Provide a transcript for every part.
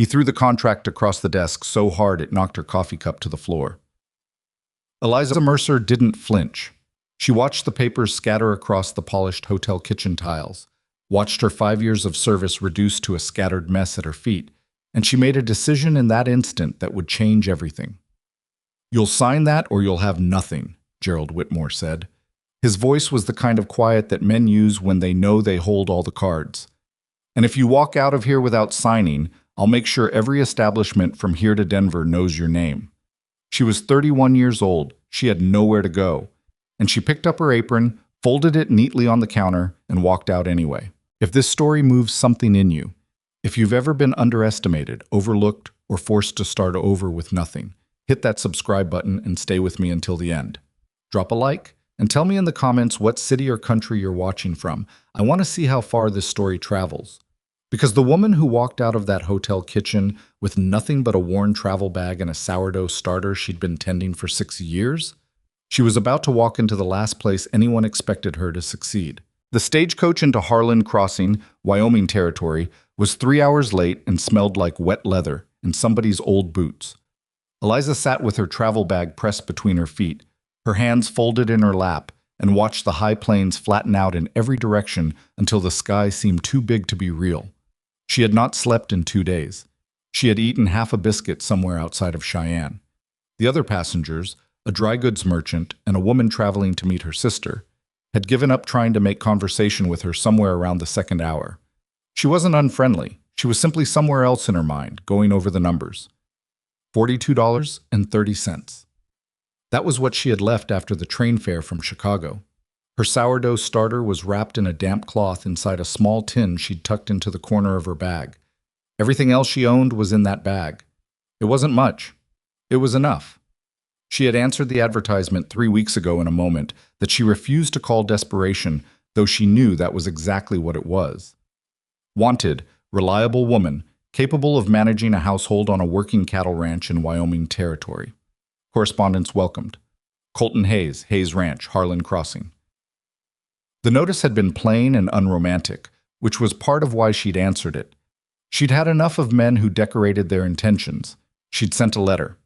He threw the contract across the desk so hard it knocked her coffee cup to the floor. Eliza Mercer didn't flinch. She watched the papers scatter across the polished hotel kitchen tiles, watched her 5 years of service reduced to a scattered mess at her feet, and she made a decision in that instant that would change everything. "You'll sign that or you'll have nothing," Gerald Whitmore said. His voice was the kind of quiet that men use when they know they hold all the cards. "And if you walk out of here without signing, I'll make sure every establishment from here to Denver knows your name." She was 31 years old. She had nowhere to go. And she picked up her apron, folded it neatly on the counter, and walked out anyway. If this story moves something in you, if you've ever been underestimated, overlooked, or forced to start over with nothing, hit that subscribe button and stay with me until the end. Drop a like, and tell me in the comments what city or country you're watching from. I want to see how far this story travels. Because the woman who walked out of that hotel kitchen with nothing but a worn travel bag and a sourdough starter she'd been tending for 6 years, she was about to walk into the last place anyone expected her to succeed. The stagecoach into Harlan Crossing, Wyoming territory, was 3 hours late and smelled like wet leather and somebody's old boots. Eliza sat with her travel bag pressed between her feet, her hands folded in her lap, and watched the high plains flatten out in every direction until the sky seemed too big to be real. She had not slept in 2 days. She had eaten half a biscuit somewhere outside of Cheyenne. The other passengers, a dry goods merchant and a woman traveling to meet her sister, had given up trying to make conversation with her somewhere around the second hour. She wasn't unfriendly. She was simply somewhere else in her mind, going over the numbers. $42.30. That was what she had left after the train fare from Chicago. Her sourdough starter was wrapped in a damp cloth inside a small tin she'd tucked into the corner of her bag. Everything else she owned was in that bag. It wasn't much. It was enough. She had answered the advertisement 3 weeks ago in a moment that she refused to call desperation, though she knew that was exactly what it was. Wanted, reliable woman, capable of managing a household on a working cattle ranch in Wyoming territory. Correspondence welcomed. Colton Hayes, Hayes Ranch, Harlan Crossing. The notice had been plain and unromantic, which was part of why she'd answered it. She'd had enough of men who decorated their intentions. She'd sent a letter.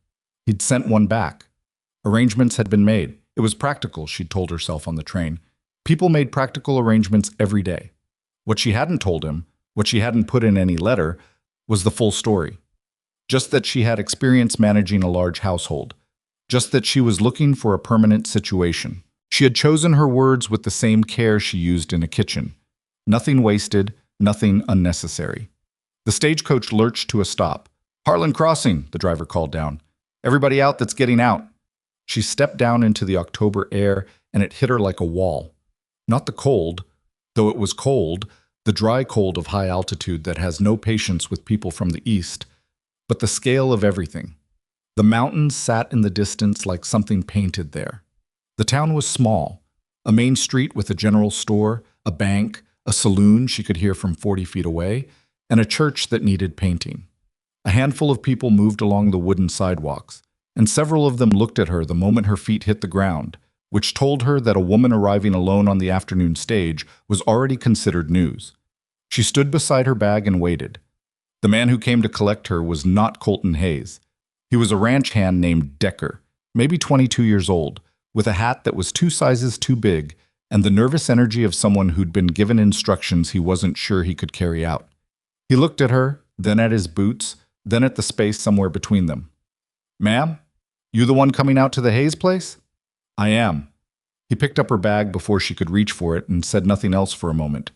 He'd sent one back. Arrangements had been made. It was practical, she'd told herself on the train. People made practical arrangements every day. What she hadn't told him, what she hadn't put in any letter, was the full story. Just that she had experience managing a large household. Just that she was looking for a permanent situation. She had chosen her words with the same care she used in a kitchen. Nothing wasted, nothing unnecessary. The stagecoach lurched to a stop. "Harlan Crossing," the driver called down. "Everybody out that's getting out." She stepped down into the October air, and it hit her like a wall. Not the cold, though it was cold, the dry cold of high altitude that has no patience with people from the east, but the scale of everything. The mountains sat in the distance like something painted there. The town was small, a main street with a general store, a bank, a saloon she could hear from 40 feet away, and a church that needed painting. A handful of people moved along the wooden sidewalks, and several of them looked at her the moment her feet hit the ground, which told her that a woman arriving alone on the afternoon stage was already considered news. She stood beside her bag and waited. The man who came to collect her was not Colton Hayes. He was a ranch hand named Decker, maybe 22 years old, with a hat that was 2 sizes too big and the nervous energy of someone who'd been given instructions he wasn't sure he could carry out. He looked at her, then at his boots, then at the space somewhere between them. "Ma'am, you the one coming out to the Hayes place?" "I am." He picked up her bag before she could reach for it and said nothing else for a moment.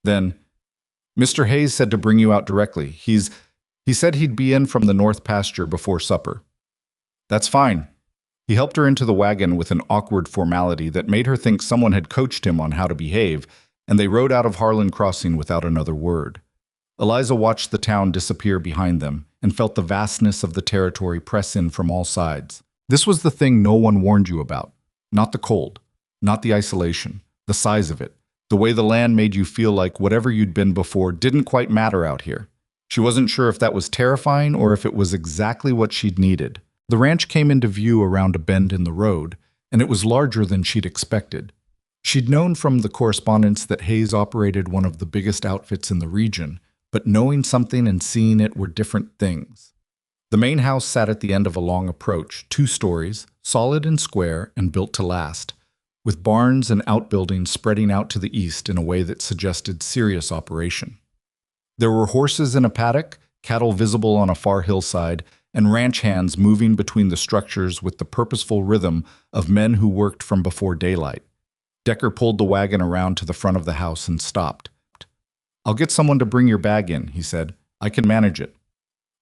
Then, "Mr. Hayes said to bring you out directly. He said he'd be in from the north pasture before supper." "That's fine." He helped her into the wagon with an awkward formality that made her think someone had coached him on how to behave, and they rode out of Harlan Crossing without another word. Eliza watched the town disappear behind them and felt the vastness of the territory press in from all sides. This was the thing no one warned you about. Not the cold, not the isolation, the size of it, the way the land made you feel like whatever you'd been before didn't quite matter out here. She wasn't sure if that was terrifying or if it was exactly what she'd needed. The ranch came into view around a bend in the road, and it was larger than she'd expected. She'd known from the correspondence that Hayes operated one of the biggest outfits in the region, but knowing something and seeing it were different things. The main house sat at the end of a long approach, 2 stories, solid and square, and built to last, with barns and outbuildings spreading out to the east in a way that suggested serious operation. There were horses in a paddock, cattle visible on a far hillside, and ranch hands moving between the structures with the purposeful rhythm of men who worked from before daylight. Decker pulled the wagon around to the front of the house and stopped. "I'll get someone to bring your bag in," he said. "I can manage it."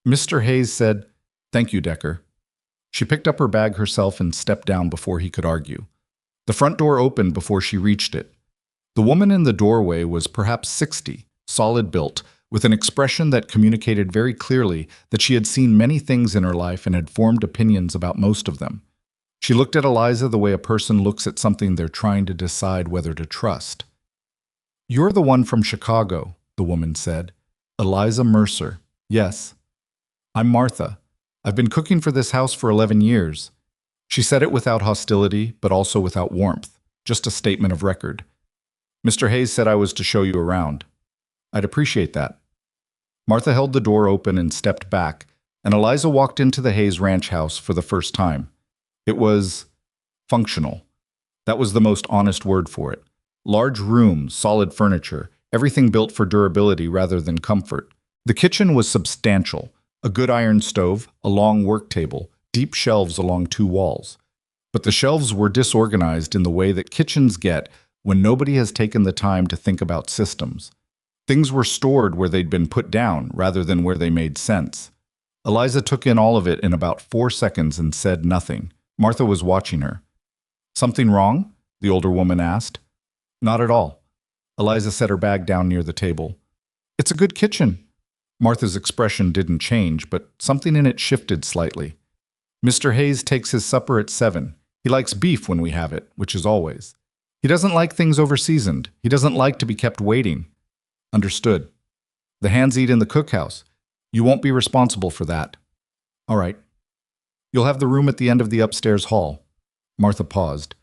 Mr. Hayes said, "Thank you, Decker." She picked up her bag herself and stepped down before he could argue. The front door opened before she reached it. The woman in the doorway was perhaps 60, solid built, with an expression that communicated very clearly that she had seen many things in her life and had formed opinions about most of them. She looked at Eliza the way a person looks at something they're trying to decide whether to trust. "You're the one from Chicago," the woman said. "Eliza Mercer." "Yes." "I'm Martha. I've been cooking for this house for 11 years. She said it without hostility, but also without warmth, just a statement of record. "Mr. Hayes said I was to show you around." "I'd appreciate that." Martha held the door open and stepped back, and Eliza walked into the Hayes ranch house for the first time. It was functional. That was the most honest word for it. Large rooms, solid furniture, everything built for durability rather than comfort. The kitchen was substantial. A good iron stove, a long work table, deep shelves along 2 walls. But the shelves were disorganized in the way that kitchens get when nobody has taken the time to think about systems. Things were stored where they'd been put down rather than where they made sense. Eliza took in all of it in about 4 seconds and said nothing. Martha was watching her. "Something wrong?" the older woman asked. "Not at all." Eliza set her bag down near the table. "It's a good kitchen." Martha's expression didn't change, but something in it shifted slightly. "Mr. Hayes takes his supper at 7. He likes beef when we have it, which is always. He doesn't like things overseasoned. He doesn't like to be kept waiting." "Understood." "The hands eat in the cookhouse. You won't be responsible for that." "All right." "You'll have the room at the end of the upstairs hall." Martha paused.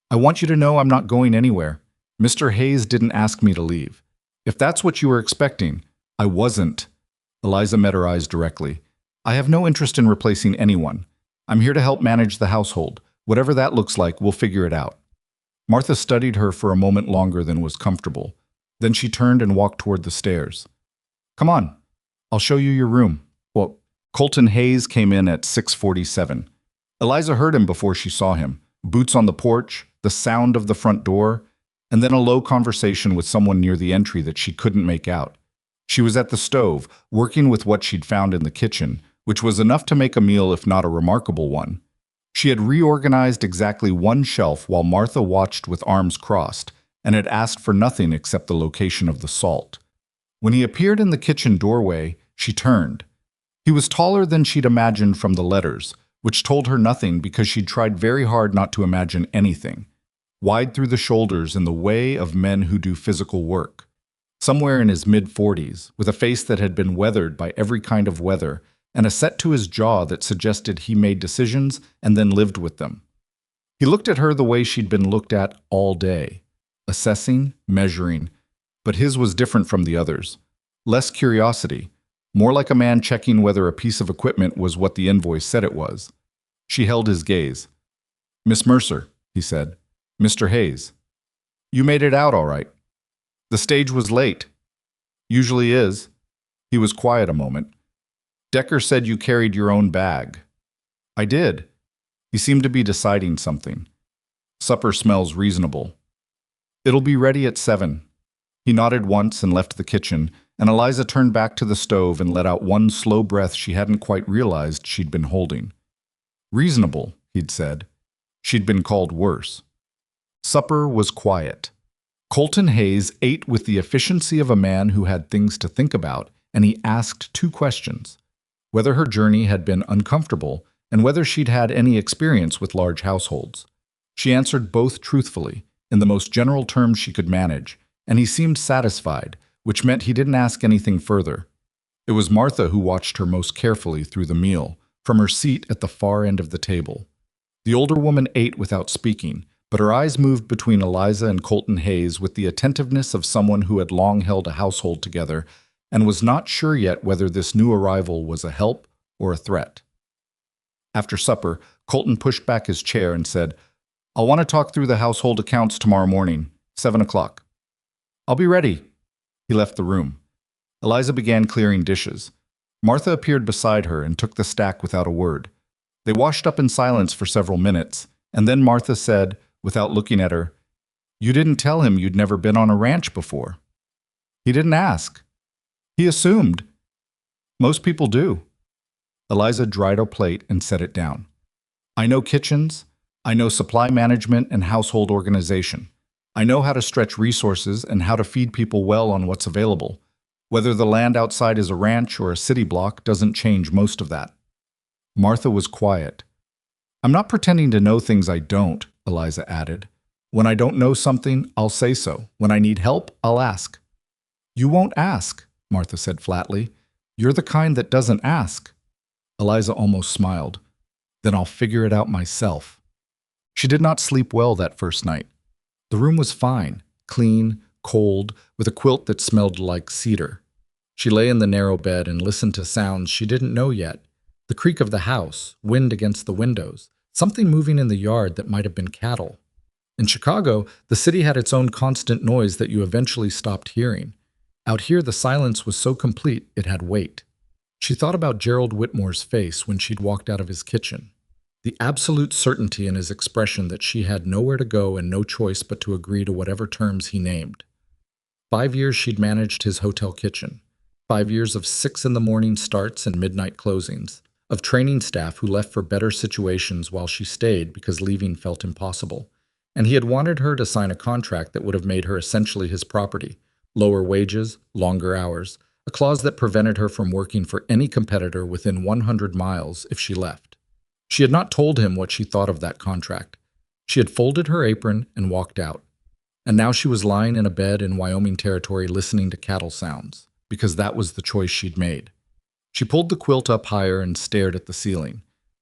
"I want you to know I'm not going anywhere. Mr. Hayes didn't ask me to leave. If that's what you were expecting, I wasn't." Eliza met her eyes directly. "I have no interest in replacing anyone. I'm here to help manage the household. Whatever that looks like, we'll figure it out." Martha studied her for a moment longer than was comfortable. Then she turned and walked toward the stairs. "Come on. I'll show you your room." Well, Colton Hayes came in at 6:47. Eliza heard him before she saw him. Boots on the porch, the sound of the front door, and then a low conversation with someone near the entry that she couldn't make out. She was at the stove, working with what she'd found in the kitchen, which was enough to make a meal if not a remarkable one. She had reorganized exactly 1 shelf while Martha watched with arms crossed, and had asked for nothing except the location of the salt. When he appeared in the kitchen doorway, she turned. He was taller than she'd imagined from the letters, which told her nothing because she'd tried very hard not to imagine anything. Wide through the shoulders in the way of men who do physical work. Somewhere in his mid-40s, with a face that had been weathered by every kind of weather, and a set to his jaw that suggested he made decisions and then lived with them. He looked at her the way she'd been looked at all day. Assessing, measuring, but his was different from the others. Less curiosity, more like a man checking whether a piece of equipment was what the invoice said it was. She held his gaze. "Miss Mercer," he said. "Mr. Hayes. You made it out all right." "The stage was late." "Usually is." He was quiet a moment. "Decker said you carried your own bag." "I did." He seemed to be deciding something. "Supper smells reasonable." "It'll be ready at 7. He nodded once and left the kitchen, and Eliza turned back to the stove and let out one slow breath she hadn't quite realized she'd been holding. Reasonable, he'd said. She'd been called worse. Supper was quiet. Colton Hayes ate with the efficiency of a man who had things to think about, and he asked 2 questions. Whether her journey had been uncomfortable, and whether she'd had any experience with large households. She answered both truthfully, in the most general terms she could manage, and he seemed satisfied, which meant he didn't ask anything further. It was Martha who watched her most carefully through the meal, from her seat at the far end of the table. The older woman ate without speaking, but her eyes moved between Eliza and Colton Hayes with the attentiveness of someone who had long held a household together and was not sure yet whether this new arrival was a help or a threat. After supper, Colton pushed back his chair and said, "I'll want to talk through the household accounts tomorrow morning, 7 o'clock. "I'll be ready." He left the room. Eliza began clearing dishes. Martha appeared beside her and took the stack without a word. They washed up in silence for several minutes, and then Martha said, without looking at her, "You didn't tell him you'd never been on a ranch before." "He didn't ask. He assumed. Most people do." Eliza dried a plate and set it down. "I know kitchens. I know supply management and household organization. I know how to stretch resources and how to feed people well on what's available. Whether the land outside is a ranch or a city block doesn't change most of that." Martha was quiet. "I'm not pretending to know things I don't," Eliza added. "When I don't know something, I'll say so. When I need help, I'll ask." "You won't ask," Martha said flatly. "You're the kind that doesn't ask." Eliza almost smiled. "Then I'll figure it out myself." She did not sleep well that first night. The room was fine, clean, cold, with a quilt that smelled like cedar. She lay in the narrow bed and listened to sounds she didn't know yet. The creak of the house, wind against the windows, something moving in the yard that might have been cattle. In Chicago, the city had its own constant noise that you eventually stopped hearing. Out here, the silence was so complete it had weight. She thought about Gerald Whitmore's face when she'd walked out of his kitchen. The absolute certainty in his expression that she had nowhere to go and no choice but to agree to whatever terms he named. 5 years she'd managed his hotel kitchen. 5 years of 6 in the morning starts and midnight closings. Of training staff who left for better situations while she stayed because leaving felt impossible. And he had wanted her to sign a contract that would have made her essentially his property. Lower wages, longer hours, a clause that prevented her from working for any competitor within 100 miles if she left. She had not told him what she thought of that contract. She had folded her apron and walked out. And now she was lying in a bed in Wyoming territory listening to cattle sounds, because that was the choice she'd made. She pulled the quilt up higher and stared at the ceiling.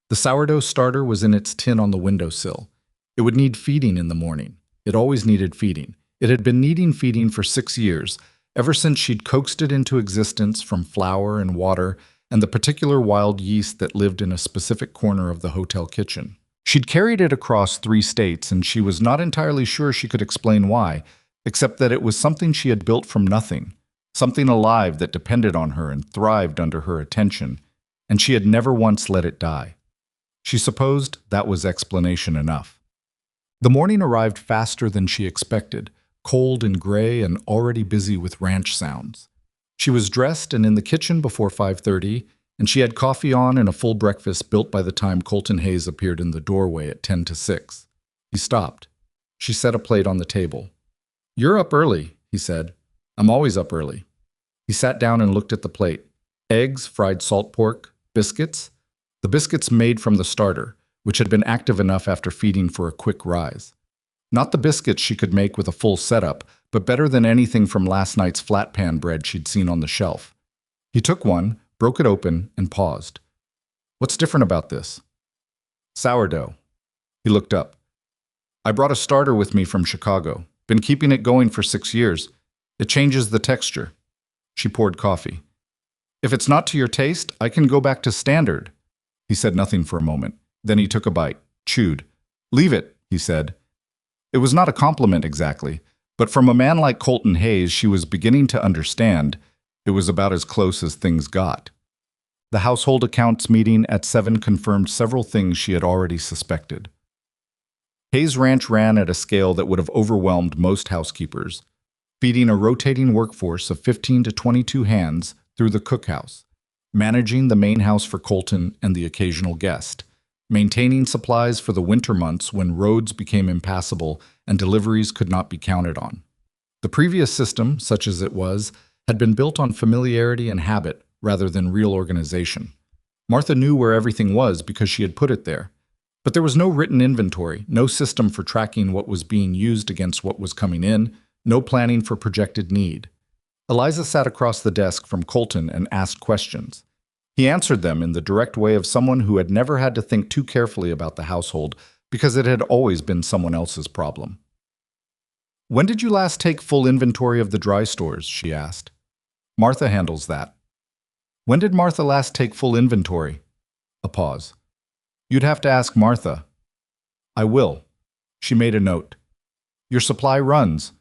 The sourdough starter was in its tin on the windowsill. It would need feeding in the morning. It always needed feeding. It had been needing feeding for 6 years, ever since she'd coaxed it into existence from flour and water and the particular wild yeast that lived in a specific corner of the hotel kitchen. She'd carried it across 3 states, and she was not entirely sure she could explain why, except that it was something she had built from nothing, something alive that depended on her and thrived under her attention, and she had never once let it die. She supposed that was explanation enough. The morning arrived faster than she expected, cold and gray and already busy with ranch sounds. She was dressed and in the kitchen before 5:30, and she had coffee on and a full breakfast built by the time Colton Hayes appeared in the doorway at 10 to 6. He stopped. She set a plate on the table. "You're up early," he said. "I'm always up early." He sat down and looked at the plate. Eggs, fried salt pork, biscuits. The biscuits made from the starter, which had been active enough after feeding for a quick rise. Not the biscuits she could make with a full setup, but better than anything from last night's flat pan bread she'd seen on the shelf. He took one, broke it open, and paused. "What's different about this?" "Sourdough." He looked up. "I brought a starter with me from Chicago. Been keeping it going for 6 years. It changes the texture." She poured coffee. "If it's not to your taste, I can go back to standard." He said nothing for a moment. Then he took a bite, chewed. "Leave it," he said. It was not a compliment exactly, but from a man like Colton Hayes she was beginning to understand it was about as close as things got. The household accounts meeting at 7 confirmed several things she had already suspected. Hayes Ranch ran at a scale that would have overwhelmed most housekeepers, feeding a rotating workforce of 15 to 22 hands through the cookhouse, managing the main house for Colton and the occasional guest, maintaining supplies for the winter months when roads became impassable and deliveries could not be counted on. The previous system, such as it was, had been built on familiarity and habit rather than real organization. Martha knew where everything was because she had put it there, but there was no written inventory, no system for tracking what was being used against what was coming in, no planning for projected need. Eliza sat across the desk from Colton and asked questions. He answered them in the direct way of someone who had never had to think too carefully about the household because it had always been someone else's problem. "When did you last take full inventory of the dry stores?" she asked. Martha handles that. When did Martha last take full inventory? A pause. You'd have to ask Martha. I will. She made a note. Your supply runs.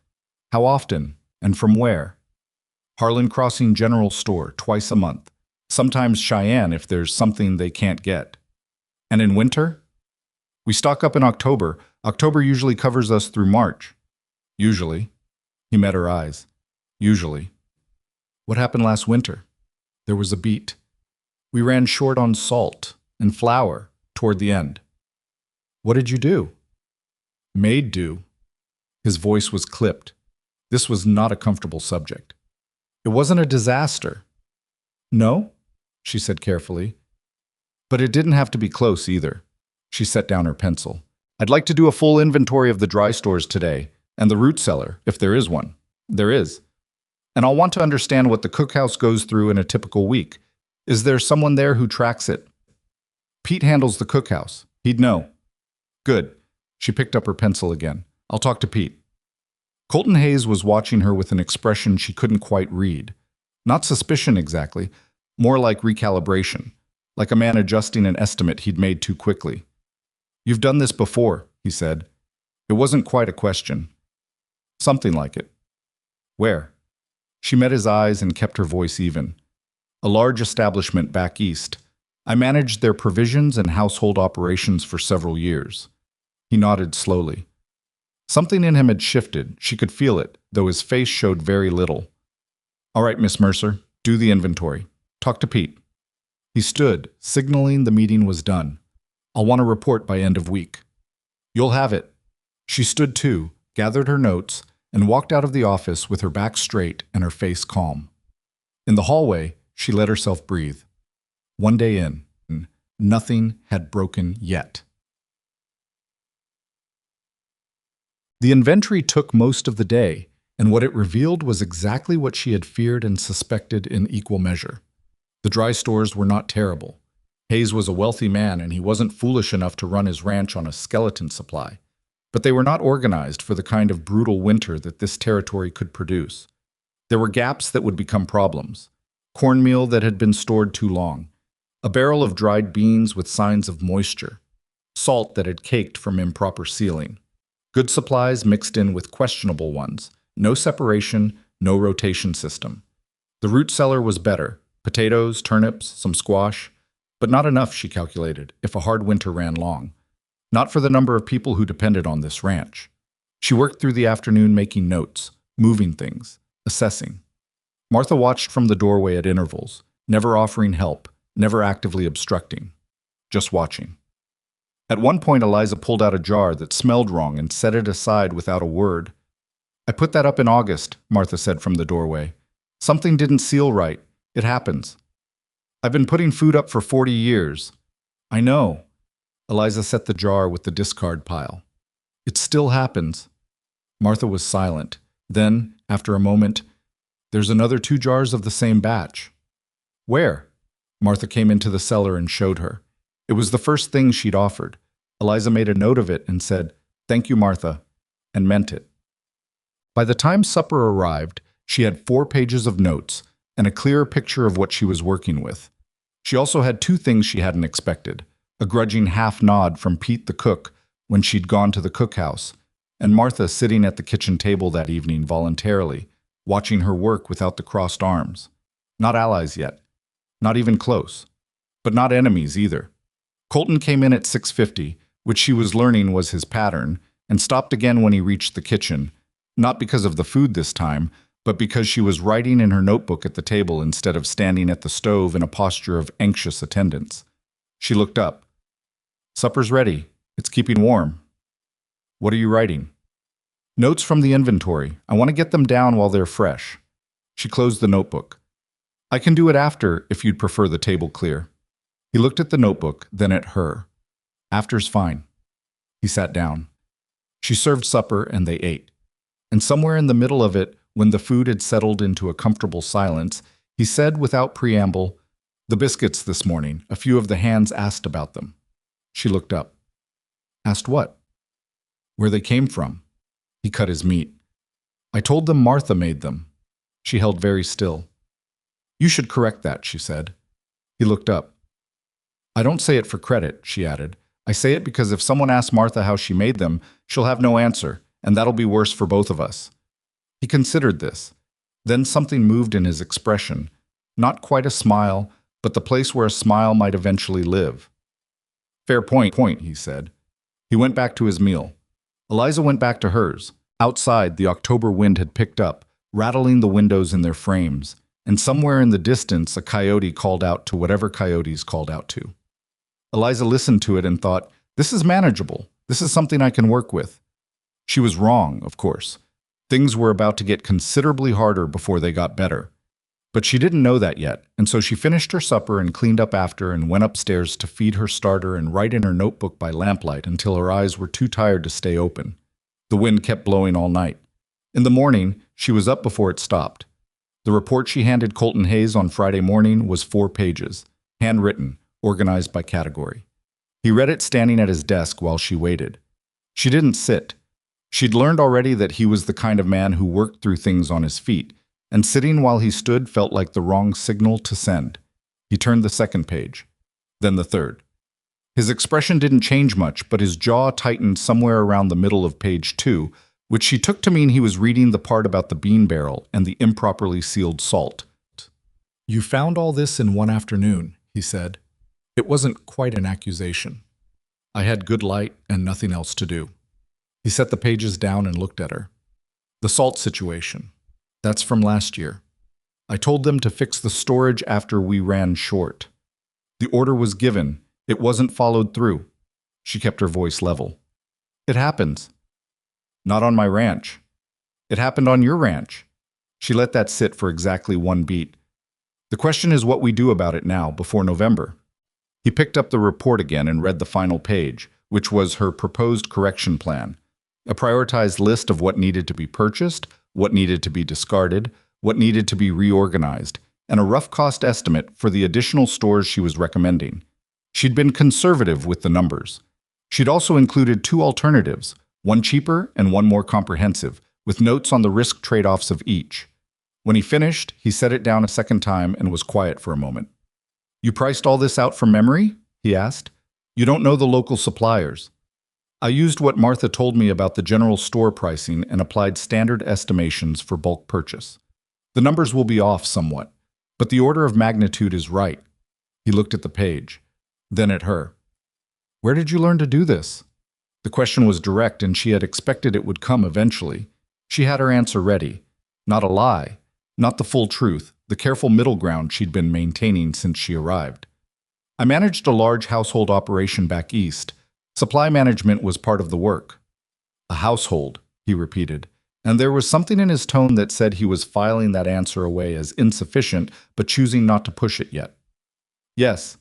How often? And from where? Harlan Crossing General Store, twice a month. Sometimes Cheyenne if there's something they can't get. And in winter? We stock up in October. October usually covers us through March. Usually. He met her eyes. Usually. What happened last winter? There was a beat. We ran short on salt and flour toward the end. What did you do? Made do. His voice was clipped. This was not a comfortable subject. It wasn't a disaster. No, she said carefully. But it didn't have to be close either. She set down her pencil. I'd like to do a full inventory of the dry stores today, and the root cellar, if there is one. There is. And I'll want to understand what the cookhouse goes through in a typical week. Is there someone there who tracks it? Pete handles the cookhouse. He'd know. Good. She picked up her pencil again. I'll talk to Pete. Colton Hayes was watching her with an expression she couldn't quite read. Not suspicion exactly, more like recalibration, like a man adjusting an estimate he'd made too quickly. You've done this before, he said. It wasn't quite a question. Something like it. Where? She met his eyes and kept her voice even. A large establishment back east. I managed their provisions and household operations for several years. He nodded slowly. Something in him had shifted. She could feel it, though his face showed very little. All right, Miss Mercer, do the inventory. Talk to Pete. He stood, signaling the meeting was done. I'll want a report by end of week. You'll have it. She stood too, gathered her notes, and walked out of the office with her back straight and her face calm. In the hallway, she let herself breathe. One day in, nothing had broken yet. The inventory took most of the day, and what it revealed was exactly what she had feared and suspected in equal measure. The dry stores were not terrible. Hayes was a wealthy man, and he wasn't foolish enough to run his ranch on a skeleton supply. But they were not organized for the kind of brutal winter that this territory could produce. There were gaps that would become problems. Cornmeal that had been stored too long. A barrel of dried beans with signs of moisture. Salt that had caked from improper sealing. Good supplies mixed in with questionable ones. No separation, no rotation system. The root cellar was better. Potatoes, turnips, some squash. But not enough, she calculated, if a hard winter ran long. Not for the number of people who depended on this ranch. She worked through the afternoon making notes, moving things, assessing. Martha watched from the doorway at intervals, never offering help, never actively obstructing, just watching. At one point, Eliza pulled out a jar that smelled wrong and set it aside without a word. I put that up in August, Martha said from the doorway. Something didn't seal right. It happens. I've been putting food up for 40 years. I know. Eliza set the jar with the discard pile. It still happens. Martha was silent. Then, after a moment, there's another 2 jars of the same batch. Where? Martha came into the cellar and showed her. It was the first thing she'd offered. Eliza made a note of it and said, "Thank you, Martha," and meant it. By the time supper arrived, she had 4 pages of notes and a clearer picture of what she was working with. She also had 2 things she hadn't expected. A grudging half-nod from Pete the cook when she'd gone to the cookhouse, and Martha sitting at the kitchen table that evening voluntarily, watching her work without the crossed arms. Not allies yet. Not even close. But not enemies either. Colton came in at 6:50, which she was learning was his pattern, and stopped again when he reached the kitchen, not because of the food this time, but because she was writing in her notebook at the table instead of standing at the stove in a posture of anxious attendance. She looked up. "Supper's ready. It's keeping warm." "What are you writing?" "Notes from the inventory. I want to get them down while they're fresh." She closed the notebook. "I can do it after, if you'd prefer the table clear." He looked at the notebook, then at her. "After's fine." He sat down. She served supper, and they ate. And somewhere in the middle of it, when the food had settled into a comfortable silence, he said without preamble, "The biscuits this morning. A few of the hands asked about them." She looked up. "Asked what?" "Where they came from." He cut his meat. "I told them Martha made them." She held very still. You should correct that, she said. He looked up. I don't say it for credit, she added. I say it because if someone asks Martha how she made them, she'll have no answer, and that'll be worse for both of us. He considered this. Then something moved in his expression. Not quite a smile, but the place where a smile might eventually live. Fair point, he said. He went back to his meal. Eliza went back to hers. Outside, the October wind had picked up, rattling the windows in their frames, and somewhere in the distance a coyote called out to whatever coyotes called out to. Eliza listened to it and thought, this is manageable. This is something I can work with. She was wrong, of course. Things were about to get considerably harder before they got better. But she didn't know that yet, and so she finished her supper and cleaned up after and went upstairs to feed her starter and write in her notebook by lamplight until her eyes were too tired to stay open. The wind kept blowing all night. In the morning, she was up before it stopped. The report she handed Colton Hayes on Friday morning was 4 pages, handwritten, organized by category. He read it standing at his desk while she waited. She didn't sit. She'd learned already that he was the kind of man who worked through things on his feet, and sitting while he stood felt like the wrong signal to send. He turned the 2nd page, then the 3rd. His expression didn't change much, but his jaw tightened somewhere around the middle of page 2, which she took to mean he was reading the part about the bean barrel and the improperly sealed salt. You found all this in one afternoon, he said. It wasn't quite an accusation. I had good light and nothing else to do. He set the pages down and looked at her. The salt situation. That's from last year. I told them to fix the storage after we ran short. The order was given. It wasn't followed through. She kept her voice level. It happens. Not on my ranch. It happened on your ranch. She let that sit for exactly 1 beat. The question is what we do about it now, before November. He picked up the report again and read the final page, which was her proposed correction plan. A prioritized list of what needed to be purchased, what needed to be discarded, what needed to be reorganized, and a rough cost estimate for the additional stores she was recommending. She'd been conservative with the numbers. She'd also included 2 alternatives, one cheaper and one more comprehensive, with notes on the risk trade-offs of each. When he finished, he set it down a 2nd time and was quiet for a moment. You priced all this out from memory? He asked. You don't know the local suppliers. I used what Martha told me about the general store pricing and applied standard estimations for bulk purchase. The numbers will be off somewhat, but the order of magnitude is right. He looked at the page, then at her. Where did you learn to do this? The question was direct, and she had expected it would come eventually. She had her answer ready. Not a lie, not the full truth, the careful middle ground she'd been maintaining since she arrived. I managed a large household operation back east. Supply management was part of the work. A household, he repeated, and there was something in his tone that said he was filing that answer away as insufficient, but choosing not to push it yet. Yes,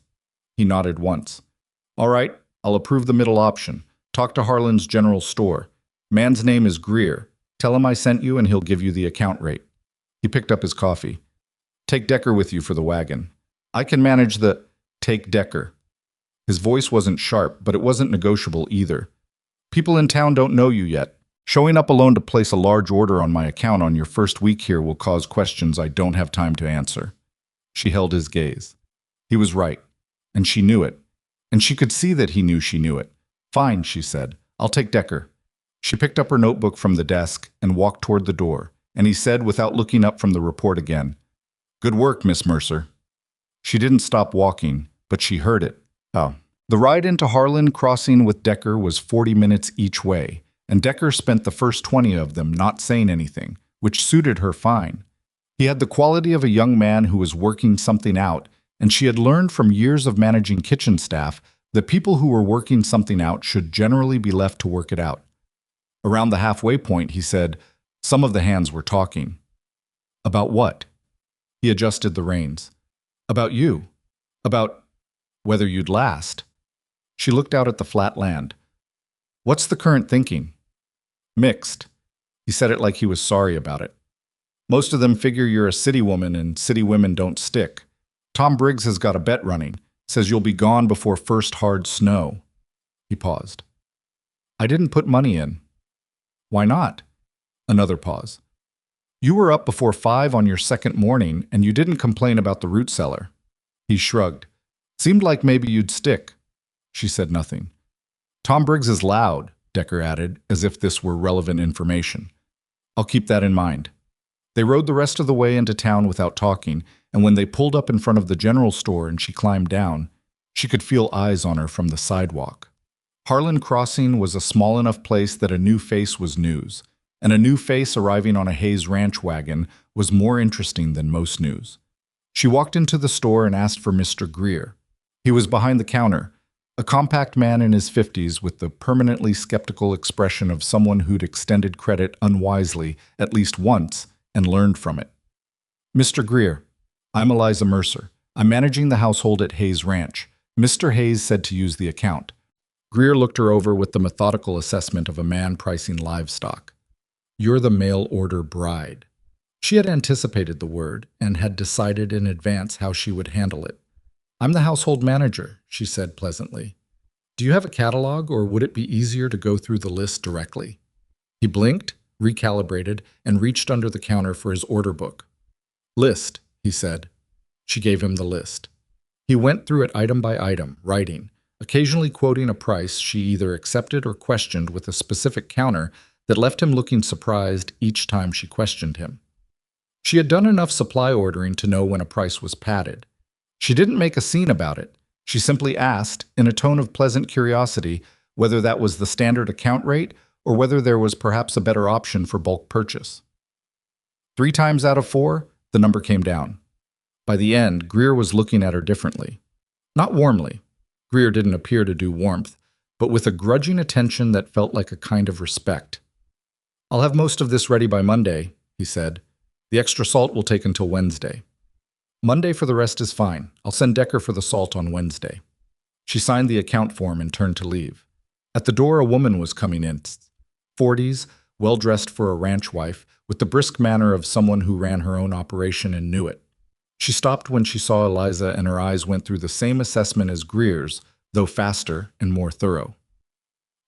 he nodded once. All right, I'll approve the middle option. Talk to Harlan's general store. Man's name is Greer. Tell him I sent you and he'll give you the account rate. He picked up his coffee. Take Decker with you for the wagon. I can manage the... Take Decker. His voice wasn't sharp, but it wasn't negotiable either. People in town don't know you yet. Showing up alone to place a large order on my account on your first week here will cause questions I don't have time to answer. She held his gaze. He was right, and she knew it. And she could see that he knew she knew it. Fine, she said. I'll take Decker. She picked up her notebook from the desk and walked toward the door, and he said without looking up from the report again, Good work, Miss Mercer. She didn't stop walking, but she heard it. Oh. The ride into Harlan crossing with Decker was 40 minutes each way, and Decker spent the first 20 of them not saying anything, which suited her fine. He had the quality of a young man who was working something out, and she had learned from years of managing kitchen staff that people who were working something out should generally be left to work it out. Around the halfway point, he said, some of the hands were talking. About what? He adjusted the reins. About you. About whether you'd last. She looked out at the flat land. What's the current thinking? Mixed. He said it like he was sorry about it. Most of them figure you're a city woman and city women don't stick. Tom Briggs has got a bet running. Says you'll be gone before first hard snow. He paused. I didn't put money in. Why not? Another pause. You were up before 5 on your second morning, and you didn't complain about the root cellar." He shrugged. "Seemed like maybe you'd stick." She said nothing. "Tom Briggs is loud," Decker added, as if this were relevant information. "I'll keep that in mind." They rode the rest of the way into town without talking, and when they pulled up in front of the general store and she climbed down, she could feel eyes on her from the sidewalk. Harlan Crossing was a small enough place that a new face was news, and a new face arriving on a Hayes Ranch wagon was more interesting than most news. She walked into the store and asked for Mr. Greer. He was behind the counter, a compact man in his 50s with the permanently skeptical expression of someone who'd extended credit unwisely at least once and learned from it. "Mr. Greer, I'm Eliza Mercer. I'm managing the household at Hayes Ranch. Mr. Hayes said to use the account." Greer looked her over with the methodical assessment of a man pricing livestock. "You're the mail-order bride." She had anticipated the word and had decided in advance how she would handle it. "I'm the household manager," she said pleasantly. "Do you have a catalog, or would it be easier to go through the list directly?" He blinked, recalibrated, and reached under the counter for his order book. "List," he said. She gave him the list. He went through it item by item, writing, occasionally quoting a price she either accepted or questioned with a specific counter that left him looking surprised each time she questioned him. She had done enough supply ordering to know when a price was padded. She didn't make a scene about it. She simply asked, in a tone of pleasant curiosity, whether that was the standard account rate or whether there was perhaps a better option for bulk purchase. 3 times out of 4, the number came down. By the end, Greer was looking at her differently. Not warmly. Greer didn't appear to do warmth, but with a grudging attention that felt like a kind of respect. "I'll have most of this ready by Monday," he said. "The extra salt will take until Wednesday." "Monday for the rest is fine. I'll send Decker for the salt on Wednesday." She signed the account form and turned to leave. At the door, a woman was coming in. 40s, well-dressed for a ranch wife, with the brisk manner of someone who ran her own operation and knew it. She stopped when she saw Eliza, and her eyes went through the same assessment as Greer's, though faster and more thorough.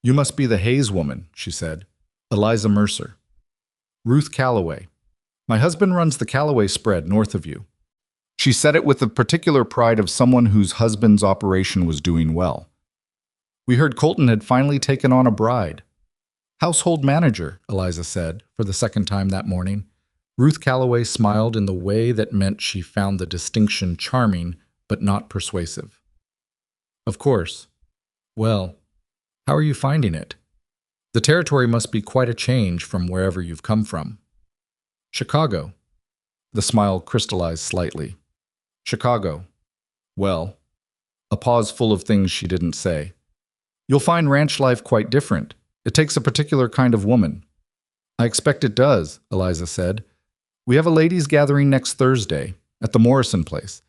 "You must be the Hayes woman," she said. "Eliza Mercer." "Ruth Calloway. My husband runs the Calloway spread north of you." She said it with the particular pride of someone whose husband's operation was doing well. "We heard Colton had finally taken on a bride." "Household manager," Eliza said, for the second time that morning. Ruth Calloway smiled in the way that meant she found the distinction charming, but not persuasive. "Of course. Well, how are you finding it? The territory must be quite a change from wherever you've come from." "Chicago." The smile crystallized slightly. "Chicago. Well." A pause full of things she didn't say. "You'll find ranch life quite different. It takes a particular kind of woman." "I expect it does," Eliza said. "We have a ladies' gathering next Thursday at the Morrison place.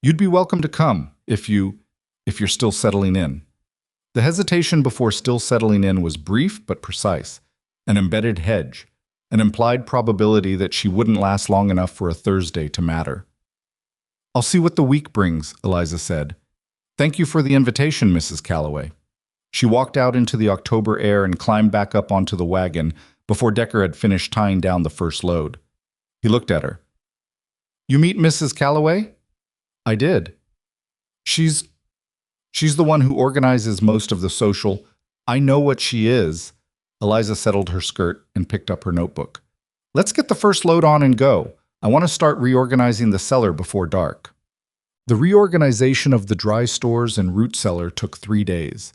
You'd be welcome to come if you're still settling in." The hesitation before still settling in was brief but precise, an embedded hedge, an implied probability that she wouldn't last long enough for a Thursday to matter. "I'll see what the week brings," Eliza said. "Thank you for the invitation, Mrs. Calloway." She walked out into the October air and climbed back up onto the wagon before Decker had finished tying down the first load. He looked at her. "You meet Mrs. Calloway?" "I did." She's the one who organizes most of the social—" "I know what she is." Eliza settled her skirt and picked up her notebook. "Let's get the first load on and go. I want to start reorganizing the cellar before dark." The reorganization of the dry stores and root cellar took 3 days.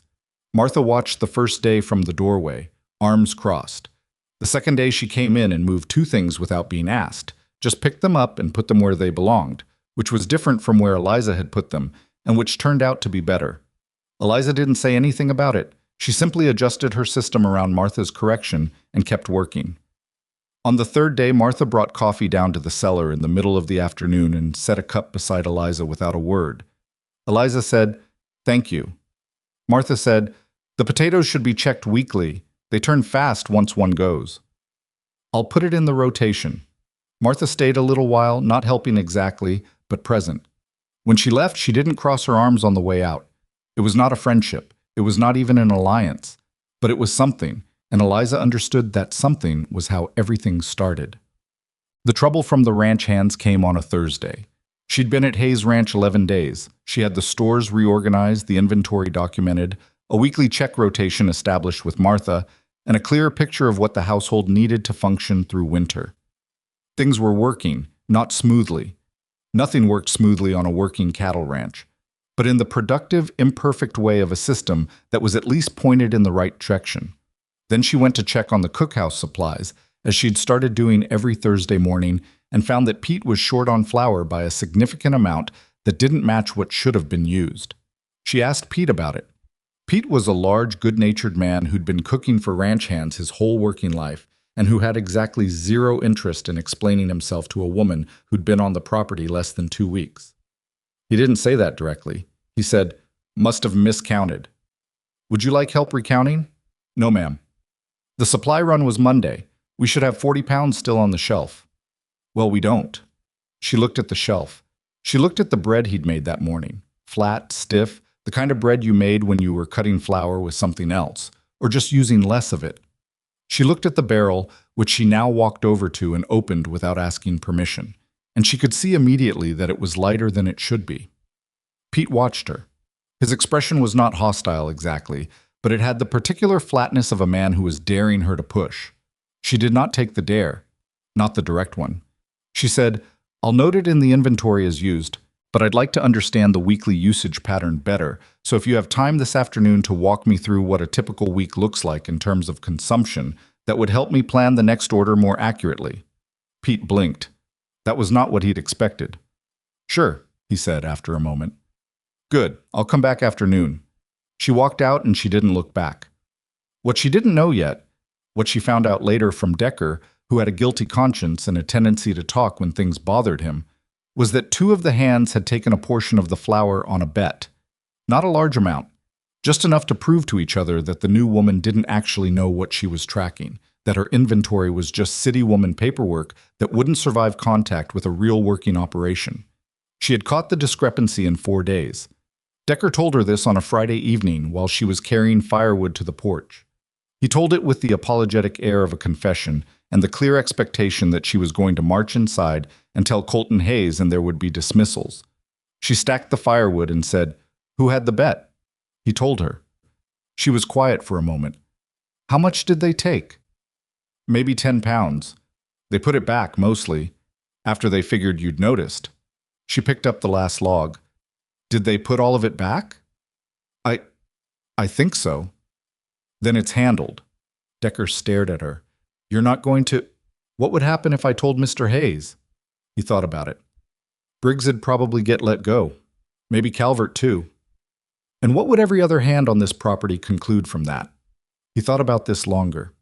Martha watched the first day from the doorway, arms crossed. The second day she came in and moved 2 things without being asked, just picked them up and put them where they belonged, which was different from where Eliza had put them, and which turned out to be better. Eliza didn't say anything about it. She simply adjusted her system around Martha's correction and kept working. On the 3rd day, Martha brought coffee down to the cellar in the middle of the afternoon and set a cup beside Eliza without a word. Eliza said, "Thank you." Martha said, "The potatoes should be checked weekly. They turn fast once one goes." "I'll put it in the rotation." Martha stayed a little while, not helping exactly, but present. When she left, she didn't cross her arms on the way out. It was not a friendship. It was not even an alliance. But it was something, and Eliza understood that something was how everything started. The trouble from the ranch hands came on a Thursday. She'd been at Hayes Ranch 11 days. She had the stores reorganized, the inventory documented, a weekly check rotation established with Martha, and a clearer picture of what the household needed to function through winter. Things were working, not smoothly. Nothing worked smoothly on a working cattle ranch, but in the productive, imperfect way of a system that was at least pointed in the right direction. Then she went to check on the cookhouse supplies, as she'd started doing every Thursday morning, and found that Pete was short on flour by a significant amount that didn't match what should have been used. She asked Pete about it. Pete was a large, good-natured man who'd been cooking for ranch hands his whole working life, and who had exactly zero interest in explaining himself to a woman who'd been on the property less than 2 weeks. He didn't say that directly. He said, "Must have miscounted." "Would you like help recounting?" "No, ma'am." "The supply run was Monday. We should have 40 pounds still on the shelf." "Well, we don't." She looked at the shelf. She looked at the bread he'd made that morning. Flat, stiff, the kind of bread you made when you were cutting flour with something else, or just using less of it. She looked at the barrel, which she now walked over to and opened without asking permission, and she could see immediately that it was lighter than it should be. Pete watched her. His expression was not hostile exactly, but it had the particular flatness of a man who was daring her to push. She did not take the dare, not the direct one. She said, "I'll note it in the inventory as used, but I'd like to understand the weekly usage pattern better, so if you have time this afternoon to walk me through what a typical week looks like in terms of consumption, that would help me plan the next order more accurately." Pete blinked. That was not what he'd expected. "Sure," he said after a moment. "Good, I'll come back after noon." She walked out and she didn't look back. What she didn't know yet, what she found out later from Decker, who had a guilty conscience and a tendency to talk when things bothered him, was that 2 of the hands had taken a portion of the flour on a bet. Not a large amount, just enough to prove to each other that the new woman didn't actually know what she was tracking, that her inventory was just city woman paperwork that wouldn't survive contact with a real working operation. She had caught the discrepancy in 4 days. Decker told her this on a Friday evening while she was carrying firewood to the porch. He told it with the apologetic air of a confession and the clear expectation that she was going to march inside and tell Colton Hayes and there would be dismissals. She stacked the firewood and said, "Who had the bet?" He told her. She was quiet for a moment. "How much did they take?" "Maybe 10 pounds. They put it back, mostly, after they figured you'd noticed." She picked up the last log. "Did they put all of it back?" I think so." "Then it's handled." Decker stared at her. "You're not going to—" "What would happen if I told Mr. Hayes?" He thought about it. "Briggs'd probably get let go. Maybe Calvert, too." "And what would every other hand on this property conclude from that?" He thought about this longer.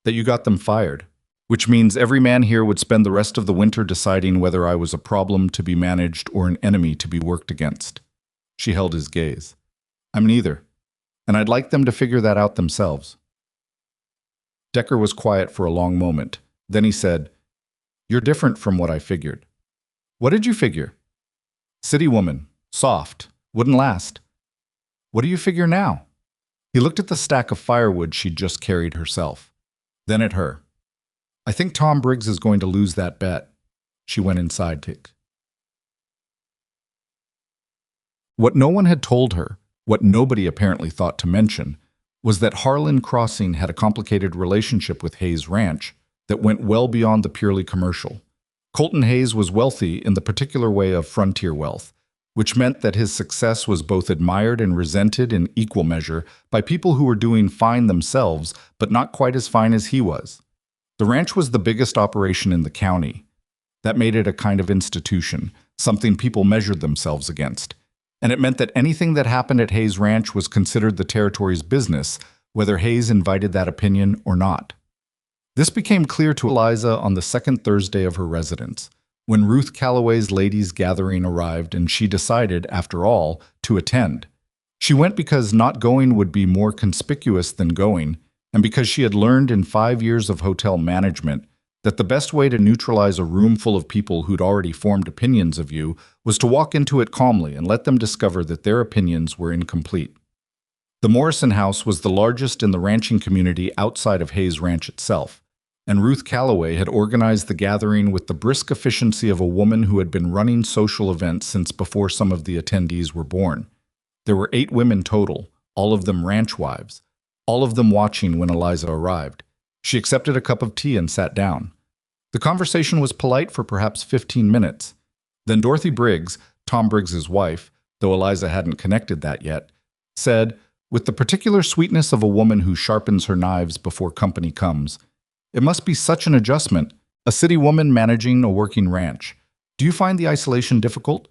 "That you got them fired, which means every man here would spend the rest of the winter deciding whether I was a problem to be managed or an enemy to be worked against." She held his gaze. "I'm neither, and I'd like them to figure that out themselves." Decker was quiet for a long moment. Then he said, "You're different from what I figured." "What did you figure?" "City woman, soft, wouldn't last." "What do you figure now?" He looked at the stack of firewood she'd just carried herself, then at her. "I think Tom Briggs is going to lose that bet." She went inside. What no one had told her, what nobody apparently thought to mention, was that Harlan Crossing had a complicated relationship with Hayes Ranch that went well beyond the purely commercial. Colton Hayes was wealthy in the particular way of frontier wealth, which meant that his success was both admired and resented in equal measure by people who were doing fine themselves, but not quite as fine as he was. The ranch was the biggest operation in the county. That made it a kind of institution, something people measured themselves against. And it meant that anything that happened at Hayes Ranch was considered the territory's business, whether Hayes invited that opinion or not. This became clear to Eliza on the second Thursday of her residence, when Ruth Calloway's ladies' gathering arrived and she decided, after all, to attend. She went because not going would be more conspicuous than going, and because she had learned in 5 years of hotel management that the best way to neutralize a room full of people who'd already formed opinions of you was to walk into it calmly and let them discover that their opinions were incomplete. The Morrison house was the largest in the ranching community outside of Hayes Ranch itself. and Ruth Calloway had organized the gathering with the brisk efficiency of a woman who had been running social events since before some of the attendees were born. There were 8 women total, all of them ranch wives, all of them watching when Eliza arrived. She accepted a cup of tea and sat down. The conversation was polite for perhaps 15 minutes. Then Dorothy Briggs, Tom Briggs's wife, though Eliza hadn't connected that yet, said, with the particular sweetness of a woman who sharpens her knives before company comes, "It must be such an adjustment, a city woman managing a working ranch. Do you find the isolation difficult?"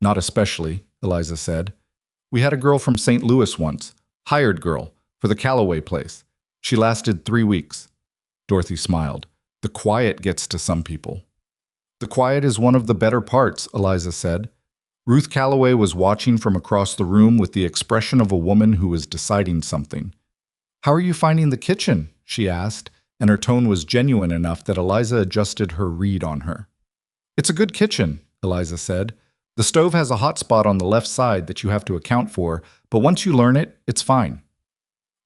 "Not especially," Eliza said. "We had a girl from St. Louis once, hired girl, for the Calloway place. She lasted 3 weeks." Dorothy smiled. "The quiet gets to some people." "The quiet is one of the better parts," Eliza said. Ruth Calloway was watching from across the room with the expression of a woman who was deciding something. "How are you finding the kitchen?" she asked, and her tone was genuine enough that Eliza adjusted her read on her. "It's a good kitchen," Eliza said. "The stove has a hot spot on the left side that you have to account for, but once you learn it, it's fine."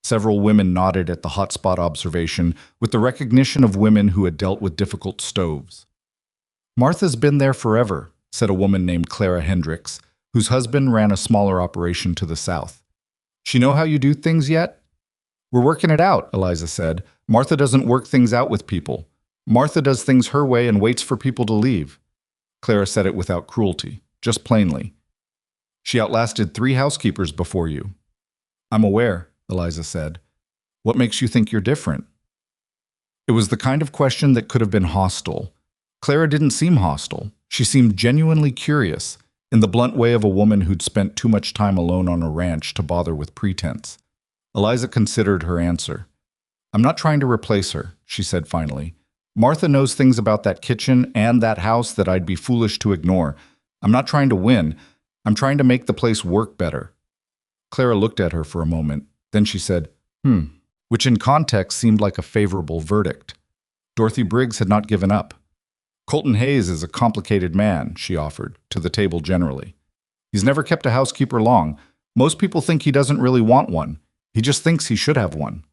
Several women nodded at the hotspot observation with the recognition of women who had dealt with difficult stoves. "Martha's been there forever," said a woman named Clara Hendricks, whose husband ran a smaller operation to the south. "She know how you do things yet?" "We're working it out," Eliza said. "Martha doesn't work things out with people. Martha does things her way and waits for people to leave." Clara said it without cruelty, just plainly. "She outlasted 3 housekeepers before you." "I'm aware," Eliza said. "What makes you think you're different?" It was the kind of question that could have been hostile. Clara didn't seem hostile. She seemed genuinely curious, in the blunt way of a woman who'd spent too much time alone on a ranch to bother with pretense. Eliza considered her answer. "I'm not trying to replace her," she said finally. "Martha knows things about that kitchen and that house that I'd be foolish to ignore. I'm not trying to win. I'm trying to make the place work better." Clara looked at her for a moment. Then she said, which in context seemed like a favorable verdict. Dorothy Briggs had not given up. "Colton Hayes is a complicated man," she offered, to the table generally. "He's never kept a housekeeper long. Most people think he doesn't really want one. He just thinks he should have one."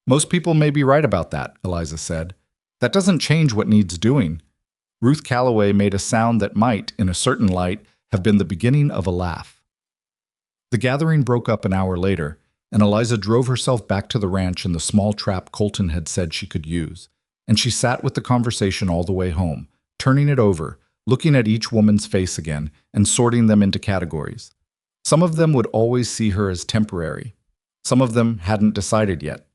"Most people may be right about that," Eliza said. "That doesn't change what needs doing." Ruth Calloway made a sound that might, in a certain light, have been the beginning of a laugh. The gathering broke up an hour later, and Eliza drove herself back to the ranch in the small trap Colton had said she could use, and she sat with the conversation all the way home, turning it over, looking at each woman's face again, and sorting them into categories. Some of them would always see her as temporary. Some of them hadn't decided yet.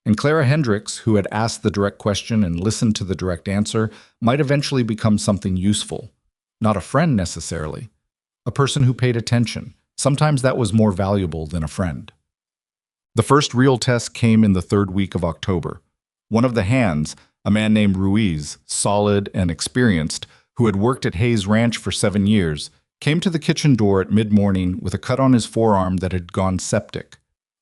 And Clara Hendricks, who had asked the direct question and listened to the direct answer, might eventually become something useful. Not a friend necessarily. A person who paid attention. Sometimes that was more valuable than a friend. The first real test came in the 3rd week of October. One of the hands, a man named Ruiz, solid and experienced, who had worked at Hayes Ranch for 7 years, came to the kitchen door at mid-morning with a cut on his forearm that had gone septic.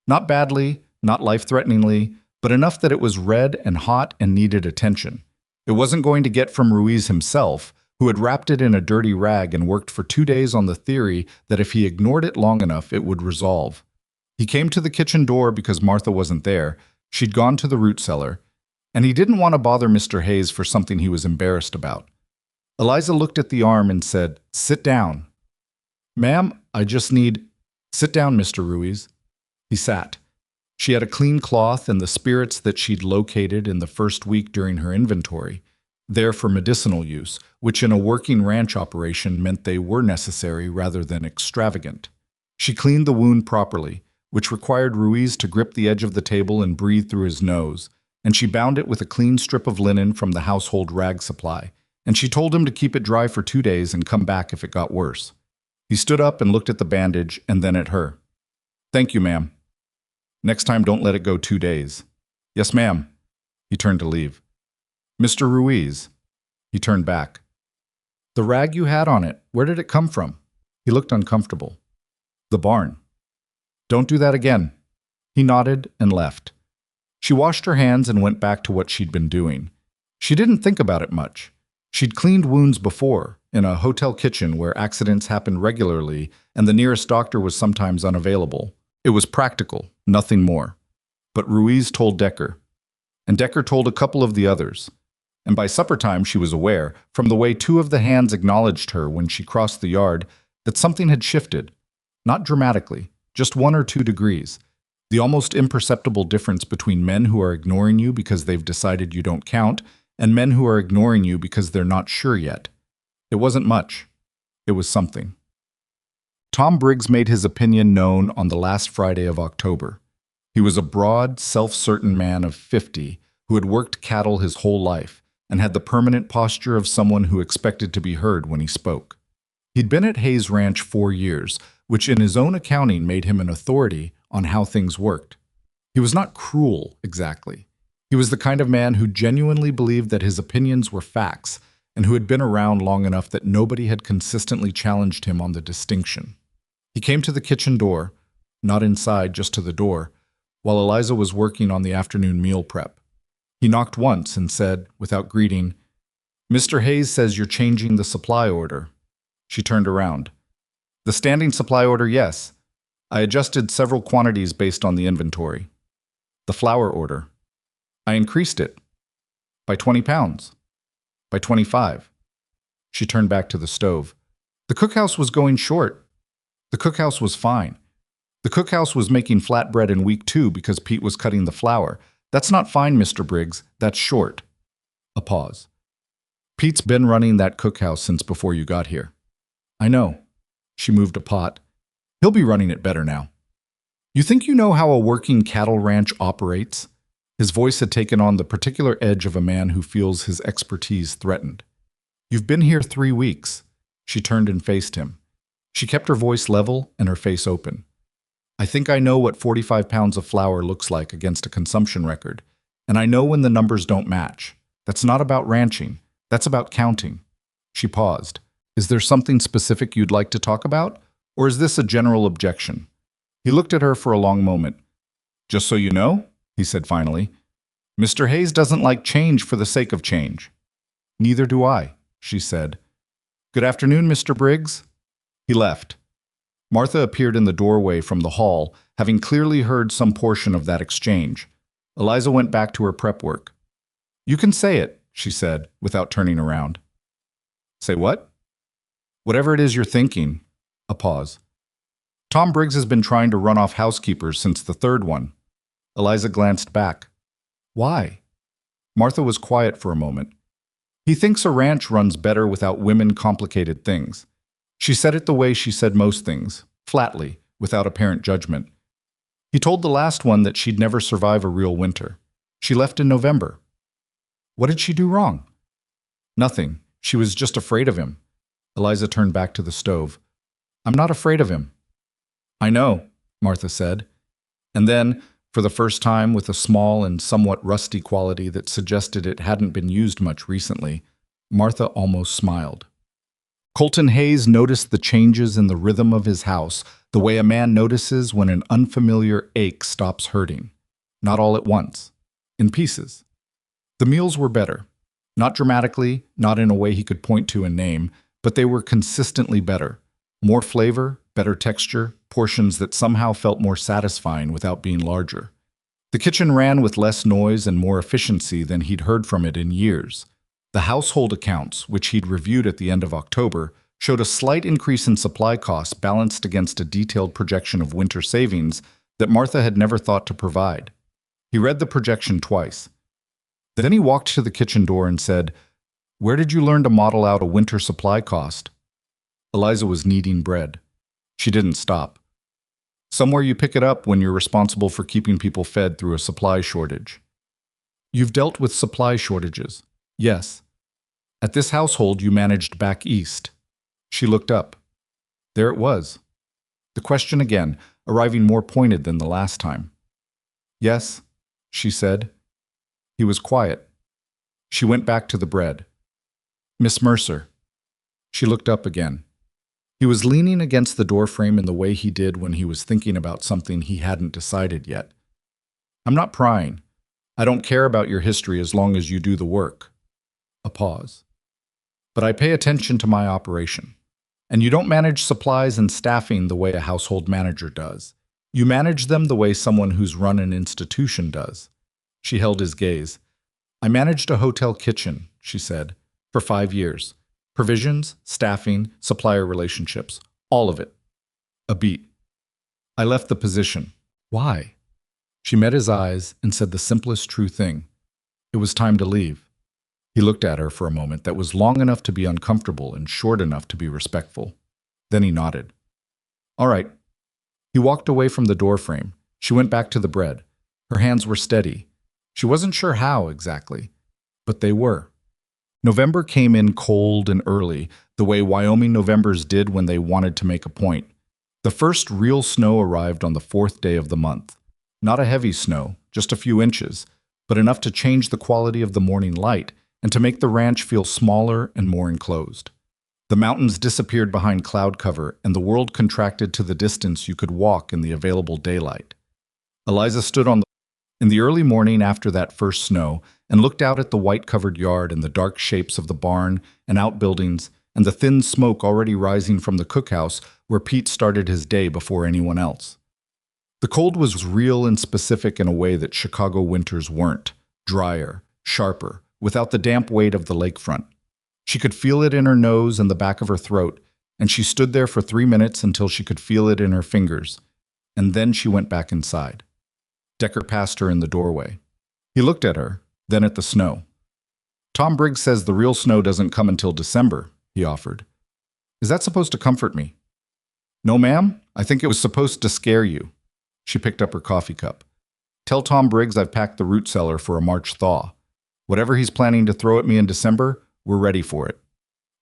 Not badly, not life-threateningly, but enough that it was red and hot and needed attention. It wasn't going to get from Ruiz himself, who had wrapped it in a dirty rag and worked for 2 days on the theory that if he ignored it long enough, it would resolve. He came to the kitchen door because Martha wasn't there. She'd gone to the root cellar. And he didn't want to bother Mr. Hayes for something he was embarrassed about. Eliza looked at the arm and said, "Sit down." "Ma'am, I just need—" "Sit down, Mr. Ruiz." He sat. She had a clean cloth and the spirits that she'd located in the first week during her inventory, there for medicinal use, which in a working ranch operation meant they were necessary rather than extravagant. She cleaned the wound properly, which required Ruiz to grip the edge of the table and breathe through his nose, and she bound it with a clean strip of linen from the household rag supply, and she told him to keep it dry for 2 days and come back if it got worse. He stood up and looked at the bandage and then at her. "Thank you, ma'am. Next time don't let it go 2 days." "Yes, ma'am." He turned to leave. "Mr. Ruiz." He turned back. "The rag you had on it, where did it come from?" He looked uncomfortable. "The barn." "Don't do that again." He nodded and left. She washed her hands and went back to what she'd been doing. She didn't think about it much. She'd cleaned wounds before, in a hotel kitchen where accidents happened regularly and the nearest doctor was sometimes unavailable. It was practical, nothing more. But Ruiz told Decker, and Decker told a couple of the others. And by supper time she was aware, from the way two of the hands acknowledged her when she crossed the yard, that something had shifted. Not dramatically, just 1 or 2 degrees. The almost imperceptible difference between men who are ignoring you because they've decided you don't count, and men who are ignoring you because they're not sure yet. It wasn't much. It was something. Tom Briggs made his opinion known on the last Friday of October. He was a broad, self-certain man of 50 who had worked cattle his whole life and had the permanent posture of someone who expected to be heard when he spoke. He'd been at Hayes Ranch 4 years, which in his own accounting made him an authority on how things worked. He was not cruel, exactly. He was the kind of man who genuinely believed that his opinions were facts and who had been around long enough that nobody had consistently challenged him on the distinction. He came to the kitchen door, not inside, just to the door, while Eliza was working on the afternoon meal prep. He knocked once and said, without greeting, "Mr. Hayes says you're changing the supply order." She turned around. "The standing supply order, yes. I adjusted several quantities based on the inventory." "The flour order." "I increased it." "By 20 pounds." "By 25. She turned back to the stove. "The cookhouse was going short." "The cookhouse was fine. The cookhouse was making flatbread in week 2 because Pete was cutting the flour. That's not fine, Mr. Briggs. That's short." A pause. "Pete's been running that cookhouse since before you got here." "I know." She moved a pot. "He'll be running it better now." "You think you know how a working cattle ranch operates?" His voice had taken on the particular edge of a man who feels his expertise threatened. "You've been here 3 weeks." She turned and faced him. She kept her voice level and her face open. "I think I know what 45 pounds of flour looks like against a consumption record, and I know when the numbers don't match. That's not about ranching. That's about counting." She paused. "Is there something specific you'd like to talk about, or is this a general objection?" He looked at her for a long moment. "Just so you know," he said finally, "Mr. Hayes doesn't like change for the sake of change." "Neither do I," she said. "Good afternoon, Mr. Briggs." He left. Martha appeared in the doorway from the hall, having clearly heard some portion of that exchange. Eliza went back to her prep work. "You can say it," she said, without turning around. "Say what?" "Whatever it is you're thinking." A pause. "Tom Briggs has been trying to run off housekeepers since the 3rd one." Eliza glanced back. "Why?" Martha was quiet for a moment. "He thinks a ranch runs better without women complicated things." She said it the way she said most things, flatly, without apparent judgment. "He told the last one that she'd never survive a real winter. She left in November." "What did she do wrong?" "Nothing. She was just afraid of him." Eliza turned back to the stove. "I'm not afraid of him." "I know," Martha said. And then, for the first time with a small and somewhat rusty quality that suggested it hadn't been used much recently, Martha almost smiled. Colton Hayes noticed the changes in the rhythm of his house, the way a man notices when an unfamiliar ache stops hurting. Not all at once. In pieces. The meals were better. Not dramatically, not in a way he could point to and name, but they were consistently better. More flavor, better texture, portions that somehow felt more satisfying without being larger. The kitchen ran with less noise and more efficiency than he'd heard from it in years. The household accounts, which he'd reviewed at the end of October, showed a slight increase in supply costs balanced against a detailed projection of winter savings that Martha had never thought to provide. He read the projection twice. Then he walked to the kitchen door and said, "Where did you learn to model out a winter supply cost?" Eliza was kneading bread. She didn't stop. "Somewhere you pick it up when you're responsible for keeping people fed through a supply shortage." "You've dealt with supply shortages." "Yes." "At this household you managed back east." She looked up. There it was. The question again, arriving more pointed than the last time. "Yes," she said. He was quiet. She went back to the bread. "Miss Mercer." She looked up again. He was leaning against the doorframe in the way he did when he was thinking about something he hadn't decided yet. "I'm not prying. I don't care about your history as long as you do the work." A pause. "But I pay attention to my operation. And you don't manage supplies and staffing the way a household manager does. You manage them the way someone who's run an institution does." She held his gaze. I managed a hotel kitchen, she said, for 5 years. Provisions, staffing, supplier relationships, all of it. A beat. I left the position. Why? She met his eyes and said the simplest true thing. It was time to leave. He looked at her for a moment that was long enough to be uncomfortable and short enough to be respectful. Then he nodded. All right. He walked away from the doorframe. She went back to the bread. Her hands were steady. She wasn't sure how exactly, but they were. November came in cold and early, the way Wyoming Novembers did when they wanted to make a point. The first real snow arrived on the 4th day of the month. Not a heavy snow, just a few inches, but enough to change the quality of the morning light and to make the ranch feel smaller and more enclosed. The mountains disappeared behind cloud cover, and the world contracted to the distance you could walk in the available daylight. Eliza stood in the early morning after that first snow and looked out at the white-covered yard and the dark shapes of the barn and outbuildings and the thin smoke already rising from the cookhouse where Pete started his day before anyone else. The cold was real and specific in a way that Chicago winters weren't, drier, sharper, without the damp weight of the lakefront. She could feel it in her nose and the back of her throat, and she stood there for 3 minutes until she could feel it in her fingers, and then she went back inside. Decker passed her in the doorway. He looked at her, then at the snow. Tom Briggs says the real snow doesn't come until December, he offered. Is that supposed to comfort me? No, ma'am. I think it was supposed to scare you. She picked up her coffee cup. Tell Tom Briggs I've packed the root cellar for a March thaw. Whatever he's planning to throw at me in December, we're ready for it.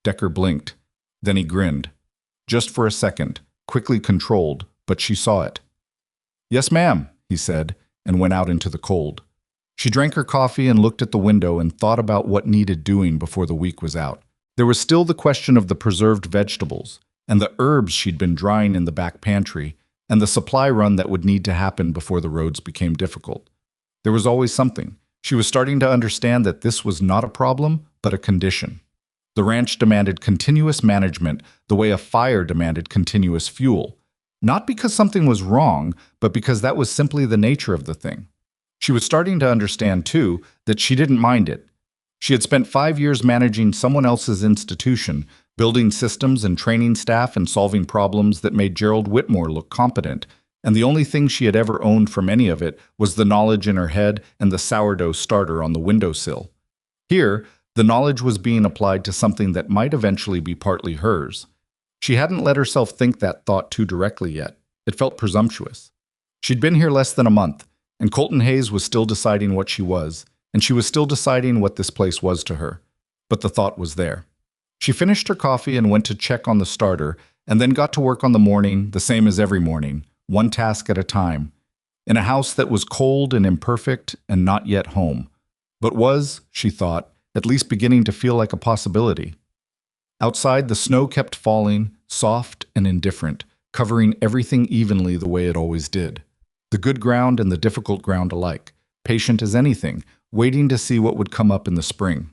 Decker blinked. Then he grinned. Just for a second, quickly controlled, but she saw it. Yes, ma'am, he said, and went out into the cold. She drank her coffee and looked at the window and thought about what needed doing before the week was out. There was still the question of the preserved vegetables, and the herbs she'd been drying in the back pantry, and the supply run that would need to happen before the roads became difficult. There was always something. She was starting to understand that this was not a problem, but a condition. The ranch demanded continuous management the way a fire demanded continuous fuel. Not because something was wrong, but because that was simply the nature of the thing. She was starting to understand, too, that she didn't mind it. She had spent 5 years managing someone else's institution, building systems and training staff and solving problems that made Gerald Whitmore look competent, and the only thing she had ever owned from any of it was the knowledge in her head and the sourdough starter on the windowsill. Here, the knowledge was being applied to something that might eventually be partly hers. She hadn't let herself think that thought too directly yet. It felt presumptuous. She'd been here less than a month, and Colton Hayes was still deciding what she was, and she was still deciding what this place was to her. But the thought was there. She finished her coffee and went to check on the starter, and then got to work on the morning, the same as every morning, one task at a time, in a house that was cold and imperfect and not yet home, but was, she thought, at least beginning to feel like a possibility. Outside, the snow kept falling, soft and indifferent, covering everything evenly the way it always did. The good ground and the difficult ground alike, patient as anything, waiting to see what would come up in the spring.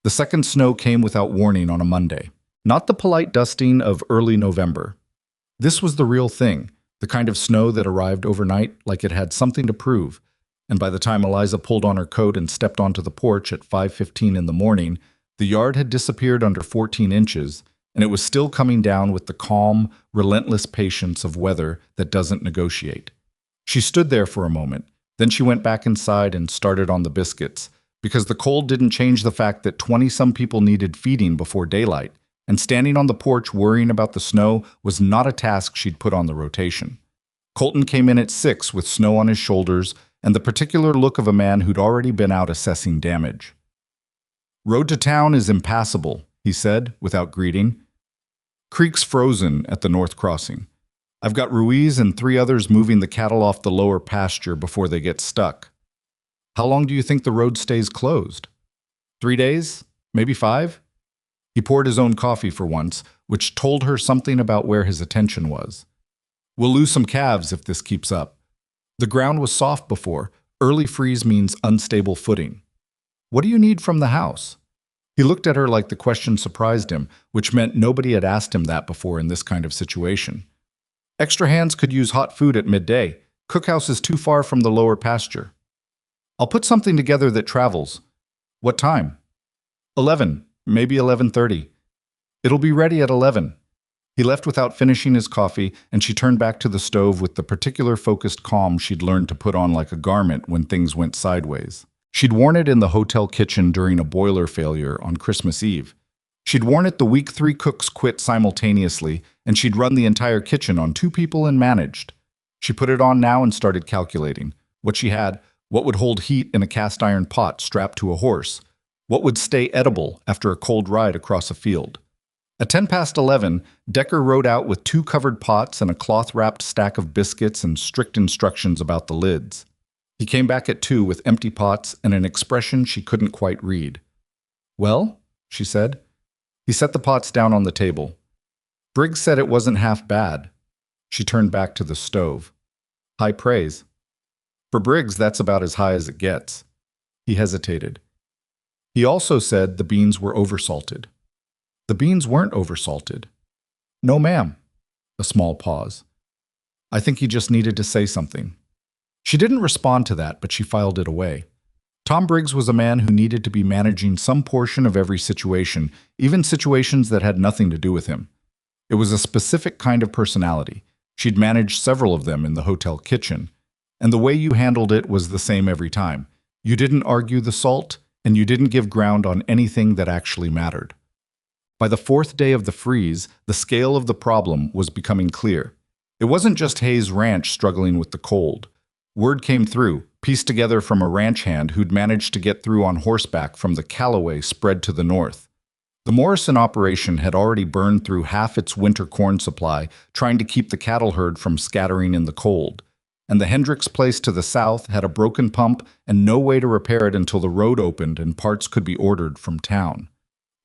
The second snow came without warning on a Monday. Not the polite dusting of early November. This was the real thing, the kind of snow that arrived overnight like it had something to prove, and by the time Eliza pulled on her coat and stepped onto the porch at 5:15 in the morning, the yard had disappeared under 14 inches, and it was still coming down with the calm, relentless patience of weather that doesn't negotiate. She stood there for a moment, then she went back inside and started on the biscuits, because the cold didn't change the fact that 20-some people needed feeding before daylight, and standing on the porch worrying about the snow was not a task she'd put on the rotation. Colton came in at 6 with snow on his shoulders and the particular look of a man who'd already been out assessing damage. Road to town is impassable, he said, without greeting. Creek's frozen at the north crossing. I've got Ruiz and 3 others moving the cattle off the lower pasture before they get stuck. How long do you think the road stays closed? 3 days? Maybe 5? He poured his own coffee for once, which told her something about where his attention was. We'll lose some calves if this keeps up. The ground was soft before. Early freeze means unstable footing. What do you need from the house? He looked at her like the question surprised him, which meant nobody had asked him that before in this kind of situation. Extra hands could use hot food at midday. Cookhouse is too far from the lower pasture. I'll put something together that travels. What time? 11, maybe 11:30. It'll be ready at 11. He left without finishing his coffee, and she turned back to the stove with the particular focused calm she'd learned to put on like a garment when things went sideways. She'd worn it in the hotel kitchen during a boiler failure on Christmas Eve. She'd worn it the week 3 cooks quit simultaneously, and she'd run the entire kitchen on 2 people and managed. She put it on now and started calculating. What she had, what would hold heat in a cast iron pot strapped to a horse, what would stay edible after a cold ride across a field. At 11:10, Decker rode out with 2 covered pots and a cloth-wrapped stack of biscuits and strict instructions about the lids. He came back at 2 with empty pots and an expression she couldn't quite read. "Well?" she said. He set the pots down on the table. "Briggs said it wasn't half bad." She turned back to the stove. "High praise." "For Briggs, that's about as high as it gets." He hesitated. "He also said the beans were oversalted." "The beans weren't oversalted." "No, ma'am." A small pause. "I think he just needed to say something." She didn't respond to that, but she filed it away. Tom Briggs was a man who needed to be managing some portion of every situation, even situations that had nothing to do with him. It was a specific kind of personality. She'd managed several of them in the hotel kitchen, and the way you handled it was the same every time. You didn't argue the salt, and you didn't give ground on anything that actually mattered. By the 4th day of the freeze, the scale of the problem was becoming clear. It wasn't just Hayes Ranch struggling with the cold. Word came through, pieced together from a ranch hand who'd managed to get through on horseback from the Callaway spread to the north. The Morrison operation had already burned through half its winter corn supply, trying to keep the cattle herd from scattering in the cold. And the Hendricks place to the south had a broken pump and no way to repair it until the road opened and parts could be ordered from town.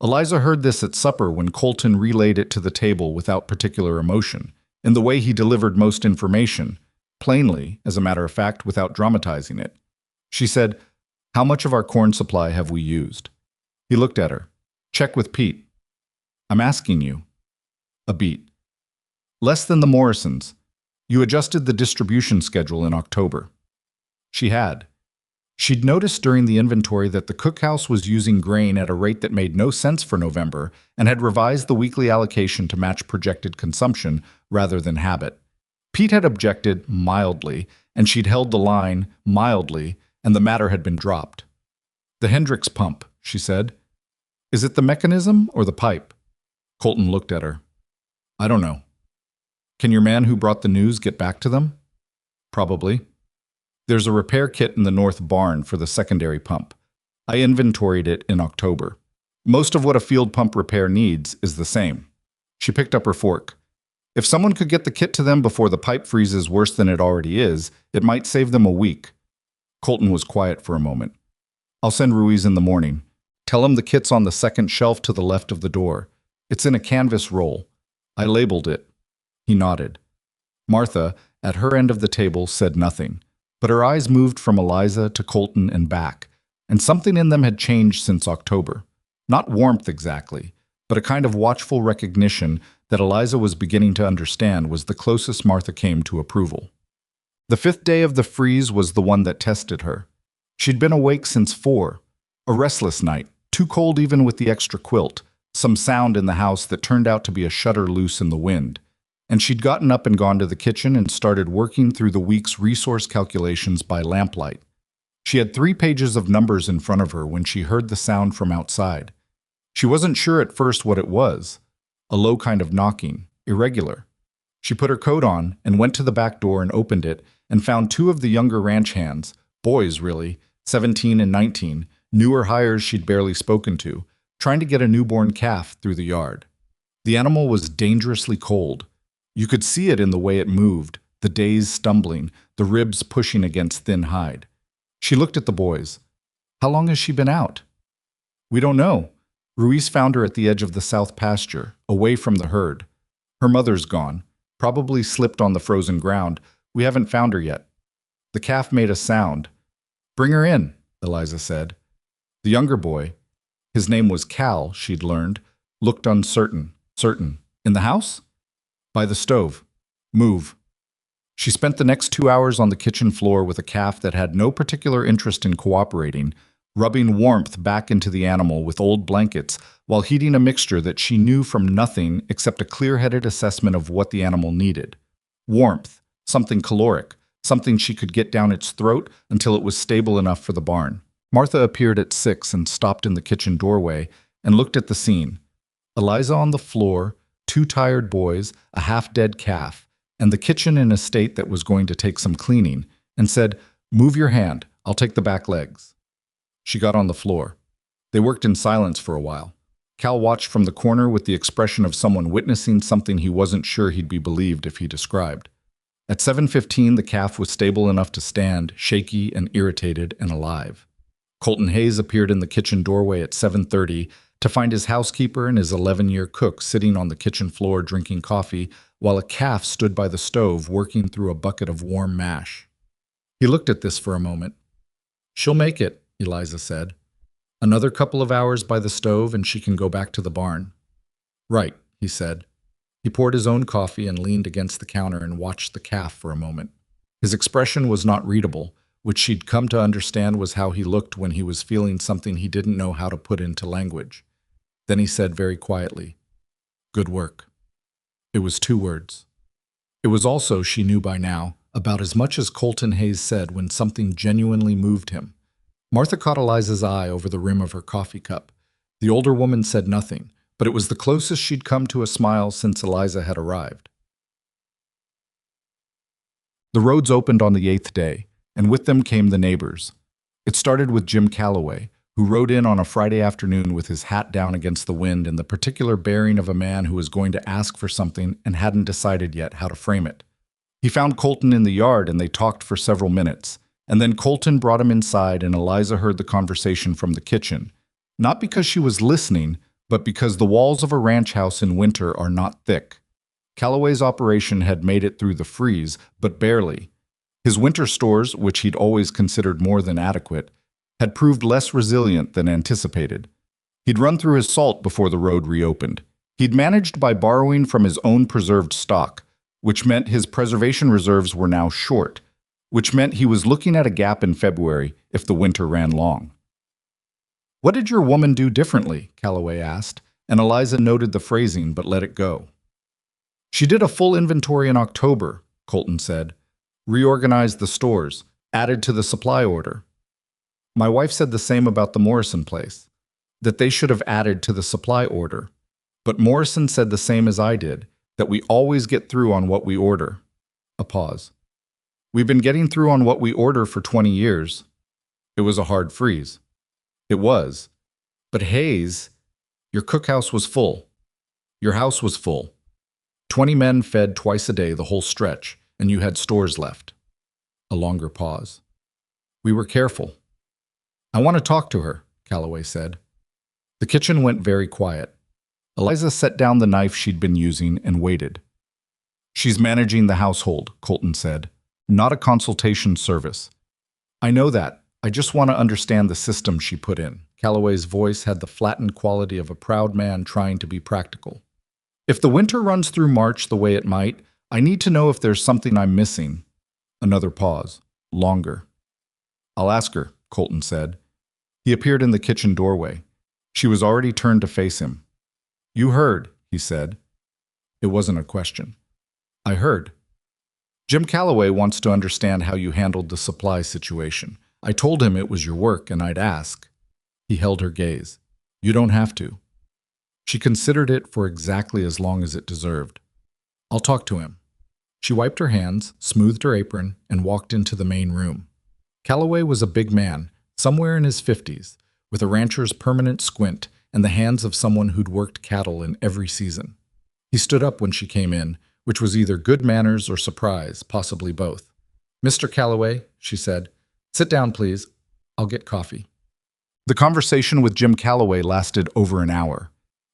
Eliza heard this at supper when Colton relayed it to the table without particular emotion, in the way he delivered most information, plainly, as a matter of fact, without dramatizing it. She said, "How much of our corn supply have we used?" He looked at her. "Check with Pete." "I'm asking you." A beat. "Less than the Morrisons. You adjusted the distribution schedule in October." She had. She'd noticed during the inventory that the cookhouse was using grain at a rate that made no sense for November and had revised the weekly allocation to match projected consumption rather than habit. Pete had objected mildly, and she'd held the line mildly, and the matter had been dropped. "The Hendricks pump," she said. "Is it the mechanism or the pipe?" Colton looked at her. "I don't know." "Can your man who brought the news get back to them?" "Probably." "There's a repair kit in the north barn for the secondary pump. I inventoried it in October. Most of what a field pump repair needs is the same." She picked up her fork. "If someone could get the kit to them before the pipe freezes worse than it already is, it might save them a week." Colton was quiet for a moment. "I'll send Ruiz in the morning. Tell him the kit's on the second shelf to the left of the door. It's in a canvas roll. I labeled it." He nodded. Martha, at her end of the table, said nothing, but her eyes moved from Eliza to Colton and back, and something in them had changed since October. Not warmth exactly, but a kind of watchful recognition that Eliza was beginning to understand was the closest Martha came to approval. The 5th day of the freeze was the one that tested her. She'd been awake since 4, a restless night, too cold even with the extra quilt, some sound in the house that turned out to be a shutter loose in the wind. And she'd gotten up and gone to the kitchen and started working through the week's resource calculations by lamplight. She had 3 pages of numbers in front of her when she heard the sound from outside. She wasn't sure at first what it was. A low kind of knocking, irregular. She put her coat on and went to the back door and opened it and found 2 of the younger ranch hands, boys really, 17 and 19, newer hires she'd barely spoken to, trying to get a newborn calf through the yard. The animal was dangerously cold. You could see it in the way it moved, the days stumbling, the ribs pushing against thin hide. She looked at the boys. "How long has she been out?" "We don't know. Ruiz found her at the edge of the south pasture, away from the herd. Her mother's gone, probably slipped on the frozen ground. We haven't found her yet." The calf made a sound. "Bring her in," Eliza said. The younger boy, his name was Cal, she'd learned, looked uncertain. "Certain. In the house?" "By the stove. Move." She spent the next 2 hours on the kitchen floor with a calf that had no particular interest in cooperating, rubbing warmth back into the animal with old blankets while heating a mixture that she knew from nothing except a clear-headed assessment of what the animal needed. Warmth, something caloric, something she could get down its throat until it was stable enough for the barn. Martha appeared at 6 and stopped in the kitchen doorway and looked at the scene. Eliza on the floor, 2 tired boys, a half-dead calf, and the kitchen in a state that was going to take some cleaning, and said, "Move your hand, I'll take the back legs." She got on the floor. They worked in silence for a while. Cal watched from the corner with the expression of someone witnessing something he wasn't sure he'd be believed if he described. At 7:15, the calf was stable enough to stand, shaky and irritated and alive. Colton Hayes appeared in the kitchen doorway at 7:30 to find his housekeeper and his 11-year cook sitting on the kitchen floor drinking coffee while a calf stood by the stove working through a bucket of warm mash. He looked at this for a moment. "She'll make it," Eliza said. "Another couple of hours by the stove and she can go back to the barn." "Right," he said. He poured his own coffee and leaned against the counter and watched the calf for a moment. His expression was not readable, which she'd come to understand was how he looked when he was feeling something he didn't know how to put into language. Then he said very quietly, "Good work." It was 2 words. It was also, she knew by now, about as much as Colton Hayes said when something genuinely moved him. Martha caught Eliza's eye over the rim of her coffee cup. The older woman said nothing, but it was the closest she'd come to a smile since Eliza had arrived. The roads opened on the 8th day, and with them came the neighbors. It started with Jim Calloway, who rode in on a Friday afternoon with his hat down against the wind and the particular bearing of a man who was going to ask for something and hadn't decided yet how to frame it. He found Colton in the yard and they talked for several minutes, and then Colton brought him inside and Eliza heard the conversation from the kitchen, not because she was listening, but because the walls of a ranch house in winter are not thick. Calloway's operation had made it through the freeze, but barely. His winter stores, which he'd always considered more than adequate, had proved less resilient than anticipated. He'd run through his salt before the road reopened. He'd managed by borrowing from his own preserved stock, which meant his preservation reserves were now short, which meant he was looking at a gap in February if the winter ran long. "What did your woman do differently?" Calloway asked, and Eliza noted the phrasing but let it go. "She did a full inventory in October," Colton said. "Reorganized the stores, added to the supply order. My wife said the same about the Morrison place, that they should have added to the supply order. But Morrison said the same as I did, that we always get through on what we order." A pause. "We've been getting through on what we order for 20 years. It was a hard freeze. It was. But Hayes, your cookhouse was full. Your house was full. 20 men fed twice a day the whole stretch, and you had stores left." A longer pause. "We were careful." "I want to talk to her," Calloway said. The kitchen went very quiet. Eliza set down the knife she'd been using and waited. "She's managing the household," Colton said. "Not a consultation service." "I know that. I just want to understand the system she put in." Calloway's voice had the flattened quality of a proud man trying to be practical. "If the winter runs through March the way it might, I need to know if there's something I'm missing." Another pause. Longer. "I'll ask her," Colton said. He appeared in the kitchen doorway. She was already turned to face him. "You heard," he said. It wasn't a question. "I heard. Jim Calloway wants to understand how you handled the supply situation. I told him it was your work and I'd ask." He held her gaze. "You don't have to." She considered it for exactly as long as it deserved. "I'll talk to him." She wiped her hands, smoothed her apron, and walked into the main room. Calloway was a big man, somewhere in his 50s, with a rancher's permanent squint and the hands of someone who'd worked cattle in every season. He stood up when she came in, which was either good manners or surprise, possibly both. "Mr. Calloway," she said, "sit down, please. I'll get coffee." The conversation with Jim Calloway lasted over an hour.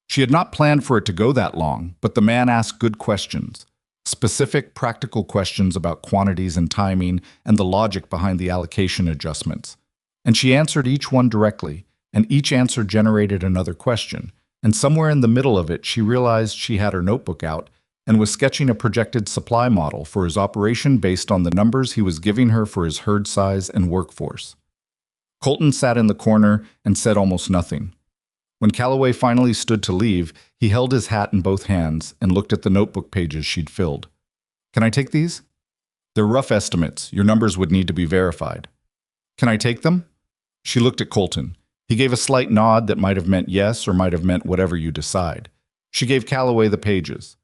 She had not planned for it to go that long, but the man asked good questions. Specific, practical questions about quantities and timing and the logic behind the allocation adjustments. And she answered each one directly, and each answer generated another question. And somewhere in the middle of it, she realized she had her notebook out and was sketching a projected supply model for his operation based on the numbers he was giving her for his herd size and workforce. Colton sat in the corner and said almost nothing. When Calloway finally stood to leave, he held his hat in both hands and looked at the notebook pages she'd filled. "Can I take these? They're rough estimates. Your numbers would need to be verified." "Can I take them?" She looked at Colton. He gave a slight nod that might have meant yes or might have meant whatever you decide. She gave Calloway the pages.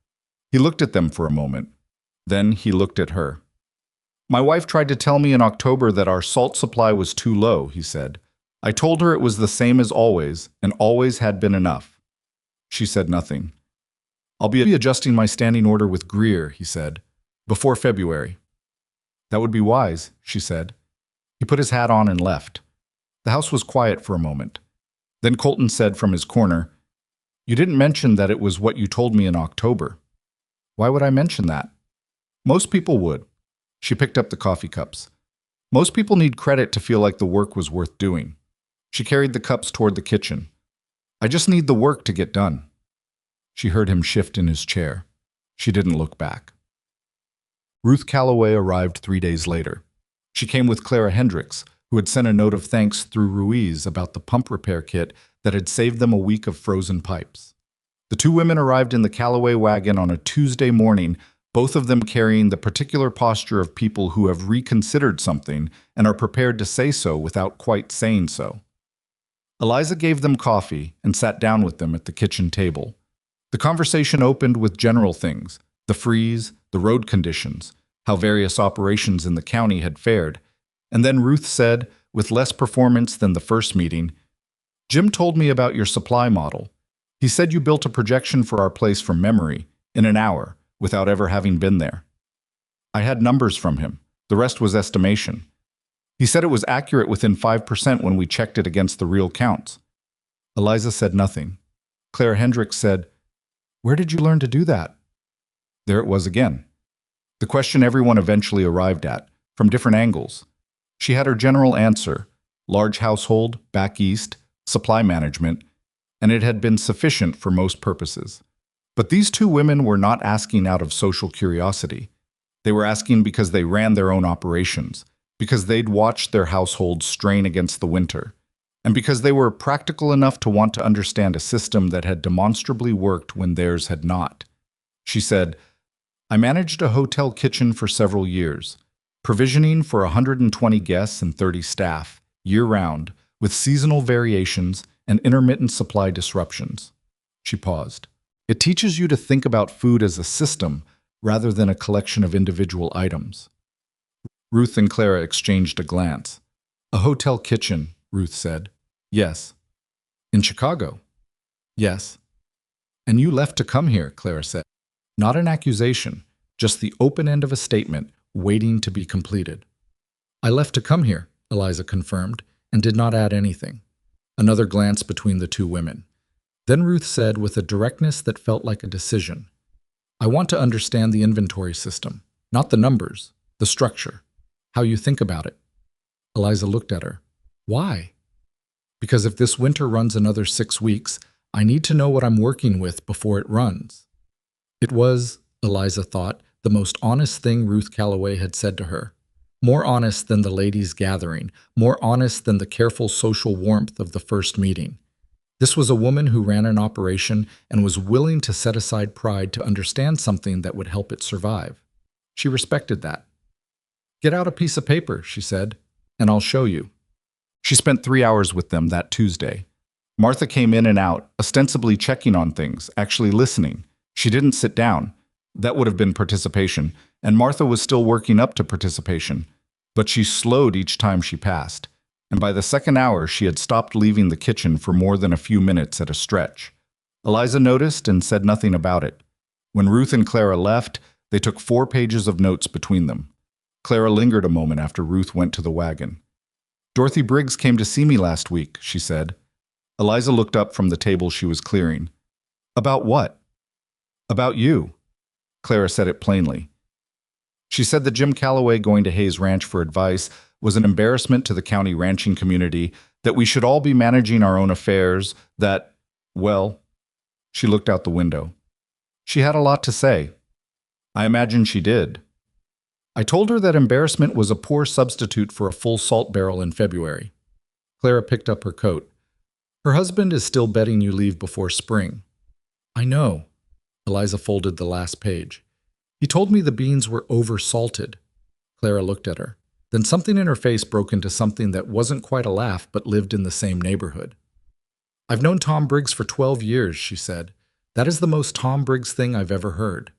He looked at them for a moment. Then he looked at her. "My wife tried to tell me in October that our salt supply was too low," he said. "I told her it was the same as always, and always had been enough." She said nothing. "I'll be adjusting my standing order with Greer," he said, "before February." "That would be wise," she said. He put his hat on and left. The house was quiet for a moment. Then Colton said from his corner, "You didn't mention that it was what you told me in October." "Why would I mention that?" "Most people would." She picked up the coffee cups. "Most people need credit to feel like the work was worth doing." She carried the cups toward the kitchen. "I just need the work to get done." She heard him shift in his chair. She didn't look back. Ruth Calloway arrived 3 days later. She came with Clara Hendricks, who had sent a note of thanks through Ruiz about the pump repair kit that had saved them a week of frozen pipes. The two women arrived in the Calloway wagon on a Tuesday morning, both of them carrying the particular posture of people who have reconsidered something and are prepared to say so without quite saying so. Eliza gave them coffee and sat down with them at the kitchen table. The conversation opened with general things: the freeze, the road conditions, how various operations in the county had fared. And then Ruth said, with less performance than the first meeting, "Jim told me about your supply model. He said you built a projection for our place from memory, in an hour, without ever having been there. I had numbers from him. The rest was estimation. He said it was accurate within 5% when we checked it against the real counts." Eliza said nothing. Clara Hendricks said, "Where did you learn to do that?" There it was again. The question everyone eventually arrived at, from different angles. She had her general answer: large household, back east, supply management, and it had been sufficient for most purposes. But these two women were not asking out of social curiosity. They were asking because they ran their own operations, because they'd watched their households strain against the winter, and because they were practical enough to want to understand a system that had demonstrably worked when theirs had not. She said, "I managed a hotel kitchen for several years, provisioning for 120 guests and 30 staff, year-round, with seasonal variations and intermittent supply disruptions." She paused. "It teaches you to think about food as a system rather than a collection of individual items." Ruth and Clara exchanged a glance. "A hotel kitchen," Ruth said. "Yes." "In Chicago?" "Yes." "And you left to come here," Clara said. Not an accusation, just the open end of a statement waiting to be completed. "I left to come here," Eliza confirmed, and did not add anything. Another glance between the two women. Then Ruth said with a directness that felt like a decision, "I want to understand the inventory system, not the numbers, the structure, how you think about it." Eliza looked at her. "Why?" "Because if this winter runs another 6 weeks, I need to know what I'm working with before it runs." It was, Eliza thought, the most honest thing Ruth Calloway had said to her. More honest than the ladies' gathering, more honest than the careful social warmth of the first meeting. This was a woman who ran an operation and was willing to set aside pride to understand something that would help it survive. She respected that. "Get out a piece of paper," she said, "and I'll show you." She spent 3 hours with them that Tuesday. Martha came in and out, ostensibly checking on things, actually listening. She didn't sit down. That would have been participation, and Martha was still working up to participation. But she slowed each time she passed, and by the second hour she had stopped leaving the kitchen for more than a few minutes at a stretch. Eliza noticed and said nothing about it. When Ruth and Clara left, they took 4 pages of notes between them. Clara lingered a moment after Ruth went to the wagon. "Dorothy Briggs came to see me last week," she said. Eliza looked up from the table she was clearing. "About what?" "About you." Clara said it plainly. She said that Jim Calloway going to Hayes Ranch for advice was an embarrassment to the county ranching community, that we should all be managing our own affairs, that, well, she looked out the window. She had a lot to say. I imagine she did. I told her that embarrassment was a poor substitute for a full salt barrel in February. Clara picked up her coat. Her husband is still betting you leave before spring. I know. Eliza folded the last page. He told me the beans were over-salted. Clara looked at her. Then something in her face broke into something that wasn't quite a laugh but lived in the same neighborhood. I've known Tom Briggs for 12 years, she said. That is the most Tom Briggs thing I've ever heard.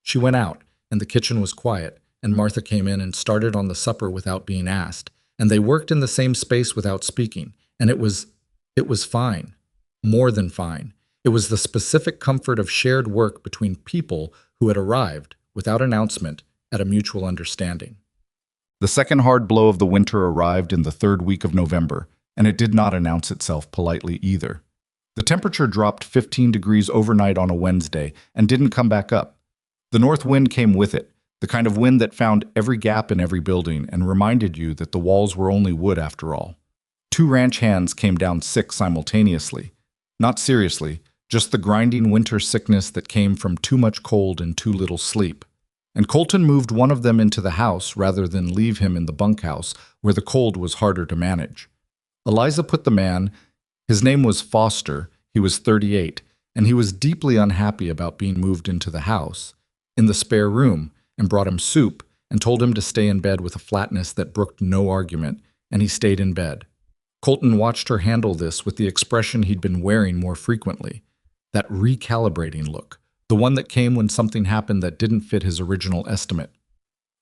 She went out, and the kitchen was quiet, and Martha came in and started on the supper without being asked, and they worked in the same space without speaking, and it was fine. More than fine. It was the specific comfort of shared work between people who had arrived, without announcement, at a mutual understanding. The second hard blow of the winter arrived in the third week of November, and it did not announce itself politely either. The temperature dropped 15 degrees overnight on a Wednesday and didn't come back up. The north wind came with it, the kind of wind that found every gap in every building and reminded you that the walls were only wood after all. 2 ranch hands came down sick simultaneously. Not seriously, just the grinding winter sickness that came from too much cold and too little sleep. And Colton moved one of them into the house rather than leave him in the bunkhouse, where the cold was harder to manage. Eliza put the man, his name was Foster, he was 38, and he was deeply unhappy about being moved into the house, in the spare room, and brought him soup and told him to stay in bed with a flatness that brooked no argument, and he stayed in bed. Colton watched her handle this with the expression he'd been wearing more frequently, that recalibrating look, the one that came when something happened that didn't fit his original estimate.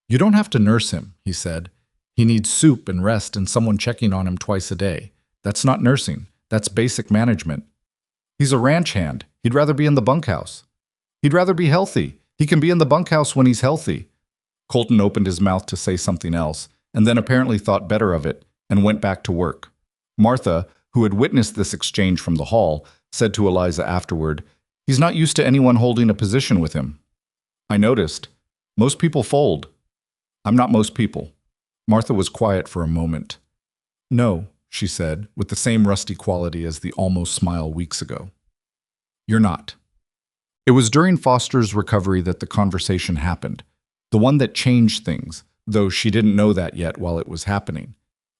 You don't have to nurse him, he said. He needs soup and rest and someone checking on him twice a day. That's not nursing. That's basic management. He's a ranch hand. He'd rather be in the bunkhouse. He'd rather be healthy. He can be in the bunkhouse when he's healthy. Colton opened his mouth to say something else, and then apparently thought better of it and went back to work. Martha, who had witnessed this exchange from the hall, said to Eliza afterward, "He's not used to anyone holding a position with him." I noticed. Most people fold. I'm not most people. Martha was quiet for a moment. No, she said, with the same rusty quality as the almost smile weeks ago. You're not. It was during Foster's recovery that the conversation happened, the one that changed things, though she didn't know that yet while it was happening.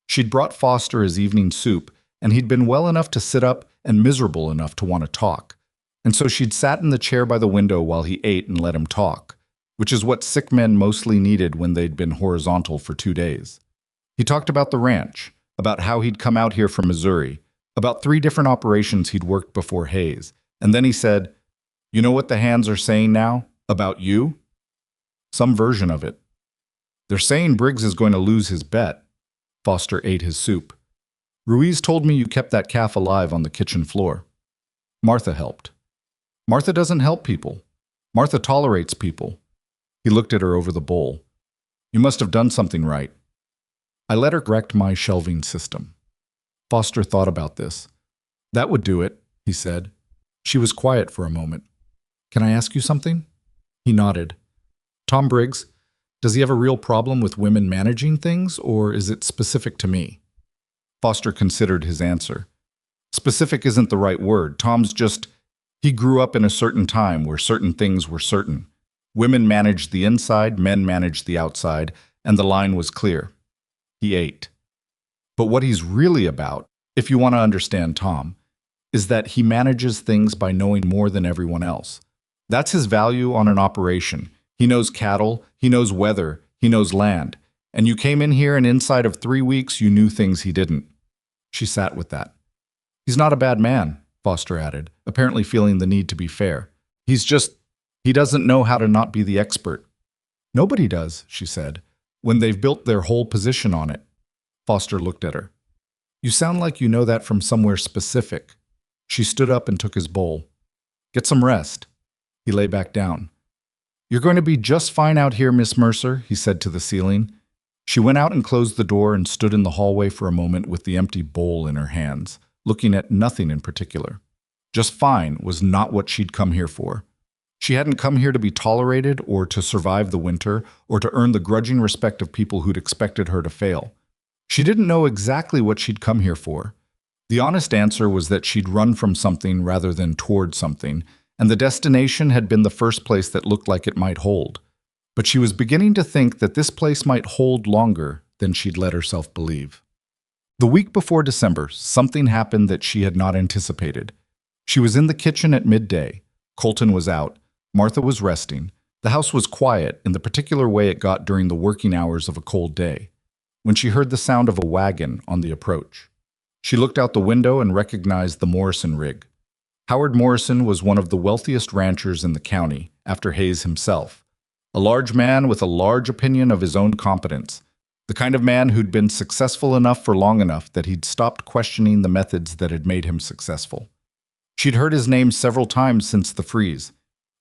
She'd brought Foster his evening soup, and he'd been well enough to sit up and miserable enough to want to talk. And so she'd sat in the chair by the window while he ate and let him talk, which is what sick men mostly needed when they'd been horizontal for 2 days. He talked about the ranch, about how he'd come out here from Missouri, about 3 different operations he'd worked before Hayes, and then he said, "You know what the hands are saying now? About you?" Some version of it. They're saying Briggs is going to lose his bet. Foster ate his soup. Ruiz told me you kept that calf alive on the kitchen floor. Martha helped. Martha doesn't help people. Martha tolerates people. He looked at her over the bowl. You must have done something right. I let her correct my shelving system. Foster thought about this. That would do it, he said. She was quiet for a moment. Can I ask you something? He nodded. Tom Briggs, does he have a real problem with women managing things, or is it specific to me? Foster considered his answer. Specific isn't the right word. Tom's just, he grew up in a certain time where certain things were certain. Women managed the inside, men managed the outside, and the line was clear. He ate. But what he's really about, if you want to understand Tom, is that he manages things by knowing more than everyone else. That's his value on an operation. He knows cattle, he knows weather, he knows land. And you came in here and inside of 3 weeks you knew things he didn't. She sat with that. He's not a bad man, Foster added, apparently feeling the need to be fair. He doesn't know how to not be the expert. Nobody does, she said, when they've built their whole position on it. Foster looked at her. You sound like you know that from somewhere specific. She stood up and took his bowl. Get some rest. He lay back down. You're going to be just fine out here, Miss Mercer, he said to the ceiling. She went out and closed the door and stood in the hallway for a moment with the empty bowl in her hands, looking at nothing in particular. Just fine was not what she'd come here for. She hadn't come here to be tolerated or to survive the winter or to earn the grudging respect of people who'd expected her to fail. She didn't know exactly what she'd come here for. The honest answer was that she'd run from something rather than toward something, and the destination had been the first place that looked like it might hold. But she was beginning to think that this place might hold longer than she'd let herself believe. The week before December, something happened that she had not anticipated. She was in the kitchen at midday. Colton was out. Martha was resting. The house was quiet in the particular way it got during the working hours of a cold day, when she heard the sound of a wagon on the approach. She looked out the window and recognized the Morrison rig. Howard Morrison was one of the wealthiest ranchers in the county, after Hayes himself. A large man with a large opinion of his own competence. The kind of man who'd been successful enough for long enough that he'd stopped questioning the methods that had made him successful. She'd heard his name several times since the freeze.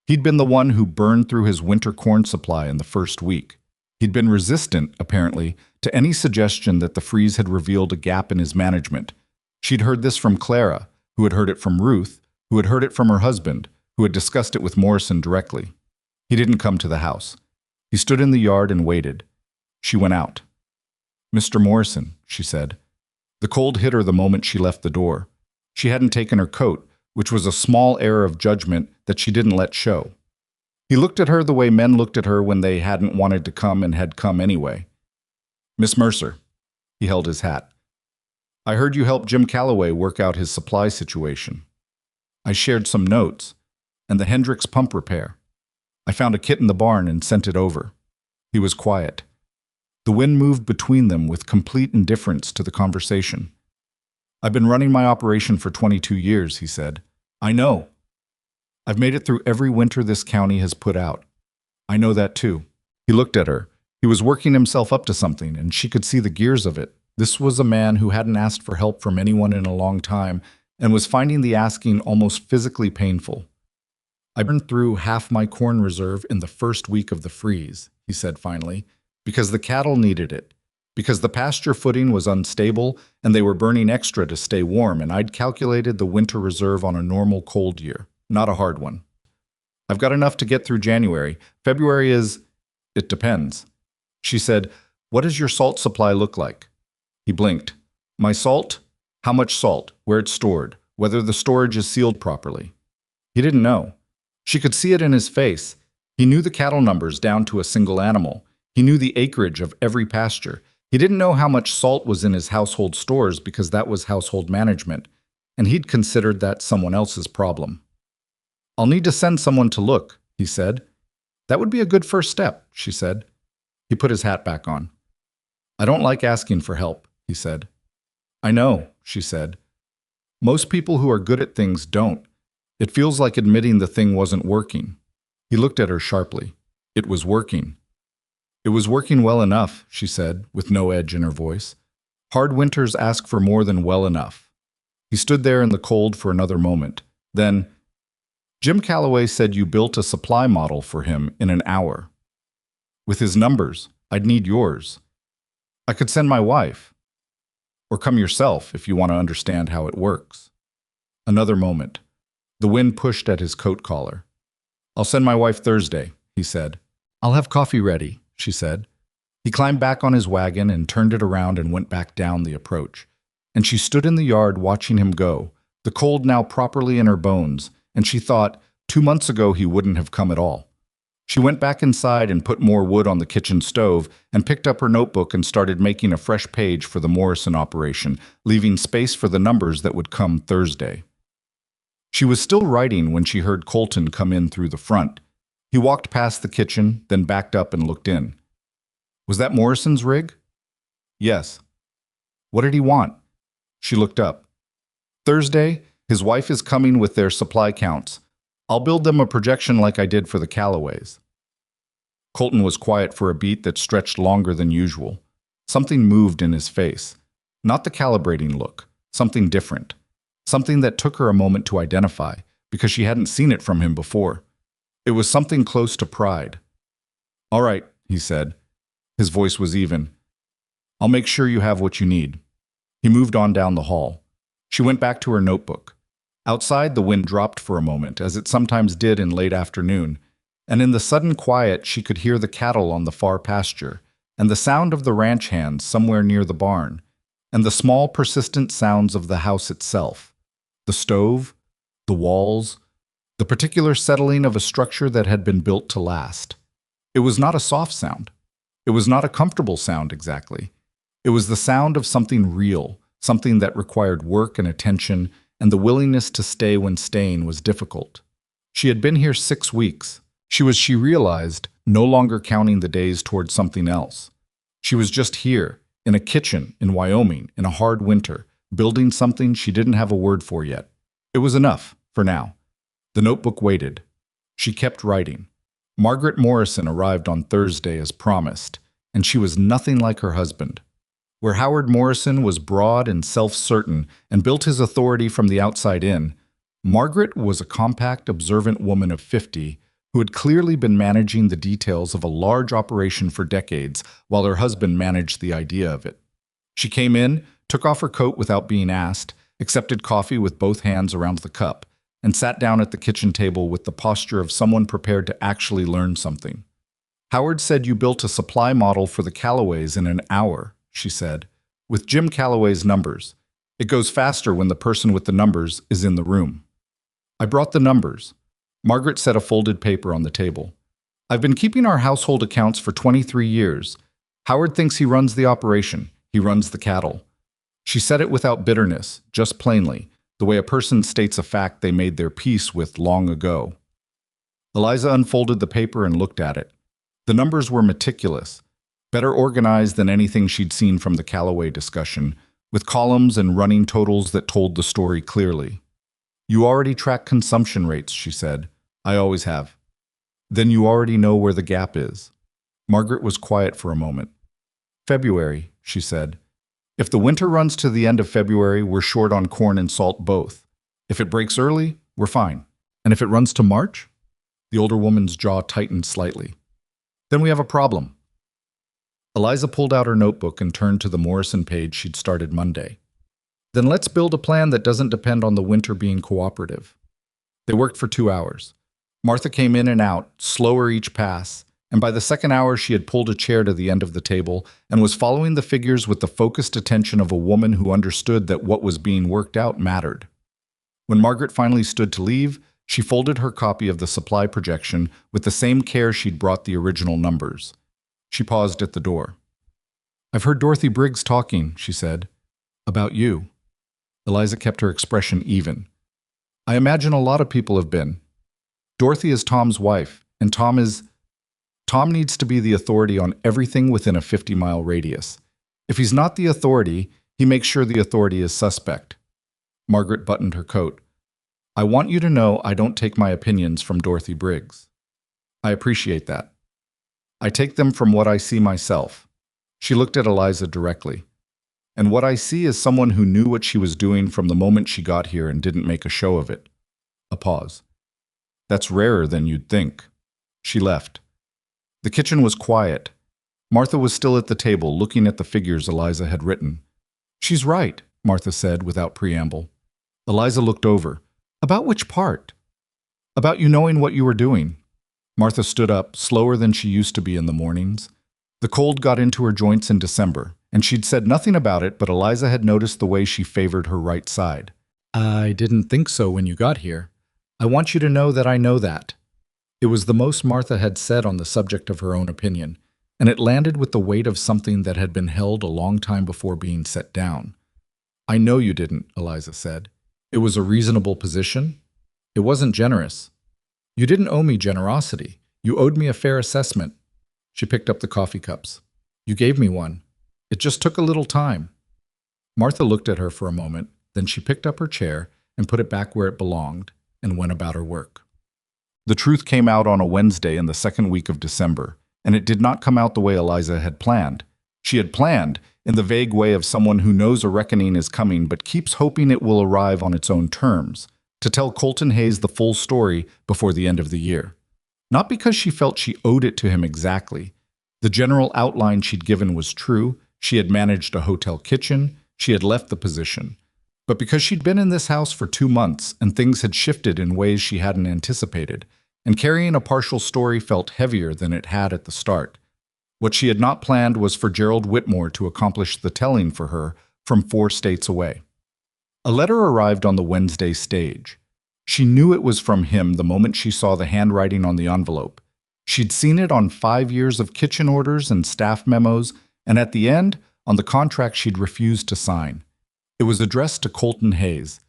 He'd been the one who burned through his winter corn supply in the first week. He'd been resistant, apparently, to any suggestion that the freeze had revealed a gap in his management. She'd heard this from Clara, who had heard it from Ruth, who had heard it from her husband, who had discussed it with Morrison directly. He didn't come to the house. He stood in the yard and waited. She went out. "Mr. Morrison," she said. The cold hit her the moment she left the door. She hadn't taken her coat, which was a small error of judgment that she didn't let show. He looked at her the way men looked at her when they hadn't wanted to come and had come anyway. "Miss Mercer." He held his hat. "I heard you helped Jim Calloway work out his supply situation. I shared some notes, and the Hendricks pump repair. I found a kit in the barn and sent it over." He was quiet. The wind moved between them with complete indifference to the conversation. "I've been running my operation for 22 years, he said. "I know. I've made it through every winter this county has put out. I know that too." He looked at her. He was working himself up to something, and she could see the gears of it. This was a man who hadn't asked for help from anyone in a long time and was finding the asking almost physically painful. "I burned through half my corn reserve in the first week of the freeze," he said finally, "because the cattle needed it, because the pasture footing was unstable and they were burning extra to stay warm, and I'd calculated the winter reserve on a normal cold year, not a hard one. I've got enough to get through January. February is... it depends." She said, "What does your salt supply look like?" He blinked. "My salt? How much salt? Where it's stored? Whether the storage is sealed properly?" He didn't know. She could see it in his face. He knew the cattle numbers down to a single animal. He knew the acreage of every pasture. He didn't know how much salt was in his household stores because that was household management, and he'd considered that someone else's problem. "I'll need to send someone to look," he said. "That would be a good first step," she said. He put his hat back on. "I don't like asking for help," he said. "I know," she said. "Most people who are good at things don't. It feels like admitting the thing wasn't working." He looked at her sharply. "It was working." "It was working well enough," she said, with no edge in her voice. "Hard winters ask for more than well enough." He stood there in the cold for another moment. Then, "Jim Calloway said you built a supply model for him in an hour. With his numbers, I'd need yours. I could send my wife. Or come yourself if you want to understand how it works." Another moment. The wind pushed at his coat collar. "I'll send my wife Thursday," he said. "I'll have coffee ready," she said. He climbed back on his wagon and turned it around and went back down the approach. And she stood in the yard watching him go, the cold now properly in her bones, and she thought, 2 months ago he wouldn't have come at all. She went back inside and put more wood on the kitchen stove and picked up her notebook and started making a fresh page for the Morrison operation, leaving space for the numbers that would come Thursday. She was still writing when she heard Colton come in through the front. He walked past the kitchen, then backed up and looked in. "Was that Morrison's rig?" "Yes." "What did he want?" She looked up. "Thursday, his wife is coming with their supply counts. I'll build them a projection like I did for the Callaways." Colton was quiet for a beat that stretched longer than usual. Something moved in his face. Not the calibrating look, something different. Something that took her a moment to identify, because she hadn't seen it from him before. It was something close to pride. "All right," he said. His voice was even. "I'll make sure you have what you need." He moved on down the hall. She went back to her notebook. Outside, the wind dropped for a moment, as it sometimes did in late afternoon, and in the sudden quiet she could hear the cattle on the far pasture, and the sound of the ranch hands somewhere near the barn, and the small persistent sounds of the house itself. The stove, the walls, the particular settling of a structure that had been built to last. It was not a soft sound. It was not a comfortable sound exactly. It was the sound of something real, something that required work and attention, and the willingness to stay when staying was difficult. She had been here 6 weeks. She realized, no longer counting the days toward something else. She was just here, in a kitchen in Wyoming, in a hard winter, building something she didn't have a word for yet. It was enough, for now. The notebook waited. She kept writing. Margaret Morrison arrived on Thursday as promised, and she was nothing like her husband. Where Howard Morrison was broad and self-certain and built his authority from the outside in, Margaret was a compact, observant woman of 50 who had clearly been managing the details of a large operation for decades while her husband managed the idea of it. She came in, took off her coat without being asked, accepted coffee with both hands around the cup, and sat down at the kitchen table with the posture of someone prepared to actually learn something. "Howard said you built a supply model for the Callaways in an hour," she said, "with Jim Callaway's numbers. It goes faster when the person with the numbers is in the room." "I brought the numbers." Margaret set a folded paper on the table. "I've been keeping our household accounts for 23 years. Howard thinks he runs the operation. He runs the cattle." She said it without bitterness, just plainly, the way a person states a fact they made their peace with long ago. Eliza unfolded the paper and looked at it. The numbers were meticulous, better organized than anything she'd seen from the Callaway discussion, with columns and running totals that told the story clearly. "You already track consumption rates," she said. "I always have." "Then you already know where the gap is." Margaret was quiet for a moment. "February," she said. "If the winter runs to the end of February, we're short on corn and salt both. If it breaks early, we're fine. And if it runs to March?" The older woman's jaw tightened slightly. "Then we have a problem." Eliza pulled out her notebook and turned to the Morrison page she'd started Monday. "Then let's build a plan that doesn't depend on the winter being cooperative." They worked for 2 hours. Martha came in and out, slower each pass, and by the second hour she had pulled a chair to the end of the table and was following the figures with the focused attention of a woman who understood that what was being worked out mattered. When Margaret finally stood to leave, she folded her copy of the supply projection with the same care she'd brought the original numbers. She paused at the door. "I've heard Dorothy Briggs talking," she said. "About you." Eliza kept her expression even. "I imagine a lot of people have been. Dorothy is Tom's wife, and Tom needs to be the authority on everything within a 50-mile radius. If he's not the authority, he makes sure the authority is suspect." Margaret buttoned her coat. "I want you to know I don't take my opinions from Dorothy Briggs. I appreciate that. I take them from what I see myself." She looked at Eliza directly. "And what I see is someone who knew what she was doing from the moment she got here and didn't make a show of it." A pause. "That's rarer than you'd think." She left. The kitchen was quiet. Martha was still at the table, looking at the figures Eliza had written. "She's right," Martha said without preamble. Eliza looked over. "About which part?" "About you knowing what you were doing." Martha stood up, slower than she used to be in the mornings. The cold got into her joints in December, and she'd said nothing about it, but Eliza had noticed the way she favored her right side. "I didn't think so when you got here. I want you to know that I know that." It was the most Martha had said on the subject of her own opinion, and it landed with the weight of something that had been held a long time before being set down. "I know you didn't," Eliza said. "It was a reasonable position. It wasn't generous. You didn't owe me generosity. You owed me a fair assessment." She picked up the coffee cups. "You gave me one. It just took a little time." Martha looked at her for a moment, then she picked up her chair and put it back where it belonged and went about her work. The truth came out on a Wednesday in the second week of December, and it did not come out the way Eliza had planned. She had planned, in the vague way of someone who knows a reckoning is coming but keeps hoping it will arrive on its own terms, to tell Colton Hayes the full story before the end of the year. Not because she felt she owed it to him exactly. The general outline she'd given was true. She had managed a hotel kitchen. She had left the position. But because she'd been in this house for 2 months and things had shifted in ways she hadn't anticipated, and carrying a partial story felt heavier than it had at the start. What she had not planned was for Gerald Whitmore to accomplish the telling for her from 4 states away. A letter arrived on the Wednesday stage. She knew it was from him the moment she saw the handwriting on the envelope. She'd seen it on 5 years of kitchen orders and staff memos, and at the end, on the contract she'd refused to sign. It was addressed to Colton Hayes.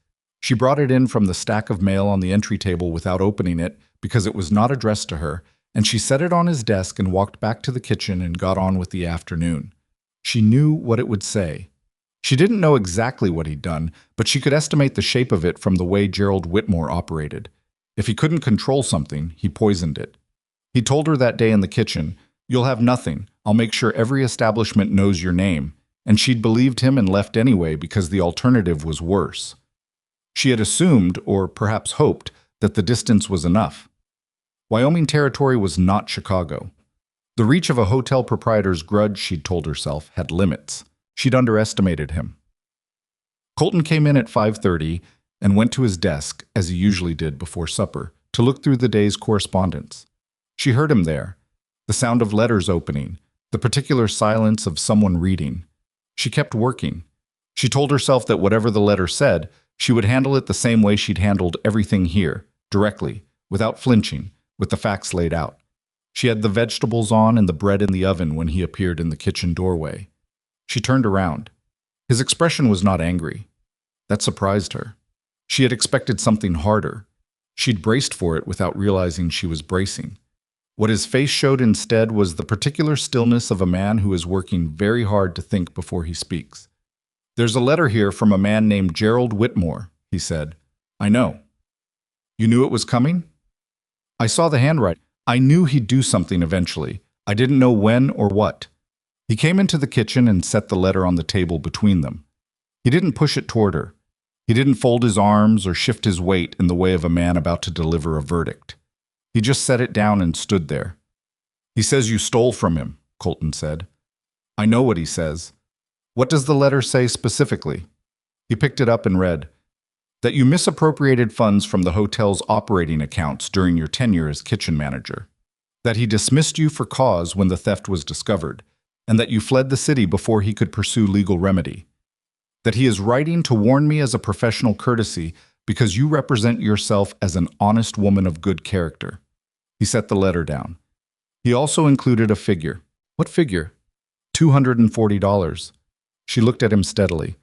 She brought it in from the stack of mail on the entry table without opening it because it was not addressed to her, and she set it on his desk and walked back to the kitchen and got on with the afternoon. She knew what it would say. She didn't know exactly what he'd done, but she could estimate the shape of it from the way Gerald Whitmore operated. If he couldn't control something, he poisoned it. He told her that day in the kitchen, "You'll have nothing. I'll make sure every establishment knows your name." And she'd believed him and left anyway because the alternative was worse. She had assumed, or perhaps hoped, that the distance was enough. Wyoming territory was not Chicago. The reach of a hotel proprietor's grudge, she'd told herself, had limits. She'd underestimated him. Colton came in at 5:30 and went to his desk, as he usually did before supper, to look through the day's correspondence. She heard him there, the sound of letters opening, the particular silence of someone reading. She kept working. She told herself that whatever the letter said, she would handle it the same way she'd handled everything here, directly, without flinching, with the facts laid out. She had the vegetables on and the bread in the oven when he appeared in the kitchen doorway. She turned around. His expression was not angry. That surprised her. She had expected something harder. She'd braced for it without realizing she was bracing. What his face showed instead was the particular stillness of a man who is working very hard to think before he speaks. "There's a letter here from a man named Gerald Whitmore," he said. "I know." "You knew it was coming?" "I saw the handwriting. I knew he'd do something eventually. I didn't know when or what." He came into the kitchen and set the letter on the table between them. He didn't push it toward her. He didn't fold his arms or shift his weight in the way of a man about to deliver a verdict. He just set it down and stood there. "He says you stole from him," Colton said. "I know what he says." "What does the letter say specifically?" He picked it up and read, "That you misappropriated funds from the hotel's operating accounts during your tenure as kitchen manager. That he dismissed you for cause when the theft was discovered, and that you fled the city before he could pursue legal remedy. That he is writing to warn me as a professional courtesy because you represent yourself as an honest woman of good character." He set the letter down. He also included a figure. "What figure?" $240. She looked at him steadily.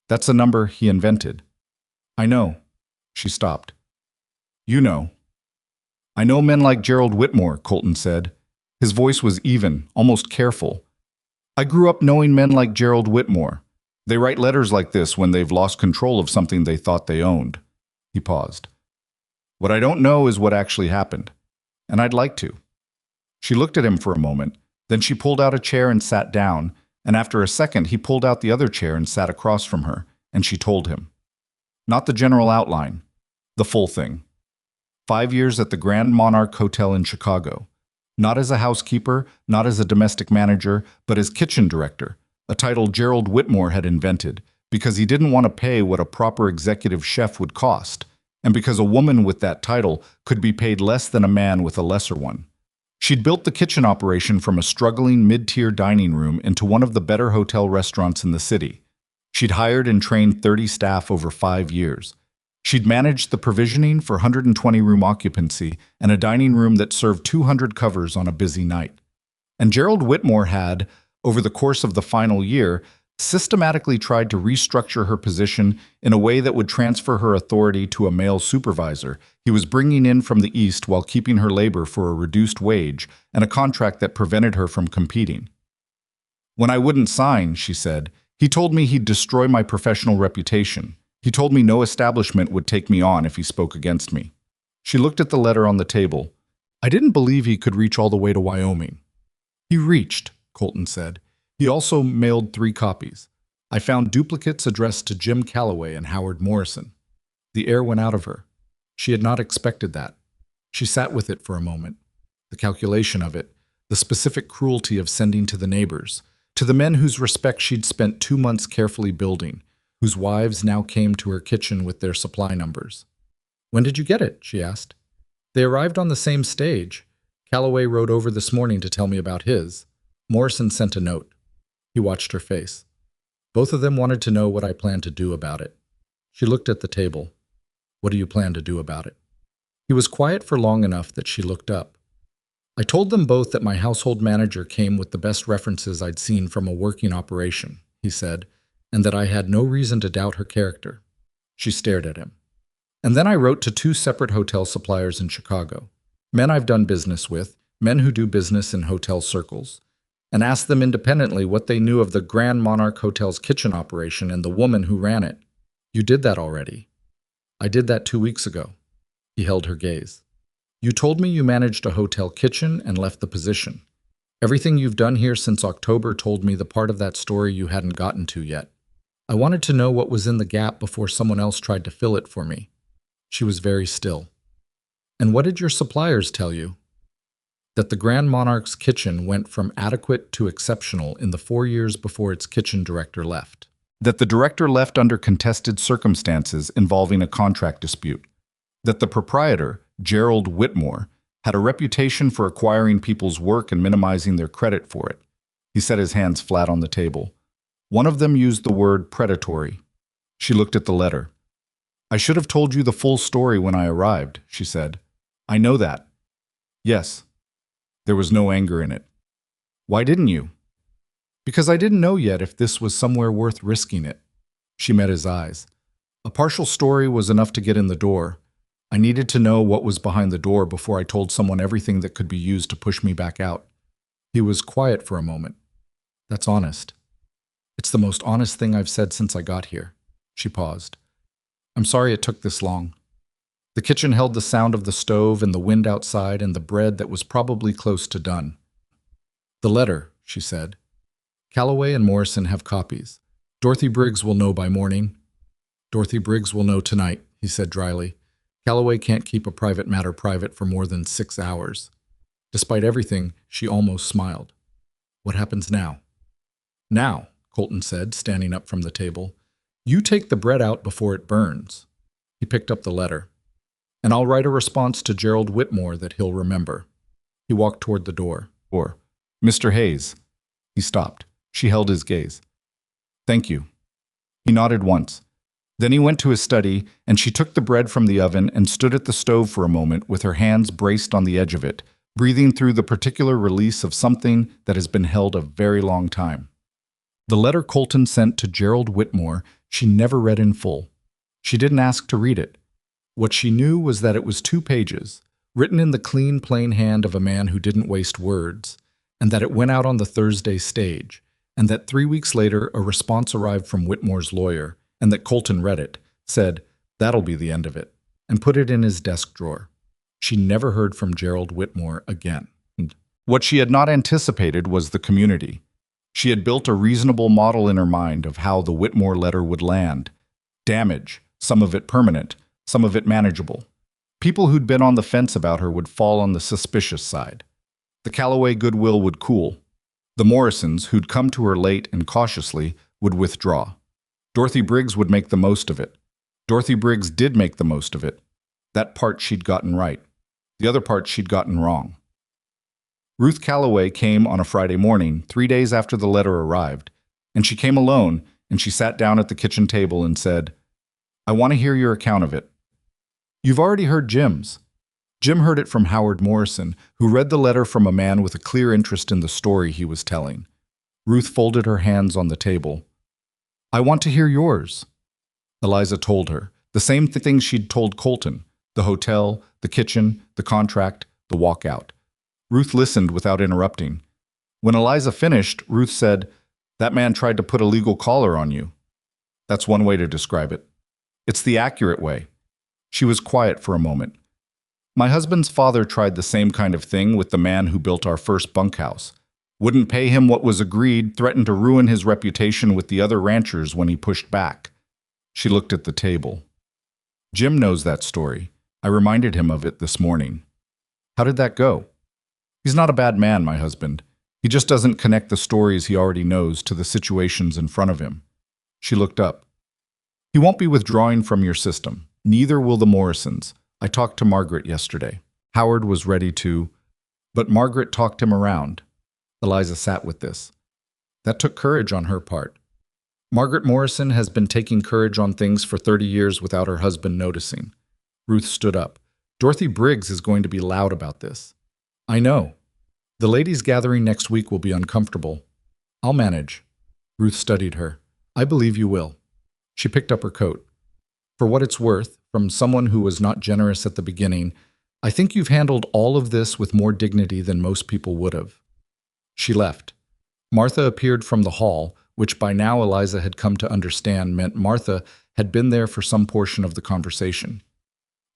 "That's a number he invented." "I know." She stopped. "You know." "I know men like Gerald Whitmore," Colton said. His voice was even, almost careful. "I grew up knowing men like Gerald Whitmore. They write letters like this when they've lost control of something they thought they owned." He paused. "What I don't know is what actually happened, and I'd like to." She looked at him for a moment, then she pulled out a chair and sat down, and after a second he pulled out the other chair and sat across from her, and she told him. Not the general outline, the full thing. 5 years at the Grand Monarch Hotel in Chicago. Not as a housekeeper, not as a domestic manager, but as kitchen director, a title Gerald Whitmore had invented, because he didn't want to pay what a proper executive chef would cost, and because a woman with that title could be paid less than a man with a lesser one. She'd built the kitchen operation from a struggling mid-tier dining room into one of the better hotel restaurants in the city. She'd hired and trained 30 staff over 5 years. She'd managed the provisioning for 120-room occupancy and a dining room that served 200 covers on a busy night. And Gerald Whitmore had, over the course of the final year, systematically tried to restructure her position in a way that would transfer her authority to a male supervisor he was bringing in from the East while keeping her labor for a reduced wage and a contract that prevented her from competing. "When I wouldn't sign," she said, "he told me he'd destroy my professional reputation. He told me no establishment would take me on if he spoke against me." She looked at the letter on the table. "I didn't believe he could reach all the way to Wyoming." "He reached," Colton said. "He also mailed 3 copies. I found duplicates addressed to Jim Calloway and Howard Morrison." The air went out of her. She had not expected that. She sat with it for a moment. The calculation of it, the specific cruelty of sending to the neighbors, to the men whose respect she'd spent 2 months carefully building, whose wives now came to her kitchen with their supply numbers. "When did you get it?" she asked. "They arrived on the same stage. Calloway rode over this morning to tell me about his. Morrison sent a note." He watched her face. "Both of them wanted to know what I planned to do about it." She looked at the table. "What do you plan to do about it?" He was quiet for long enough that she looked up. I told them both that my household manager came with the best references I'd seen from a working operation, he said, and that I had no reason to doubt her character. She stared at him. And then I wrote to 2 separate hotel suppliers in Chicago, men I've done business with, men who do business in hotel circles, and asked them independently what they knew of the Grand Monarch Hotel's kitchen operation and the woman who ran it. You did that already. I did that 2 weeks ago. He held her gaze. You told me you managed a hotel kitchen and left the position. Everything you've done here since October told me the part of that story you hadn't gotten to yet. I wanted to know what was in the gap before someone else tried to fill it for me. She was very still. And what did your suppliers tell you? That the Grand Monarch's kitchen went from adequate to exceptional in the 4 years before its kitchen director left. That the director left under contested circumstances involving a contract dispute. That the proprietor, Gerald Whitmore, had a reputation for acquiring people's work and minimizing their credit for it. He set his hands flat on the table. One of them used the word predatory. She looked at the letter. I should have told you the full story when I arrived, she said. I know that. Yes. There was no anger in it. Why didn't you? Because I didn't know yet if this was somewhere worth risking it. She met his eyes. A partial story was enough to get in the door. I needed to know what was behind the door before I told someone everything that could be used to push me back out. He was quiet for a moment. That's honest. It's the most honest thing I've said since I got here. She paused. I'm sorry it took this long. The kitchen held the sound of the stove and the wind outside and the bread that was probably close to done. The letter, she said. Calloway and Morrison have copies. Dorothy Briggs will know by morning. Dorothy Briggs will know tonight, he said dryly. Calloway can't keep a private matter private for more than 6 hours. Despite everything, she almost smiled. What happens now? Now, Colton said, standing up from the table. You take the bread out before it burns. He picked up the letter. And I'll write a response to Gerald Whitmore that he'll remember. He walked toward the door. Mr. Hayes. He stopped. She held his gaze. Thank you. He nodded once. Then he went to his study, and she took the bread from the oven and stood at the stove for a moment with her hands braced on the edge of it, breathing through the particular release of something that has been held a very long time. The letter Colton sent to Gerald Whitmore she never read in full. She didn't ask to read it. What she knew was that it was 2 pages, written in the clean, plain hand of a man who didn't waste words, and that it went out on the Thursday stage, and that 3 weeks later a response arrived from Whitmore's lawyer, and that Colton read it, said, that'll be the end of it, and put it in his desk drawer. She never heard from Gerald Whitmore again. And what she had not anticipated was the community. She had built a reasonable model in her mind of how the Whitmore letter would land. Damage, some of it permanent, some of it manageable. People who'd been on the fence about her would fall on the suspicious side. The Calloway goodwill would cool. The Morrisons, who'd come to her late and cautiously, would withdraw. Dorothy Briggs would make the most of it. Dorothy Briggs did make the most of it. That part she'd gotten right. The other part she'd gotten wrong. Ruth Calloway came on a Friday morning, 3 days after the letter arrived, and she came alone, and she sat down at the kitchen table and said, I want to hear your account of it. You've already heard Jim's. Jim heard it from Howard Morrison, who read the letter from a man with a clear interest in the story he was telling. Ruth folded her hands on the table. I want to hear yours. Eliza told her, the same thing she'd told Colton, the hotel, the kitchen, the contract, the walkout. Ruth listened without interrupting. When Eliza finished, Ruth said, that man tried to put a legal collar on you. That's one way to describe it. It's the accurate way. She was quiet for a moment. My husband's father tried the same kind of thing with the man who built our first bunkhouse. Wouldn't pay him what was agreed, threatened to ruin his reputation with the other ranchers when he pushed back. She looked at the table. Jim knows that story. I reminded him of it this morning. How did that go? He's not a bad man, my husband. He just doesn't connect the stories he already knows to the situations in front of him. She looked up. He won't be withdrawing from your system. Neither will the Morrisons. I talked to Margaret yesterday. Howard was ready to, but Margaret talked him around. Eliza sat with this. That took courage on her part. Margaret Morrison has been taking courage on things for 30 years without her husband noticing. Ruth stood up. Dorothy Briggs is going to be loud about this. I know. The ladies' gathering next week will be uncomfortable. I'll manage. Ruth studied her. I believe you will. She picked up her coat. For what it's worth, from someone who was not generous at the beginning, I think you've handled all of this with more dignity than most people would have. She left. Martha appeared from the hall, which by now Eliza had come to understand meant Martha had been there for some portion of the conversation.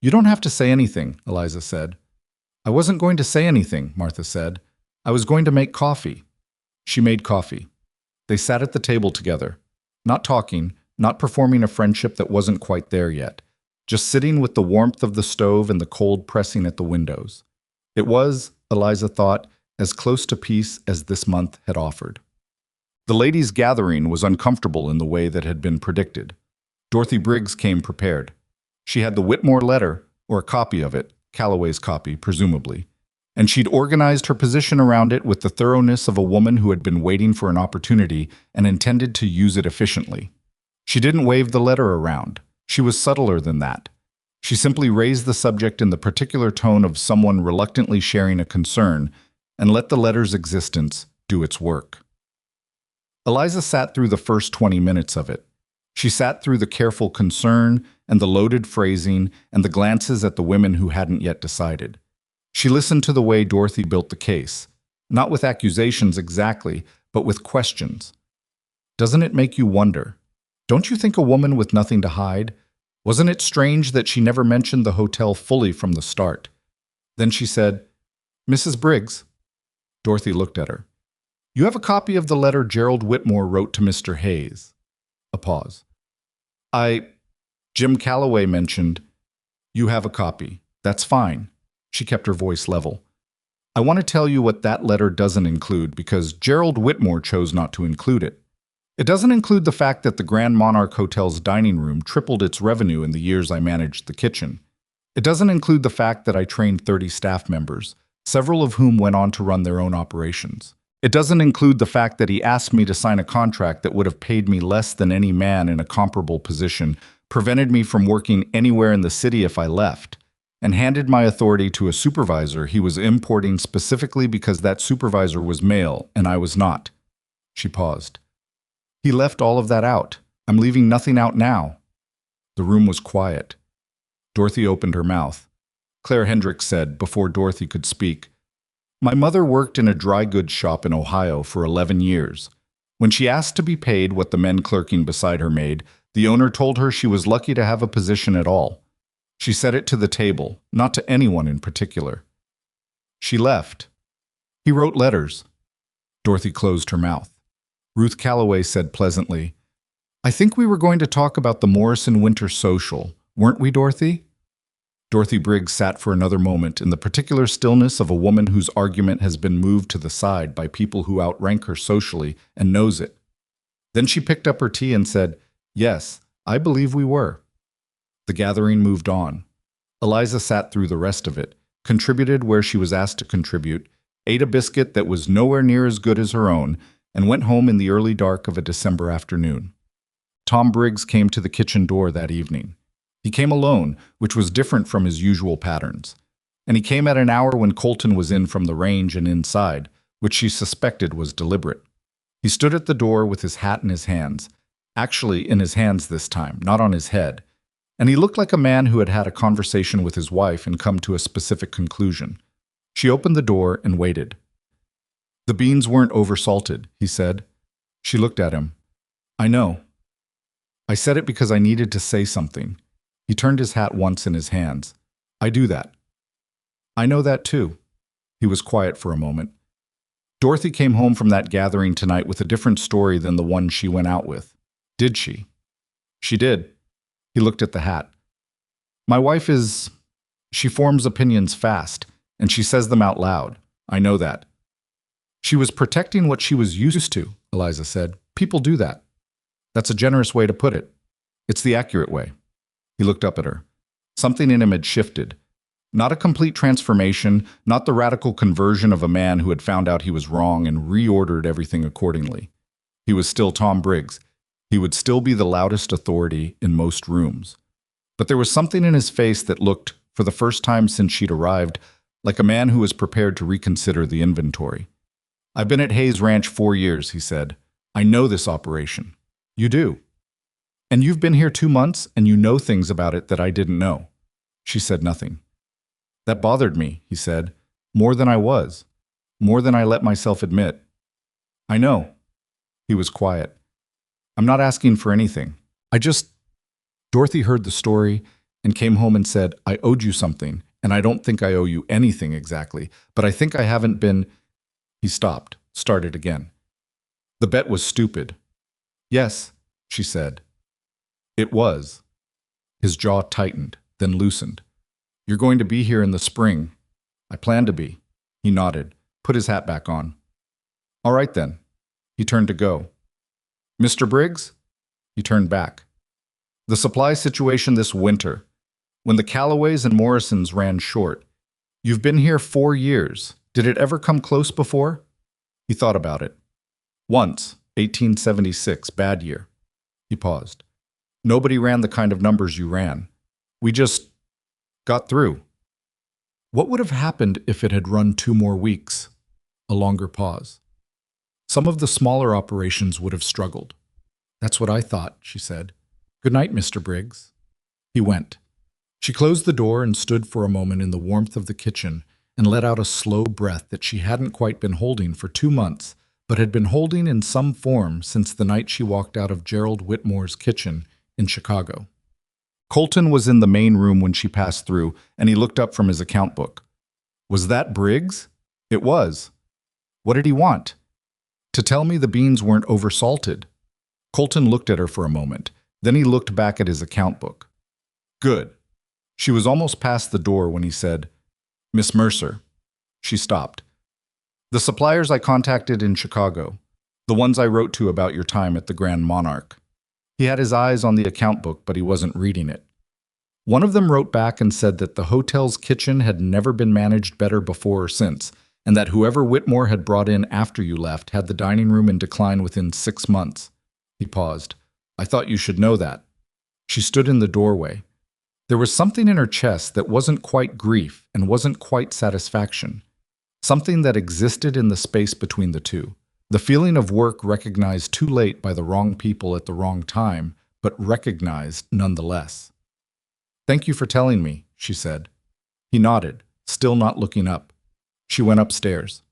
You don't have to say anything, Eliza said. I wasn't going to say anything, Martha said. I was going to make coffee. She made coffee. They sat at the table together, not talking, not performing a friendship that wasn't quite there yet, just sitting with the warmth of the stove and the cold pressing at the windows. It was, Eliza thought, as close to peace as this month had offered. The ladies' gathering was uncomfortable in the way that had been predicted. Dorothy Briggs came prepared. She had the Whitmore letter, or a copy of it, Calloway's copy, presumably, and she'd organized her position around it with the thoroughness of a woman who had been waiting for an opportunity and intended to use it efficiently. She didn't wave the letter around. She was subtler than that. She simply raised the subject in the particular tone of someone reluctantly sharing a concern and let the letter's existence do its work. Eliza sat through the first 20 minutes of it. She sat through the careful concern and the loaded phrasing and the glances at the women who hadn't yet decided. She listened to the way Dorothy built the case, not with accusations exactly, but with questions. Doesn't it make you wonder? Don't you think a woman with nothing to hide? Wasn't it strange that she never mentioned the hotel fully from the start? Then she said, Mrs. Briggs. Dorothy looked at her. You have a copy of the letter Gerald Whitmore wrote to Mr. Hayes. A pause. Jim Calloway mentioned, you have a copy. That's fine. She kept her voice level. I want to tell you what that letter doesn't include because Gerald Whitmore chose not to include it. It doesn't include the fact that the Grand Monarch Hotel's dining room tripled its revenue in the years I managed the kitchen. It doesn't include the fact that I trained 30 staff members, several of whom went on to run their own operations. It doesn't include the fact that he asked me to sign a contract that would have paid me less than any man in a comparable position, prevented me from working anywhere in the city if I left, and handed my authority to a supervisor he was importing specifically because that supervisor was male and I was not. She paused. He left all of that out. I'm leaving nothing out now. The room was quiet. Dorothy opened her mouth. Claire Hendricks said, before Dorothy could speak, My mother worked in a dry goods shop in Ohio for 11 years. When she asked to be paid what the men clerking beside her made, the owner told her she was lucky to have a position at all. She said it to the table, not to anyone in particular. She left. He wrote letters. Dorothy closed her mouth. Ruth Calloway said pleasantly, I think we were going to talk about the Morrison Winter Social, weren't we, Dorothy? Dorothy Briggs sat for another moment in the particular stillness of a woman whose argument has been moved to the side by people who outrank her socially and knows it. Then she picked up her tea and said, Yes, I believe we were. The gathering moved on. Eliza sat through the rest of it, contributed where she was asked to contribute, ate a biscuit that was nowhere near as good as her own, and went home in the early dark of a December afternoon. Tom Briggs came to the kitchen door that evening. He came alone, which was different from his usual patterns. And he came at an hour when Colton was in from the range and inside, which she suspected was deliberate. He stood at the door with his hat in his hands, actually in his hands this time, not on his head, and he looked like a man who had had a conversation with his wife and come to a specific conclusion. She opened the door and waited. The beans weren't oversalted, he said. She looked at him. I know. I said it because I needed to say something. He turned his hat once in his hands. I do that. I know that too. He was quiet for a moment. Dorothy came home from that gathering tonight with a different story than the one she went out with. Did she? She did. He looked at the hat. My wife she forms opinions fast, and she says them out loud. I know that. She was protecting what she was used to, Eliza said. People do that. That's a generous way to put it. It's the accurate way. He looked up at her. Something in him had shifted. Not a complete transformation, not the radical conversion of a man who had found out he was wrong and reordered everything accordingly. He was still Tom Briggs. He would still be the loudest authority in most rooms. But there was something in his face that looked, for the first time since she'd arrived, like a man who was prepared to reconsider the inventory. "I've been at Hayes Ranch 4 years," he said. "I know this operation." "You do? And you've been here 2 months, and you know things about it that I didn't know." She said nothing. "That bothered me," he said, "more than more than I let myself admit." "I know." He was quiet. "I'm not asking for anything. I just—" Dorothy heard the story and came home and said, "I owed you something, and I don't think I owe you anything exactly, but I think I haven't been—" He stopped, started again. "The bet was stupid." "Yes," she said. "It was." His jaw tightened, then loosened. "You're going to be here in the spring." "I plan to be." He nodded, put his hat back on. "All right then." He turned to go. "Mr. Briggs?" He turned back. "The supply situation this winter. When the Callaways and Morrisons ran short. You've been here 4 years. Did it ever come close before?" He thought about it. "Once, 1876, bad year." He paused. "Nobody ran the kind of numbers you ran. We just got through." What would have happened if it had run 2 more weeks? A longer pause. Some of the smaller operations would have struggled. "That's what I thought," she said. "Good night, Mr. Briggs." He went. She closed the door and stood for a moment in the warmth of the kitchen and let out a slow breath that she hadn't quite been holding for 2 months, but had been holding in some form since the night she walked out of Gerald Whitmore's kitchen in Chicago. Colton was in the main room when she passed through, and he looked up from his account book. "Was that Briggs?" "It was." "What did he want?" "To tell me the beans weren't oversalted." Colton looked at her for a moment. Then he looked back at his account book. "Good." She was almost past the door when he said, "Miss Mercer." She stopped. "The suppliers I contacted in Chicago. The ones I wrote to about your time at the Grand Monarch." He had his eyes on the account book, but he wasn't reading it. "One of them wrote back and said that the hotel's kitchen had never been managed better before or since, and that whoever Whitmore had brought in after you left had the dining room in decline within 6 months. He paused. "I thought you should know that." She stood in the doorway. There was something in her chest that wasn't quite grief and wasn't quite satisfaction. Something that existed in the space between the two. The feeling of work recognized too late by the wrong people at the wrong time, but recognized nonetheless. "Thank you for telling me," she said. He nodded, still not looking up. She went upstairs.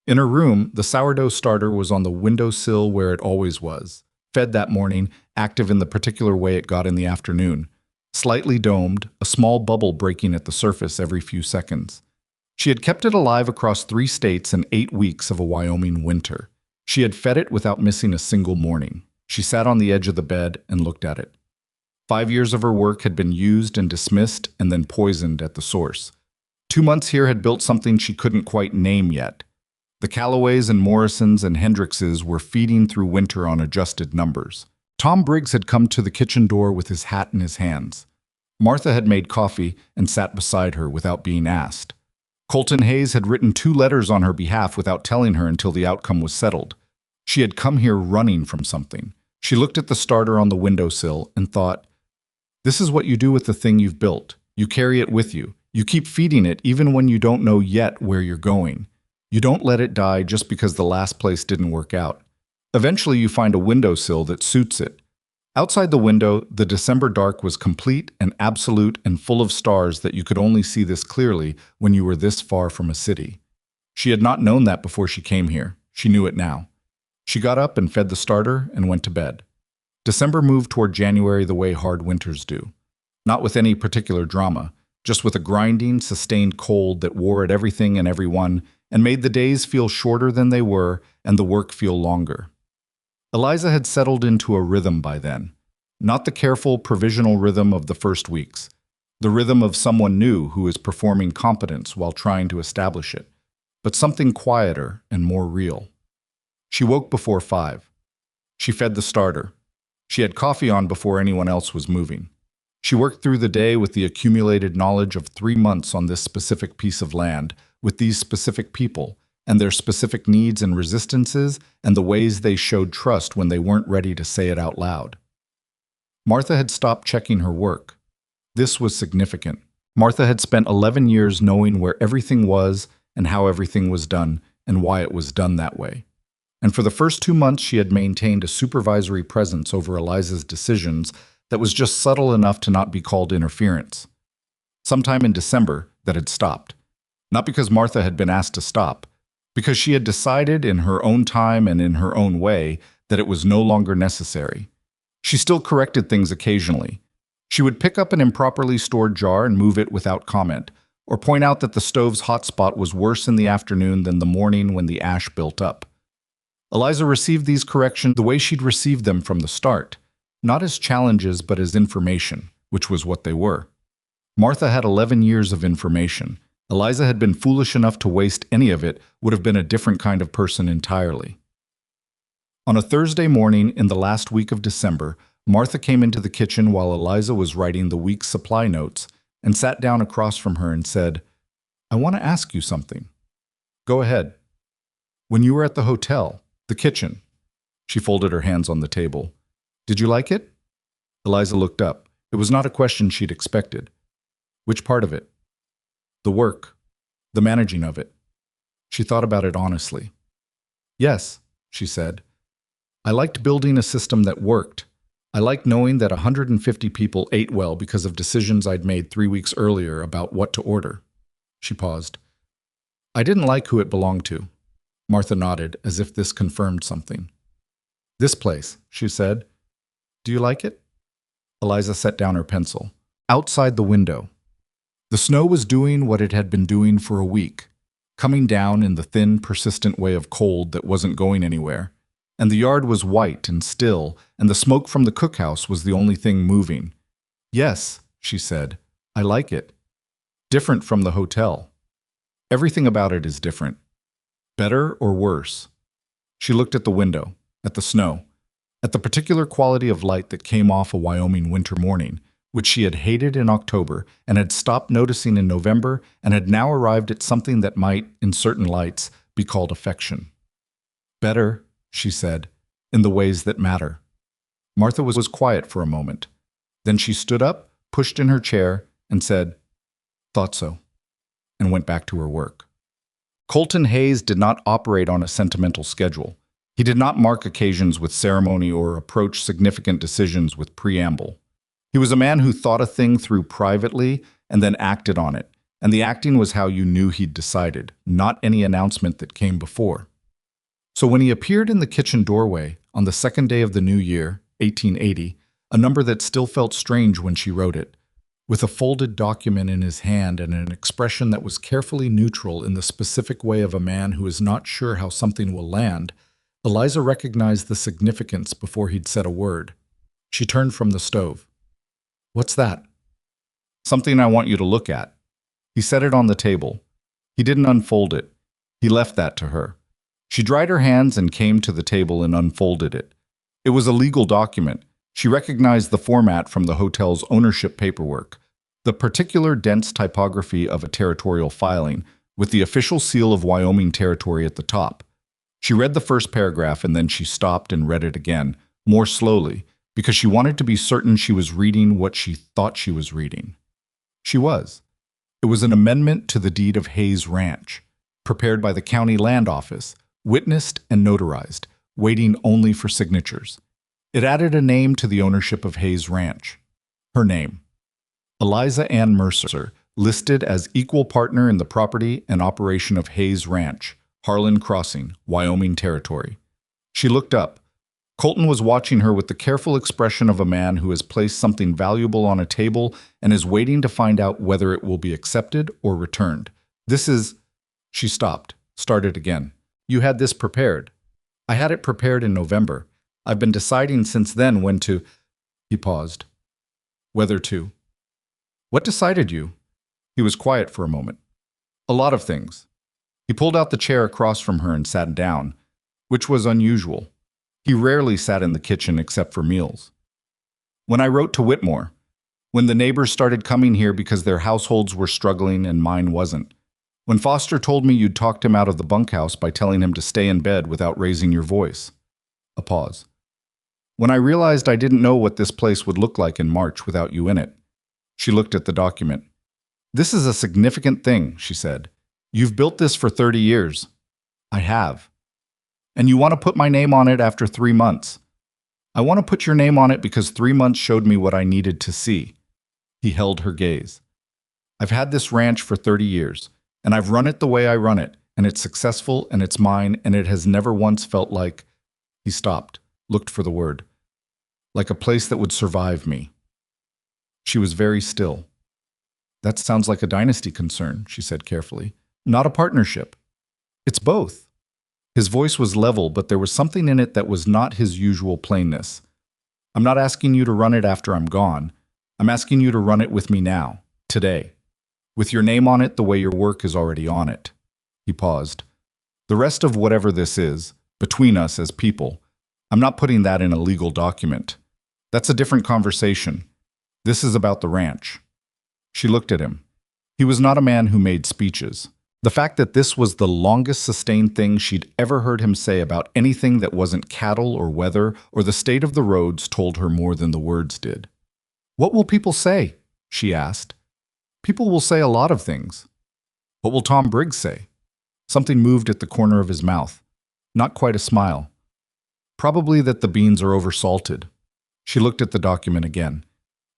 In her room, the sourdough starter was on the windowsill where it always was, fed that morning, active in the particular way it got in the afternoon. Slightly domed, a small bubble breaking at the surface every few seconds. She had kept it alive across 3 states and 8 weeks of a Wyoming winter. She had fed it without missing a single morning. She sat on the edge of the bed and looked at it. 5 years of her work had been used and dismissed and then poisoned at the source. 2 months here had built something she couldn't quite name yet. The Callaways and Morrisons and Hendrickses were feeding through winter on adjusted numbers. Tom Briggs had come to the kitchen door with his hat in his hands. Martha had made coffee and sat beside her without being asked. Colton Hayes had written 2 letters on her behalf without telling her until the outcome was settled. She had come here running from something. She looked at the starter on the windowsill and thought, "This is what you do with the thing you've built. You carry it with you. You keep feeding it even when you don't know yet where you're going. You don't let it die just because the last place didn't work out. Eventually you find a windowsill that suits it." Outside the window, the December dark was complete and absolute and full of stars that you could only see this clearly when you were this far from a city. She had not known that before she came here. She knew it now. She got up and fed the starter and went to bed. December moved toward January the way hard winters do. Not with any particular drama, just with a grinding, sustained cold that wore at everything and everyone and made the days feel shorter than they were and the work feel longer. Eliza had settled into a rhythm by then. Not the careful, provisional rhythm of the first weeks. The rhythm of someone new who is performing competence while trying to establish it. But something quieter and more real. She woke before 5. She fed the starter. She had coffee on before anyone else was moving. She worked through the day with the accumulated knowledge of 3 months on this specific piece of land, with these specific people, and their specific needs and resistances, and the ways they showed trust when they weren't ready to say it out loud. Martha had stopped checking her work. This was significant. Martha had spent 11 years knowing where everything was and how everything was done and why it was done that way. And for the first 2 months, she had maintained a supervisory presence over Eliza's decisions that was just subtle enough to not be called interference. Sometime in December, that had stopped. Not because Martha had been asked to stop, because she had decided in her own time and in her own way that it was no longer necessary. She still corrected things occasionally. She would pick up an improperly stored jar and move it without comment, or point out that the stove's hot spot was worse in the afternoon than the morning when the ash built up. Eliza received these corrections the way she'd received them from the start, not as challenges but as information, which was what they were. Martha had 11 years of information. Eliza had been foolish enough to waste any of it, would have been a different kind of person entirely. On a Thursday morning in the last week of December, Martha came into the kitchen while Eliza was writing the week's supply notes and sat down across from her and said, "I want to ask you something." "Go ahead." "When you were at the hotel, the kitchen." She folded her hands on the table. "Did you like it?" Eliza looked up. It was not a question she'd expected. "Which part of it?" "The work, the managing of it." She thought about it honestly. "Yes," she said. "I liked building a system that worked. I liked knowing that 150 people ate well because of decisions I'd made 3 weeks earlier about what to order." She paused. "I didn't like who it belonged to." Martha nodded, as if this confirmed something. "This place," she said. "Do you like it?" Eliza set down her pencil. Outside the window. The snow was doing what it had been doing for a week, coming down in the thin, persistent way of cold that wasn't going anywhere, and the yard was white and still, and the smoke from the cookhouse was the only thing moving. "Yes," she said, "I like it. Different from the hotel. Everything about it is different. Better or worse?" She looked at the window, at the snow, at the particular quality of light that came off a Wyoming winter morning, which she had hated in October and had stopped noticing in November, and had now arrived at something that might, in certain lights, be called affection. "Better," she said, "in the ways that matter." Martha was quiet for a moment. Then she stood up, pushed in her chair, and said, "Thought so," and went back to her work. Colton Hayes did not operate on a sentimental schedule. He did not mark occasions with ceremony or approach significant decisions with preamble. He was a man who thought a thing through privately and then acted on it, and the acting was how you knew he'd decided, not any announcement that came before. So when he appeared in the kitchen doorway on the second day of the new year, 1880, a number that still felt strange when she wrote it, with a folded document in his hand and an expression that was carefully neutral in the specific way of a man who is not sure how something will land, Eliza recognized the significance before he'd said a word. She turned from the stove. "What's that?" "Something I want you to look at." He set it on the table. He didn't unfold it. He left that to her. She dried her hands and came to the table and unfolded it. It was a legal document. She recognized the format from the hotel's ownership paperwork, the particular dense typography of a territorial filing, with the official seal of Wyoming Territory at the top. She read the first paragraph and then she stopped and read it again, more slowly, because she wanted to be certain she was reading what she thought she was reading. She was. It was an amendment to the deed of Hayes Ranch, prepared by the county land office, witnessed and notarized, waiting only for signatures. It added a name to the ownership of Hayes Ranch. Her name. Eliza Ann Mercer, listed as equal partner in the property and operation of Hayes Ranch, Harlan Crossing, Wyoming Territory. She looked up. Colton was watching her with the careful expression of a man who has placed something valuable on a table and is waiting to find out whether it will be accepted or returned. "This is—" She stopped, started again. "You had this prepared." "I had it prepared in November. I've been deciding since then when to—" He paused. "Whether to—" "What decided you?" He was quiet for a moment. "A lot of things." He pulled out the chair across from her and sat down, which was unusual. He rarely sat in the kitchen except for meals. "When I wrote to Whitmore, when the neighbors started coming here because their households were struggling and mine wasn't. When Foster told me you'd talked him out of the bunkhouse by telling him to stay in bed without raising your voice." A pause. "When I realized I didn't know what this place would look like in March without you in it." She looked at the document. This is a significant thing, she said. You've built this for 30 years. I have. And you want to put my name on it after 3 months. I want to put your name on it because 3 months showed me what I needed to see. He held her gaze. I've had this ranch for 30 years, and I've run it the way I run it, and it's successful, and it's mine, and it has never once felt like... He stopped, looked for the word. Like a place that would survive me. She was very still. That sounds like a dynasty concern, she said carefully. Not a partnership. It's both. His voice was level, but there was something in it that was not his usual plainness. I'm not asking you to run it after I'm gone. I'm asking you to run it with me now, today. With your name on it the way your work is already on it. He paused. The rest of whatever this is, between us as people, I'm not putting that in a legal document. That's a different conversation. This is about the ranch. She looked at him. He was not a man who made speeches. The fact that this was the longest sustained thing she'd ever heard him say about anything that wasn't cattle or weather or the state of the roads told her more than the words did. What will people say? She asked. People will say a lot of things. What will Tom Briggs say? Something moved at the corner of his mouth. Not quite a smile. Probably that the beans are oversalted. She looked at the document again.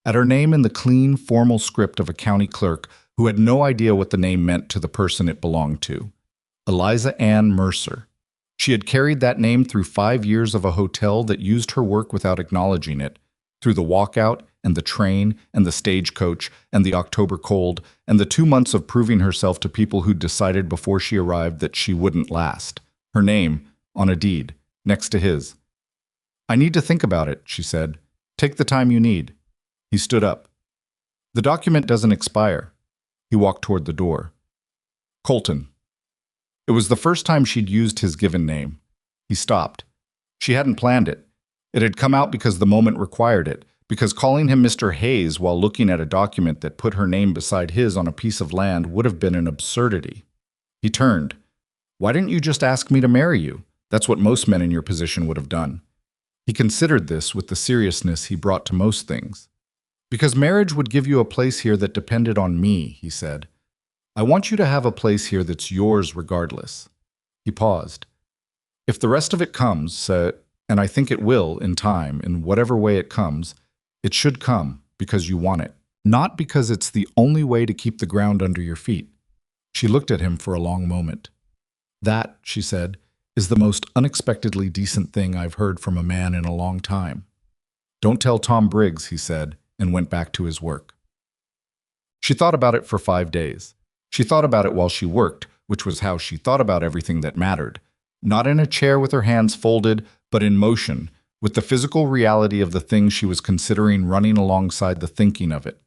At her name in the clean, formal script of a county clerk who had no idea what the name meant to the person it belonged to. Eliza Ann Mercer. She had carried that name through 5 years of a hotel that used her work without acknowledging it, through the walkout and the train and the stagecoach and the October cold and the 2 months of proving herself to people who'd decided before she arrived that she wouldn't last. Her name, on a deed, next to his. I need to think about it, she said. Take the time you need. He stood up. The document doesn't expire. He walked toward the door. Colton. It was the first time she'd used his given name. He stopped. She hadn't planned it. It had come out because the moment required it, because calling him Mr. Hayes while looking at a document that put her name beside his on a piece of land would have been an absurdity. He turned. Why didn't you just ask me to marry you? That's what most men in your position would have done. He considered this with the seriousness he brought to most things. Because marriage would give you a place here that depended on me, he said. I want you to have a place here that's yours regardless. He paused. If the rest of it comes, and I think it will in time, in whatever way it comes, it should come because you want it, not because it's the only way to keep the ground under your feet. She looked at him for a long moment. That, she said, is the most unexpectedly decent thing I've heard from a man in a long time. Don't tell Tom Briggs, he said, and went back to his work. She thought about it for 5 days. She thought about it while she worked, which was how she thought about everything that mattered. Not in a chair with her hands folded, but in motion, with the physical reality of the thing she was considering running alongside the thinking of it.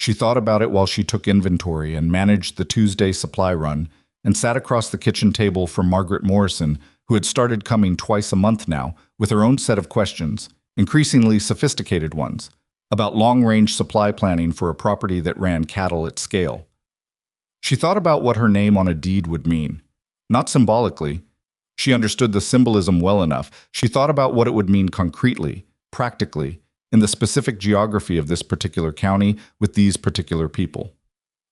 She thought about it while she took inventory and managed the Tuesday supply run, and sat across the kitchen table from Margaret Morrison, who had started coming twice a month now, with her own set of questions, increasingly sophisticated ones, about long-range supply planning for a property that ran cattle at scale. She thought about what her name on a deed would mean. Not symbolically. She understood the symbolism well enough. She thought about what it would mean concretely, practically, in the specific geography of this particular county with these particular people.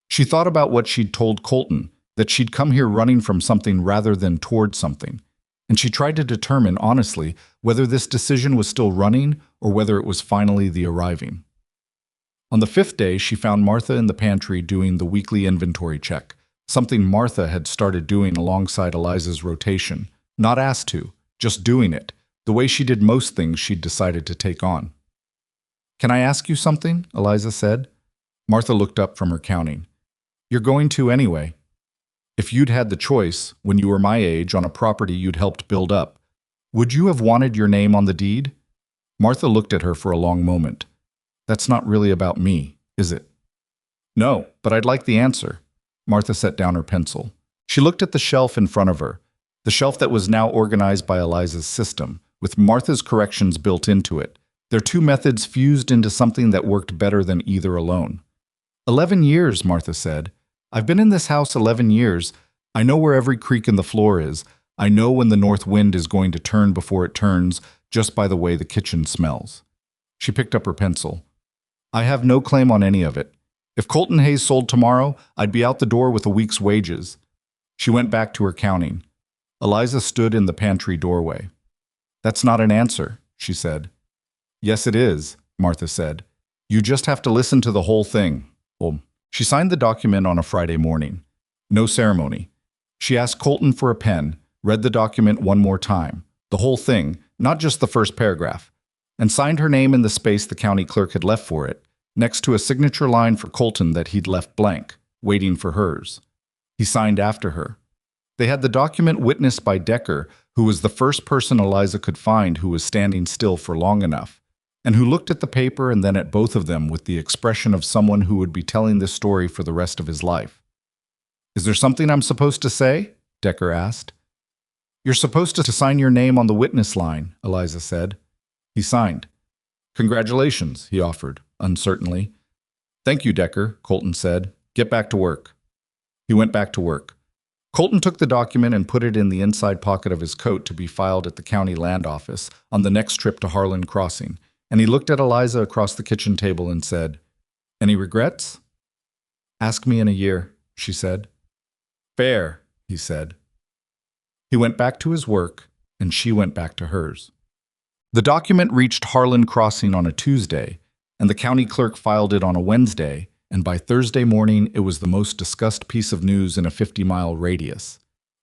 She thought about what she'd told Colton, that she'd come here running from something rather than toward something. And she tried to determine, honestly, whether this decision was still running or whether it was finally the arriving. On the 5th day, she found Martha in the pantry doing the weekly inventory check, something Martha had started doing alongside Eliza's rotation, not asked to, just doing it, the way she did most things she'd decided to take on. Can I ask you something? Eliza said. Martha looked up from her counting. You're going to anyway. If you'd had the choice, when you were my age, on a property you'd helped build up, would you have wanted your name on the deed? Martha looked at her for a long moment. That's not really about me, is it? No, but I'd like the answer. Martha set down her pencil. She looked at the shelf in front of her, the shelf that was now organized by Eliza's system, with Martha's corrections built into it, their two methods fused into something that worked better than either alone. 11 years, Martha said. I've been in this house 11 years. I know where every creak in the floor is. I know when the north wind is going to turn before it turns, just by the way the kitchen smells. She picked up her pencil. I have no claim on any of it. If Colton Hayes sold tomorrow, I'd be out the door with a week's wages. She went back to her counting. Eliza stood in the pantry doorway. That's not an answer, she said. Yes, it is, Martha said. You just have to listen to the whole thing. Well, she signed the document on a Friday morning. No ceremony. She asked Colton for a pen, read the document one more time, the whole thing, not just the first paragraph, and signed her name in the space the county clerk had left for it, next to a signature line for Colton that he'd left blank, waiting for hers. He signed after her. They had the document witnessed by Decker, who was the first person Eliza could find who was standing still for long enough, and who looked at the paper and then at both of them with the expression of someone who would be telling this story for the rest of his life. Is there something I'm supposed to say? Decker asked. You're supposed to sign your name on the witness line, Eliza said. He signed. Congratulations, he offered, uncertainly. Thank you, Decker, Colton said. Get back to work. He went back to work. Colton took the document and put it in the inside pocket of his coat to be filed at the county land office on the next trip to Harlan Crossing, and he looked at Eliza across the kitchen table and said, Any regrets? Ask me in a year, she said. Fair, he said. He went back to his work, and she went back to hers. The document reached Harlan Crossing on a Tuesday, and the county clerk filed it on a Wednesday, and by Thursday morning it was the most discussed piece of news in a 50-mile radius.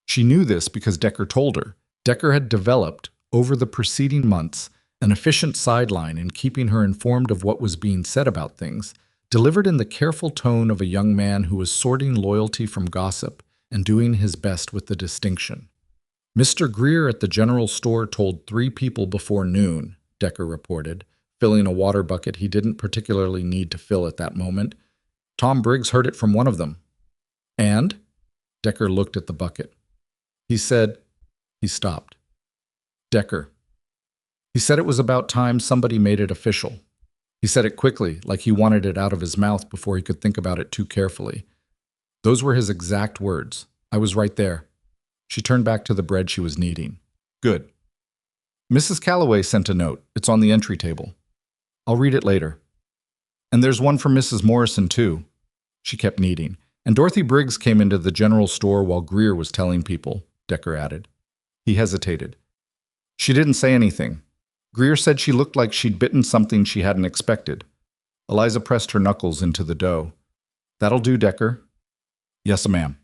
She knew this because Decker told her. Decker had developed, over the preceding months, an efficient sideline in keeping her informed of what was being said about things, delivered in the careful tone of a young man who was sorting loyalty from gossip and doing his best with the distinction. Mr. Greer at the general store told 3 people before noon, Decker reported, filling a water bucket he didn't particularly need to fill at that moment. Tom Briggs heard it from one of them. And? Decker looked at the bucket. He said, he stopped. Decker. He said it was about time somebody made it official. He said it quickly, like he wanted it out of his mouth before he could think about it too carefully. Those were his exact words. I was right there. She turned back to the bread she was kneading. Good. Mrs. Calloway sent a note. It's on the entry table. I'll read it later. And there's one from Mrs. Morrison, too. She kept kneading. And Dorothy Briggs came into the general store while Greer was telling people, Decker added. He hesitated. She didn't say anything. Greer said she looked like she'd bitten something she hadn't expected. Eliza pressed her knuckles into the dough. That'll do, Decker. Yes, ma'am.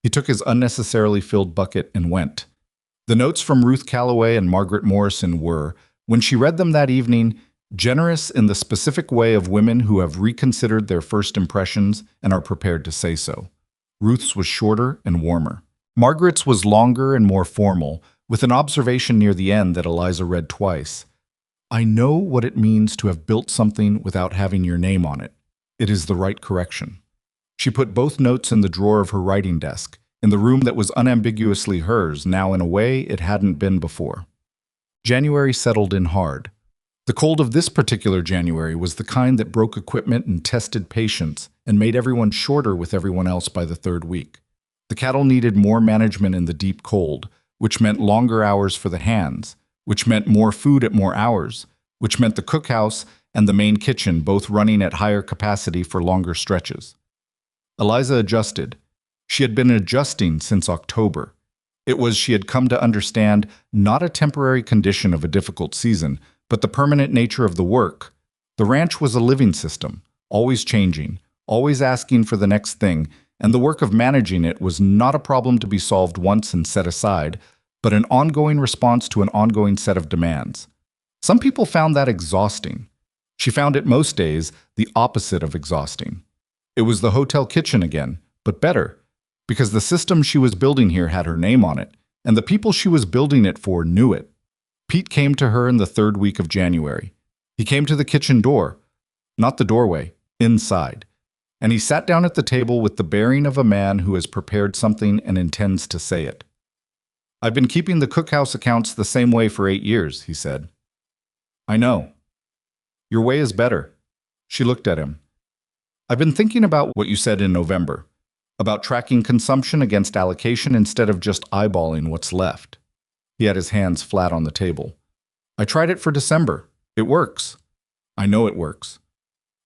He took his unnecessarily filled bucket and went. The notes from Ruth Calloway and Margaret Morrison were, when she read them that evening, generous in the specific way of women who have reconsidered their first impressions and are prepared to say so. Ruth's was shorter and warmer. Margaret's was longer and more formal, with an observation near the end that Eliza read twice. I know what it means to have built something without having your name on it. It is the right correction. She put both notes in the drawer of her writing desk, in the room that was unambiguously hers, now in a way it hadn't been before. January settled in hard. The cold of this particular January was the kind that broke equipment and tested patience and made everyone shorter with everyone else by the 3rd week. The cattle needed more management in the deep cold, which meant longer hours for the hands, which meant more food at more hours, which meant the cookhouse and the main kitchen both running at higher capacity for longer stretches. Eliza adjusted. She had been adjusting since October. It was, she had come to understand, not a temporary condition of a difficult season, but the permanent nature of the work. The ranch was a living system, always changing, always asking for the next thing, and the work of managing it was not a problem to be solved once and set aside, but an ongoing response to an ongoing set of demands. Some people found that exhausting. She found it most days the opposite of exhausting. It was the hotel kitchen again, but better, because the system she was building here had her name on it, and the people she was building it for knew it. Pete came to her in the 3rd week of January. He came to the kitchen door, not the doorway, inside, and he sat down at the table with the bearing of a man who has prepared something and intends to say it. I've been keeping the cookhouse accounts the same way for 8 years, he said. I know. Your way is better. She looked at him. I've been thinking about what you said in November, about tracking consumption against allocation instead of just eyeballing what's left. He had his hands flat on the table. I tried it for December. It works. I know it works.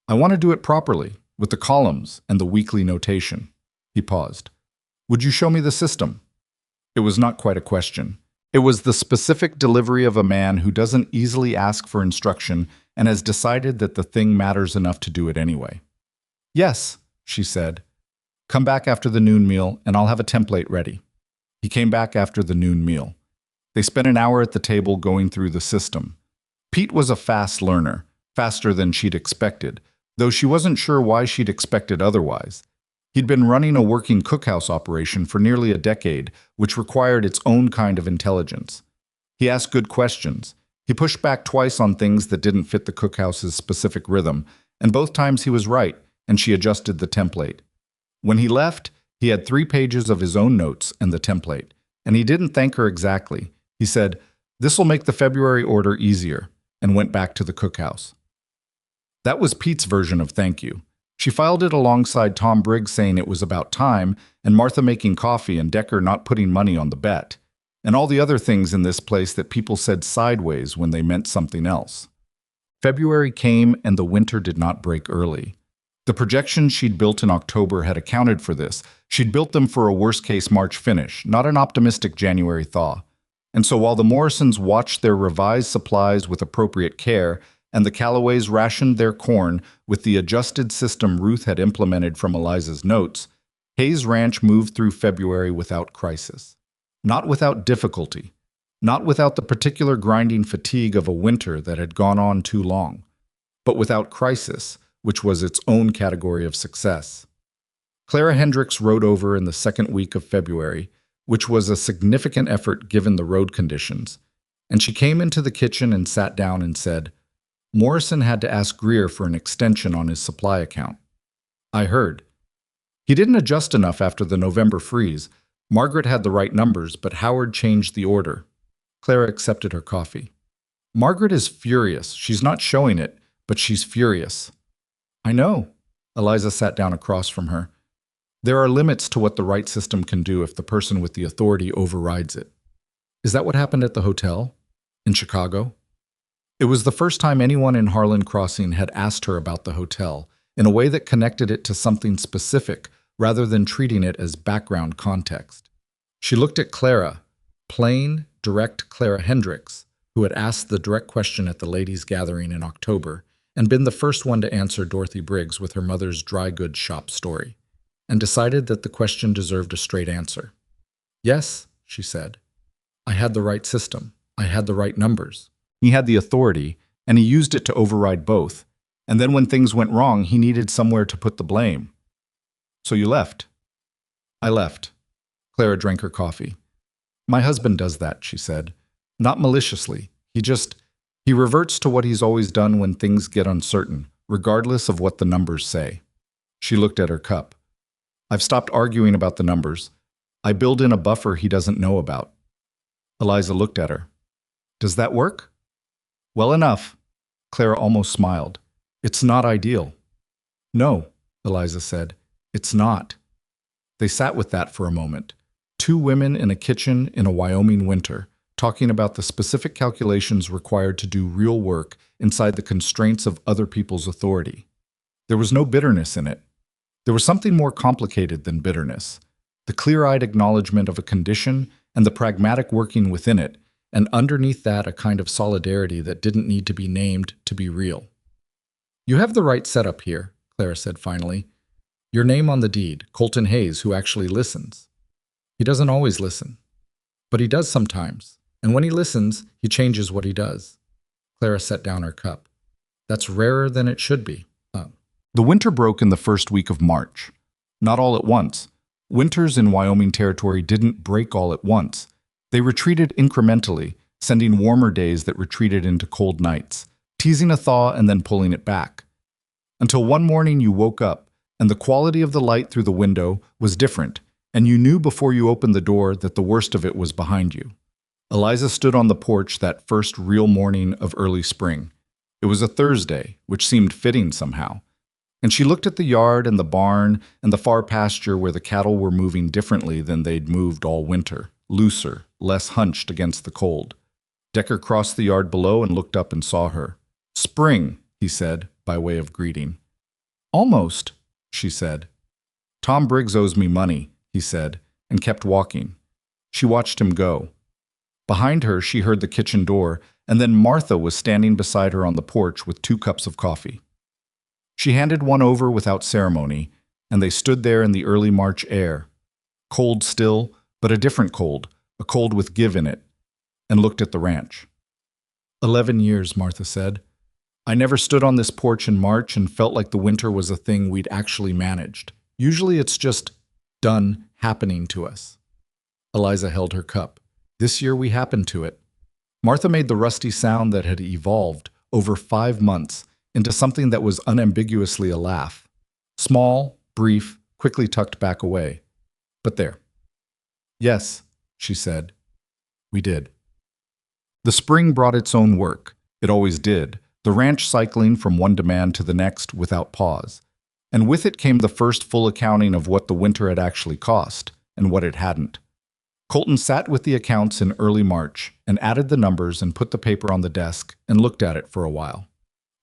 I want to do it properly, with the columns and the weekly notation. He paused. Would you show me the system? It was not quite a question. It was the specific delivery of a man who doesn't easily ask for instruction and has decided that the thing matters enough to do it anyway. Yes, she said. Come back after the noon meal and I'll have a template ready. He came back after the noon meal. They spent an hour at the table going through the system. Pete was a fast learner, faster than she'd expected, though she wasn't sure why she'd expected otherwise. He'd been running a working cookhouse operation for nearly a decade, which required its own kind of intelligence. He asked good questions. He pushed back twice on things that didn't fit the cookhouse's specific rhythm, and both times he was right, and she adjusted the template. When he left, he had 3 pages of his own notes and the template, and he didn't thank her exactly. He said, "This'll make the February order easier," and went back to the cookhouse. That was Pete's version of thank you. She filed it alongside Tom Briggs saying it was about time, and Martha making coffee and Decker not putting money on the bet, and all the other things in this place that people said sideways when they meant something else. February came and the winter did not break early. The projections she'd built in October had accounted for this. She'd built them for a worst-case March finish, not an optimistic January thaw. And so while the Morrisons watched their revised supplies with appropriate care, and the Callaways rationed their corn with the adjusted system Ruth had implemented from Eliza's notes, Hayes Ranch moved through February without crisis. Not without difficulty. Not without the particular grinding fatigue of a winter that had gone on too long. But without crisis, which was its own category of success. Clara Hendricks rode over in the second week of February, which was a significant effort given the road conditions, and she came into the kitchen and sat down and said, Morrison had to ask Greer for an extension on his supply account. I heard. He didn't adjust enough after the November freeze. Margaret had the right numbers, but Howard changed the order. Clara accepted her coffee. Margaret is furious. She's not showing it, but she's furious. I know. Eliza sat down across from her. There are limits to what the right system can do if the person with the authority overrides it. Is that what happened at the hotel? In Chicago? It was the first time anyone in Harlan Crossing had asked her about the hotel, in a way that connected it to something specific, rather than treating it as background context. She looked at Clara, plain, direct Clara Hendricks, who had asked the direct question at the ladies' gathering in October, and been the first one to answer Dorothy Briggs with her mother's dry goods shop story, and decided that the question deserved a straight answer. Yes, she said. I had the right system. I had the right numbers. He had the authority, and he used it to override both. And then when things went wrong, he needed somewhere to put the blame. So you left? I left. Clara drank her coffee. My husband does that, she said. Not maliciously. He reverts to what he's always done when things get uncertain, regardless of what the numbers say. She looked at her cup. I've stopped arguing about the numbers. I build in a buffer he doesn't know about. Eliza looked at her. Does that work? Well enough. Clara almost smiled. It's not ideal. No, Eliza said. It's not. They sat with that for a moment. 2 women in a kitchen in a Wyoming winter, talking about the specific calculations required to do real work inside the constraints of other people's authority. There was no bitterness in it. There was something more complicated than bitterness. The clear-eyed acknowledgement of a condition and the pragmatic working within it, and underneath that a kind of solidarity that didn't need to be named to be real. You have the right setup here, Clara said finally. Your name on the deed, Colton Hayes, who actually listens. He doesn't always listen, but he does sometimes. And when he listens, he changes what he does. Clara set down her cup. That's rarer than it should be. The winter broke in the first week of March. Not all at once. Winters in Wyoming territory didn't break all at once. They retreated incrementally, sending warmer days that retreated into cold nights, teasing a thaw and then pulling it back. Until one morning you woke up, and the quality of the light through the window was different, and you knew before you opened the door that the worst of it was behind you. Eliza stood on the porch that first real morning of early spring. It was a Thursday, which seemed fitting somehow. And she looked at the yard and the barn and the far pasture where the cattle were moving differently than they'd moved all winter, looser, less hunched against the cold. Decker crossed the yard below and looked up and saw her. Spring, he said, by way of greeting. Almost, she said. Tom Briggs owes me money, he said, and kept walking. She watched him go. Behind her, she heard the kitchen door, and then Martha was standing beside her on the porch with 2 cups of coffee. She handed one over without ceremony, and they stood there in the early March air, cold still, but a different cold, a cold with give in it, and looked at the ranch. 11 years, Martha said. I never stood on this porch in March and felt like the winter was a thing we'd actually managed. Usually it's just done happening to us. Eliza held her cup. This year we happened to it. Martha made the rusty sound that had evolved over 5 months into something that was unambiguously a laugh. Small, brief, quickly tucked back away. But there. Yes, she said. We did. The spring brought its own work. It always did. The ranch cycling from one demand to the next without pause. And with it came the first full accounting of what the winter had actually cost and what it hadn't. Colton sat with the accounts in early March and added the numbers and put the paper on the desk and looked at it for a while.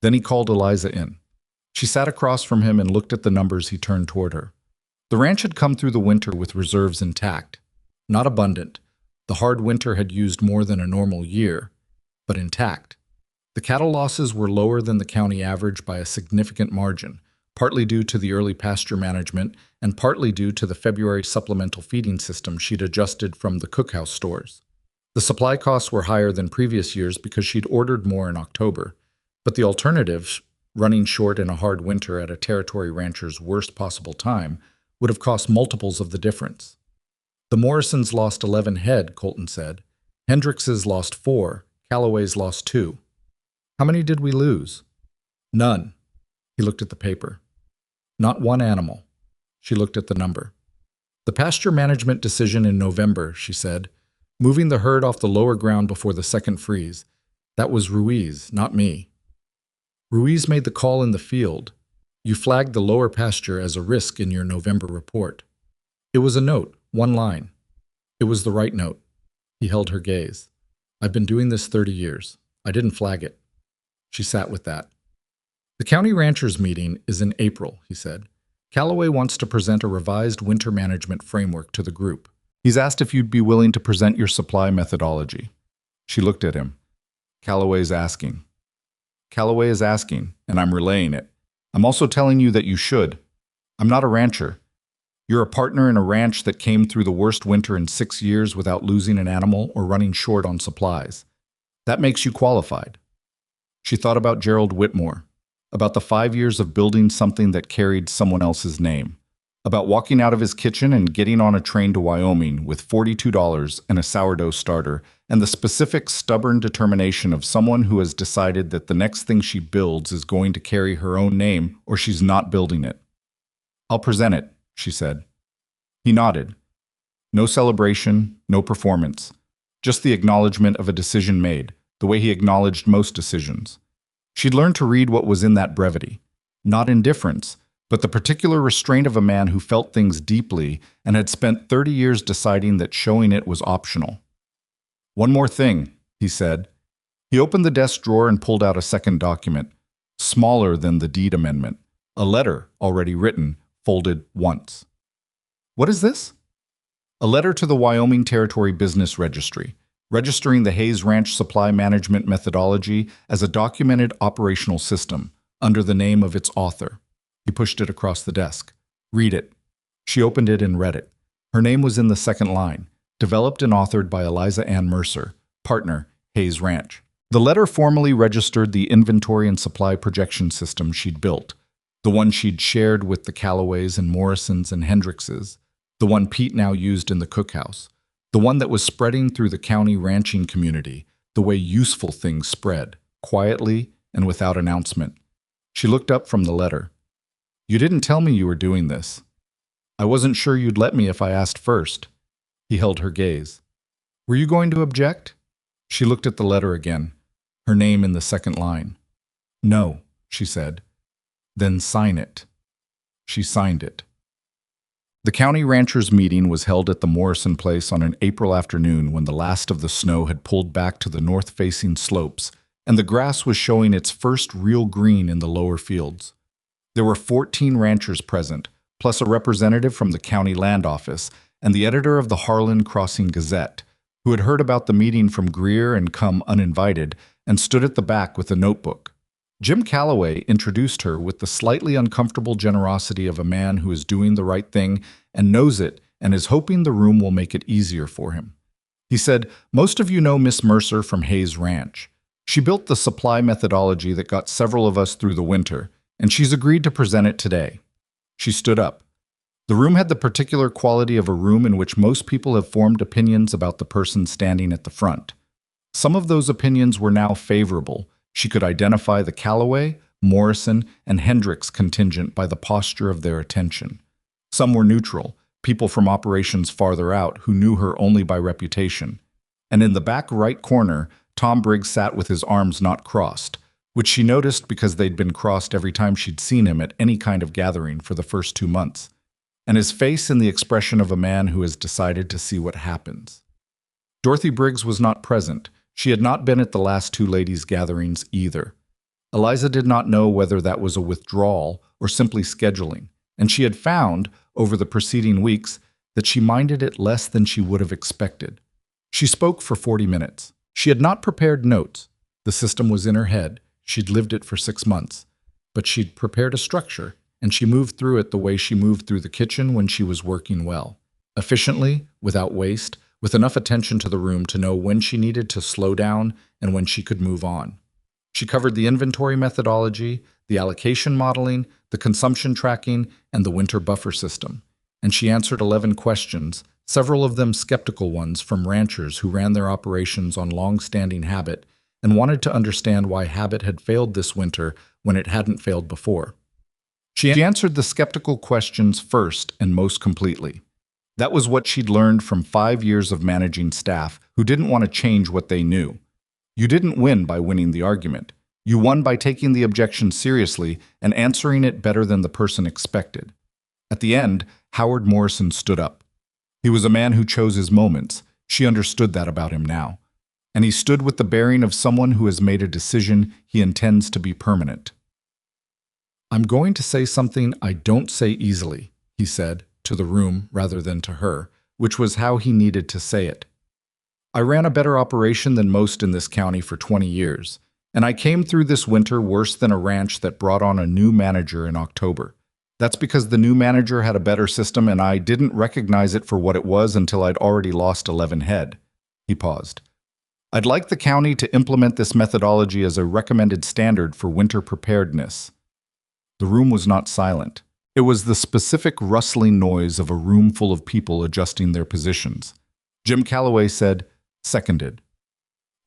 Then he called Eliza in. She sat across from him and looked at the numbers he turned toward her. The ranch had come through the winter with reserves intact. Not abundant. The hard winter had used more than a normal year, but intact. The cattle losses were lower than the county average by a significant margin, partly due to the early pasture management and partly due to the February supplemental feeding system she'd adjusted from the cookhouse stores. The supply costs were higher than previous years because she'd ordered more in October, but the alternative, running short in a hard winter at a territory rancher's worst possible time, would have cost multiples of the difference. The Morrisons lost 11 head, Colton said. Hendrickses lost 4, Calloway's lost 2. How many did we lose? None. He looked at the paper. Not one animal. She looked at the number. The pasture management decision in November, she said, moving the herd off the lower ground before the second freeze. That was Ruiz, not me. Ruiz made the call in the field. You flagged the lower pasture as a risk in your November report. It was a note, 1 line. It was the right note. He held her gaze. I've been doing this 30 years. I didn't flag it. She sat with that. The county ranchers meeting is in April, he said. Calloway wants to present a revised winter management framework to the group. He's asked if you'd be willing to present your supply methodology. She looked at him. Calloway's asking. Calloway is asking, and I'm relaying it. I'm also telling you that you should. I'm not a rancher. You're a partner in a ranch that came through the worst winter in 6 years without losing an animal or running short on supplies. That makes you qualified. She thought about Gerald Whitmore, about the 5 years of building something that carried someone else's name, about walking out of his kitchen and getting on a train to Wyoming with $42 and a sourdough starter, and the specific stubborn determination of someone who has decided that the next thing she builds is going to carry her own name or she's not building it. I'll present it, she said. He nodded. No celebration, no performance, just the acknowledgement of a decision made, the way he acknowledged most decisions. She'd learned to read what was in that brevity. Not indifference, but the particular restraint of a man who felt things deeply and had spent 30 years deciding that showing it was optional. One more thing, he said. He opened the desk drawer and pulled out a second document, smaller than the deed amendment, a letter already written, folded once. What is this? A letter to the Wyoming Territory Business Registry, registering the Hayes Ranch Supply Management Methodology as a documented operational system under the name of its author. He pushed it across the desk. Read it. She opened it and read it. Her name was in the second line, developed and authored by Eliza Ann Mercer, partner, Hayes Ranch. The letter formally registered the inventory and supply projection system she'd built, the one she'd shared with the Calloways and Morrisons and Hendrickses, the one Pete now used in the cookhouse, the one that was spreading through the county ranching community, the way useful things spread, quietly and without announcement. She looked up from the letter. You didn't tell me you were doing this. I wasn't sure you'd let me if I asked first. He held her gaze. Were you going to object? She looked at the letter again, her name in the second line. No, she said. Then sign it. She signed it. The county ranchers' meeting was held at the Morrison place on an April afternoon when the last of the snow had pulled back to the north-facing slopes and the grass was showing its first real green in the lower fields. There were 14 ranchers present, plus a representative from the county land office and the editor of the Harlan Crossing Gazette, who had heard about the meeting from Greer and come uninvited and stood at the back with a notebook. Jim Calloway introduced her with the slightly uncomfortable generosity of a man who is doing the right thing and knows it and is hoping the room will make it easier for him. He said, "Most of you know Miss Mercer from Hayes Ranch. She built the supply methodology that got several of us through the winter, and she's agreed to present it today." She stood up. The room had the particular quality of a room in which most people have formed opinions about the person standing at the front. Some of those opinions were now favorable. She could identify the Calloway, Morrison, and Hendricks contingent by the posture of their attention. Some were neutral, people from operations farther out who knew her only by reputation. And in the back right corner, Tom Briggs sat with his arms not crossed, which she noticed because they'd been crossed every time she'd seen him at any kind of gathering for the first 2 months, and his face in the expression of a man who has decided to see what happens. Dorothy Briggs was not present. She had not been at the last two ladies' gatherings either. Eliza did not know whether that was a withdrawal or simply scheduling, and she had found, over the preceding weeks, that she minded it less than she would have expected. She spoke for 40 minutes. She had not prepared notes. The system was in her head. She'd lived it for 6 months. But she'd prepared a structure, and she moved through it the way she moved through the kitchen when she was working well. Efficiently, without waste, with enough attention to the room to know when she needed to slow down and when she could move on. She covered the inventory methodology, the allocation modeling, the consumption tracking, and the winter buffer system. And she answered 11 questions, several of them skeptical ones from ranchers who ran their operations on long-standing habit and wanted to understand why habit had failed this winter when it hadn't failed before. She answered the skeptical questions first and most completely. That was what she'd learned from 5 years of managing staff who didn't want to change what they knew. You didn't win by winning the argument. You won by taking the objection seriously and answering it better than the person expected. At the end, Howard Morrison stood up. He was a man who chose his moments. She understood that about him now. And he stood with the bearing of someone who has made a decision he intends to be permanent. "I'm going to say something I don't say easily," he said, to the room rather than to her, which was how he needed to say it. "I ran a better operation than most in this county for 20 years, and I came through this winter worse than a ranch that brought on a new manager in October. That's because the new manager had a better system and I didn't recognize it for what it was until I'd already lost 11 head." He paused. "I'd like the county to implement this methodology as a recommended standard for winter preparedness." The room was not silent. It was the specific rustling noise of a room full of people adjusting their positions. Jim Calloway said, "Seconded."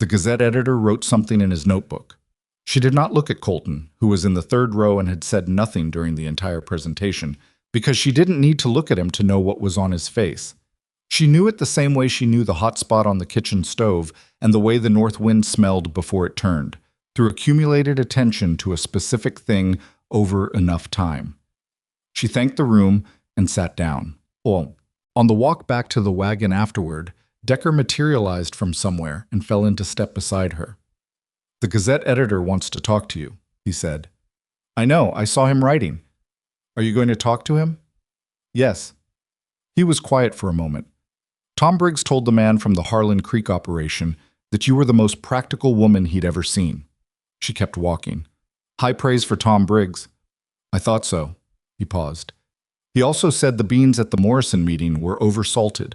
The Gazette editor wrote something in his notebook. She did not look at Colton, who was in the third row and had said nothing during the entire presentation, because she didn't need to look at him to know what was on his face. She knew it the same way she knew the hot spot on the kitchen stove and the way the north wind smelled before it turned, through accumulated attention to a specific thing over enough time. She thanked the room and sat down. On the walk back to the wagon afterward, Decker materialized from somewhere and fell into step beside her. "The Gazette editor wants to talk to you," he said. "I know, I saw him writing. Are you going to talk to him?" "Yes." He was quiet for a moment. Tom Briggs told the man from the Harlan Creek operation that you were the most practical woman he'd ever seen. She kept walking. High praise for Tom Briggs. "I thought so." He paused. "He also said the beans at the Morrison meeting were oversalted."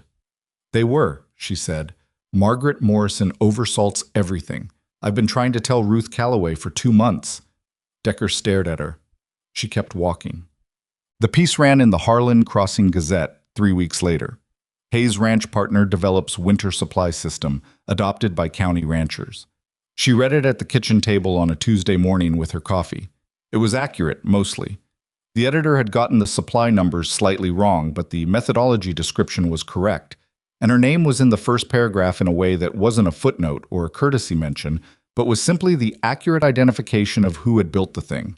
"They were," she said. "Margaret Morrison oversalts everything. I've been trying to tell Ruth Calloway for 2 months." Decker stared at her. She kept walking. The piece ran in the Harlan Crossing Gazette 3 weeks later. Hayes Ranch Partner develops winter supply system adopted by county ranchers. She read it at the kitchen table on a Tuesday morning with her coffee. It was accurate, mostly. The editor had gotten the supply numbers slightly wrong, but the methodology description was correct, and her name was in the first paragraph in a way that wasn't a footnote or a courtesy mention, but was simply the accurate identification of who had built the thing.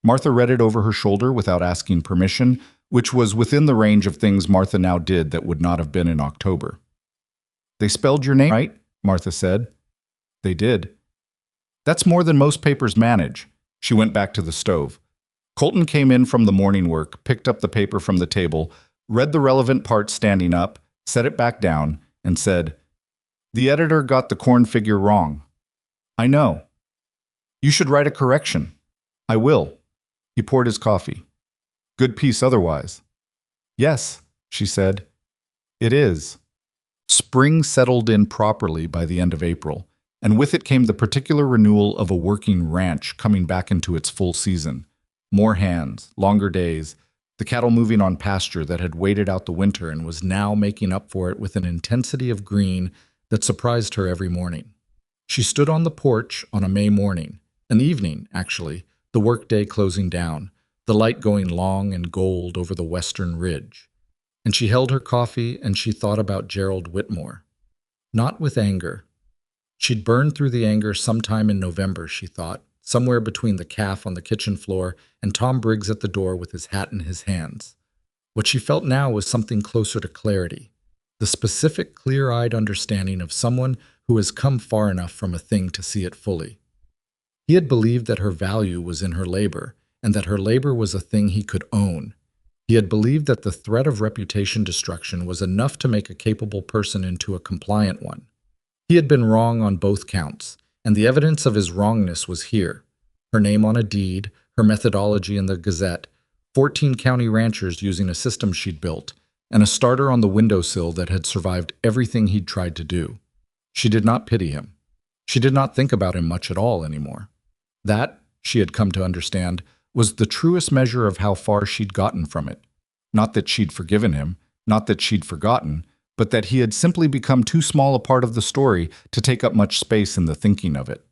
Martha read it over her shoulder without asking permission, which was within the range of things Martha now did that would not have been in October. "They spelled your name right?" Martha said. "They did." "That's more than most papers manage." She went back to the stove. Colton came in from the morning work, picked up the paper from the table, read the relevant part standing up, set it back down, and said, "The editor got the corn figure wrong." "I know." "You should write a correction." "I will." He poured his coffee. "Good piece otherwise." "Yes," she said. "It is." Spring settled in properly by the end of April, and with it came the particular renewal of a working ranch coming back into its full season. More hands, longer days, the cattle moving on pasture that had waited out the winter and was now making up for it with an intensity of green that surprised her every morning. She stood on the porch on a May morning, an evening, actually, the workday closing down, the light going long and gold over the western ridge. And she held her coffee and she thought about Gerald Whitmore. Not with anger. She'd burned through the anger sometime in November, she thought, somewhere between the calf on the kitchen floor and Tom Briggs at the door with his hat in his hands. What she felt now was something closer to clarity, the specific, clear-eyed understanding of someone who has come far enough from a thing to see it fully. He had believed that her value was in her labor, and that her labor was a thing he could own. He had believed that the threat of reputation destruction was enough to make a capable person into a compliant one. He had been wrong on both counts, and the evidence of his wrongness was here. Her name on a deed, her methodology in the Gazette, 14 county ranchers using a system she'd built, and a starter on the windowsill that had survived everything he'd tried to do. She did not pity him. She did not think about him much at all anymore. That, she had come to understand, was the truest measure of how far she'd gotten from it. Not that she'd forgiven him, not that she'd forgotten, but that he had simply become too small a part of the story to take up much space in the thinking of it.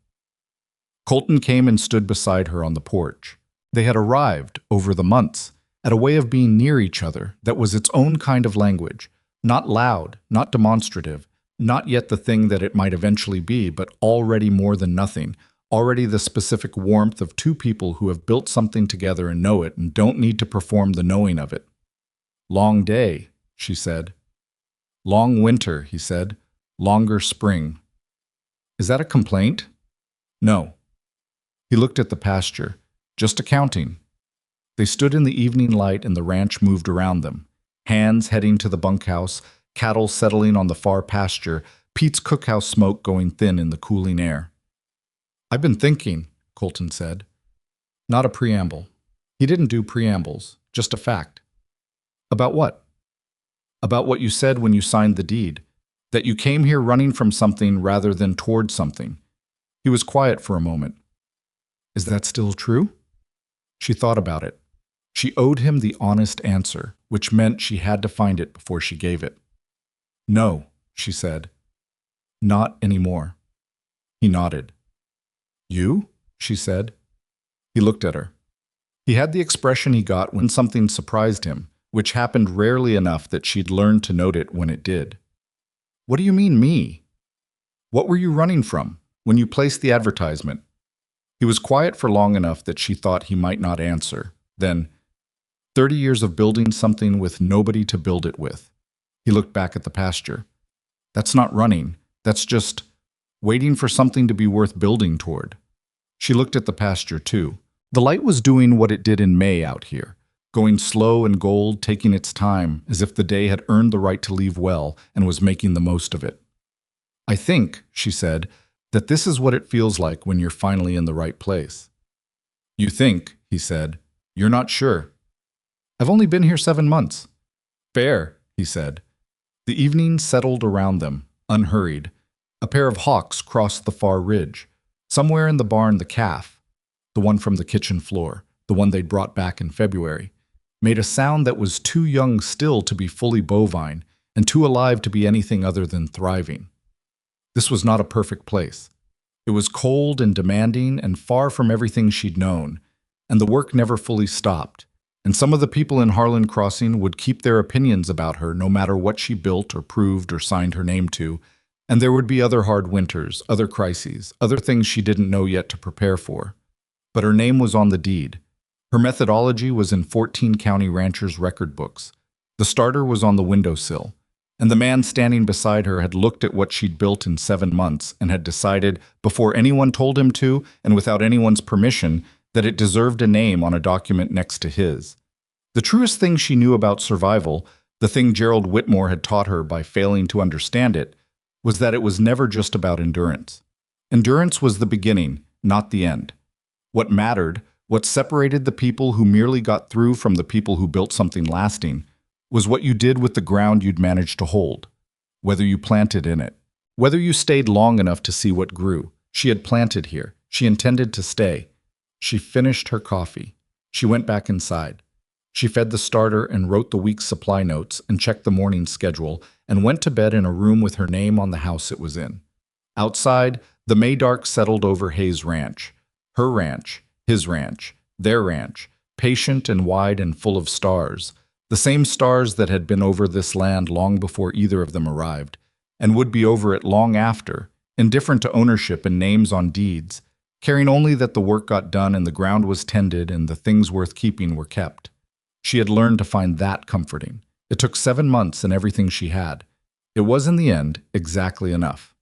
Colton came and stood beside her on the porch. They had arrived, over the months, at a way of being near each other that was its own kind of language, not loud, not demonstrative, not yet the thing that it might eventually be, but already more than nothing, already the specific warmth of two people who have built something together and know it and don't need to perform the knowing of it. "Long day," she said. "Long winter," he said. "Longer spring." "Is that a complaint?" "No." He looked at the pasture. "Just accounting." They stood in the evening light and the ranch moved around them. Hands heading to the bunkhouse, cattle settling on the far pasture, Pete's cookhouse smoke going thin in the cooling air. "I've been thinking," Colton said. Not a preamble. He didn't do preambles, just a fact. "About what?" "About what you said when you signed the deed, that you came here running from something rather than toward something." He was quiet for a moment. "Is that still true?" She thought about it. She owed him the honest answer, which meant she had to find it before she gave it. "No," she said. "Not anymore." He nodded. "You?" she said. He looked at her. He had the expression he got when something surprised him, which happened rarely enough that she'd learned to note it when it did. "What do you mean, me? What were you running from when you placed the advertisement?" He was quiet for long enough that she thought he might not answer. Then, 30 years of building something with nobody to build it with. He looked back at the pasture. "That's not running. That's just waiting for something to be worth building toward." She looked at the pasture, too. The light was doing what it did in May out here, going slow and gold, taking its time, as if the day had earned the right to leave well and was making the most of it. "I think," she said, "that this is what it feels like when you're finally in the right place." "You think," he said. "You're not sure." "I've only been here 7 months." "Fair," he said. The evening settled around them, unhurried. A pair of hawks crossed the far ridge. Somewhere in the barn the calf, the one from the kitchen floor, the one they'd brought back in February, made a sound that was too young still to be fully bovine and too alive to be anything other than thriving. This was not a perfect place. It was cold and demanding and far from everything she'd known, and the work never fully stopped. And some of the people in Harlan Crossing would keep their opinions about her no matter what she built or proved or signed her name to, and there would be other hard winters, other crises, other things she didn't know yet to prepare for. But her name was on the deed. Her methodology was in 14 county ranchers' record books. The starter was on the windowsill, and the man standing beside her had looked at what she'd built in 7 months and had decided, before anyone told him to and without anyone's permission, that it deserved a name on a document next to his. The truest thing she knew about survival, the thing Gerald Whitmore had taught her by failing to understand it, was that it was never just about endurance. Endurance was the beginning, not the end. What mattered, what separated the people who merely got through from the people who built something lasting, was what you did with the ground you'd managed to hold, whether you planted in it, whether you stayed long enough to see what grew. She had planted here. She intended to stay. She finished her coffee. She went back inside. She fed the starter and wrote the week's supply notes and checked the morning schedule and went to bed in a room with her name on the house it was in. Outside, the Maydark settled over Hayes Ranch. Her ranch, his ranch, their ranch, patient and wide and full of stars, the same stars that had been over this land long before either of them arrived, and would be over it long after, indifferent to ownership and names on deeds, caring only that the work got done and the ground was tended and the things worth keeping were kept. She had learned to find that comforting. It took 7 months and everything she had. It was, in the end, exactly enough.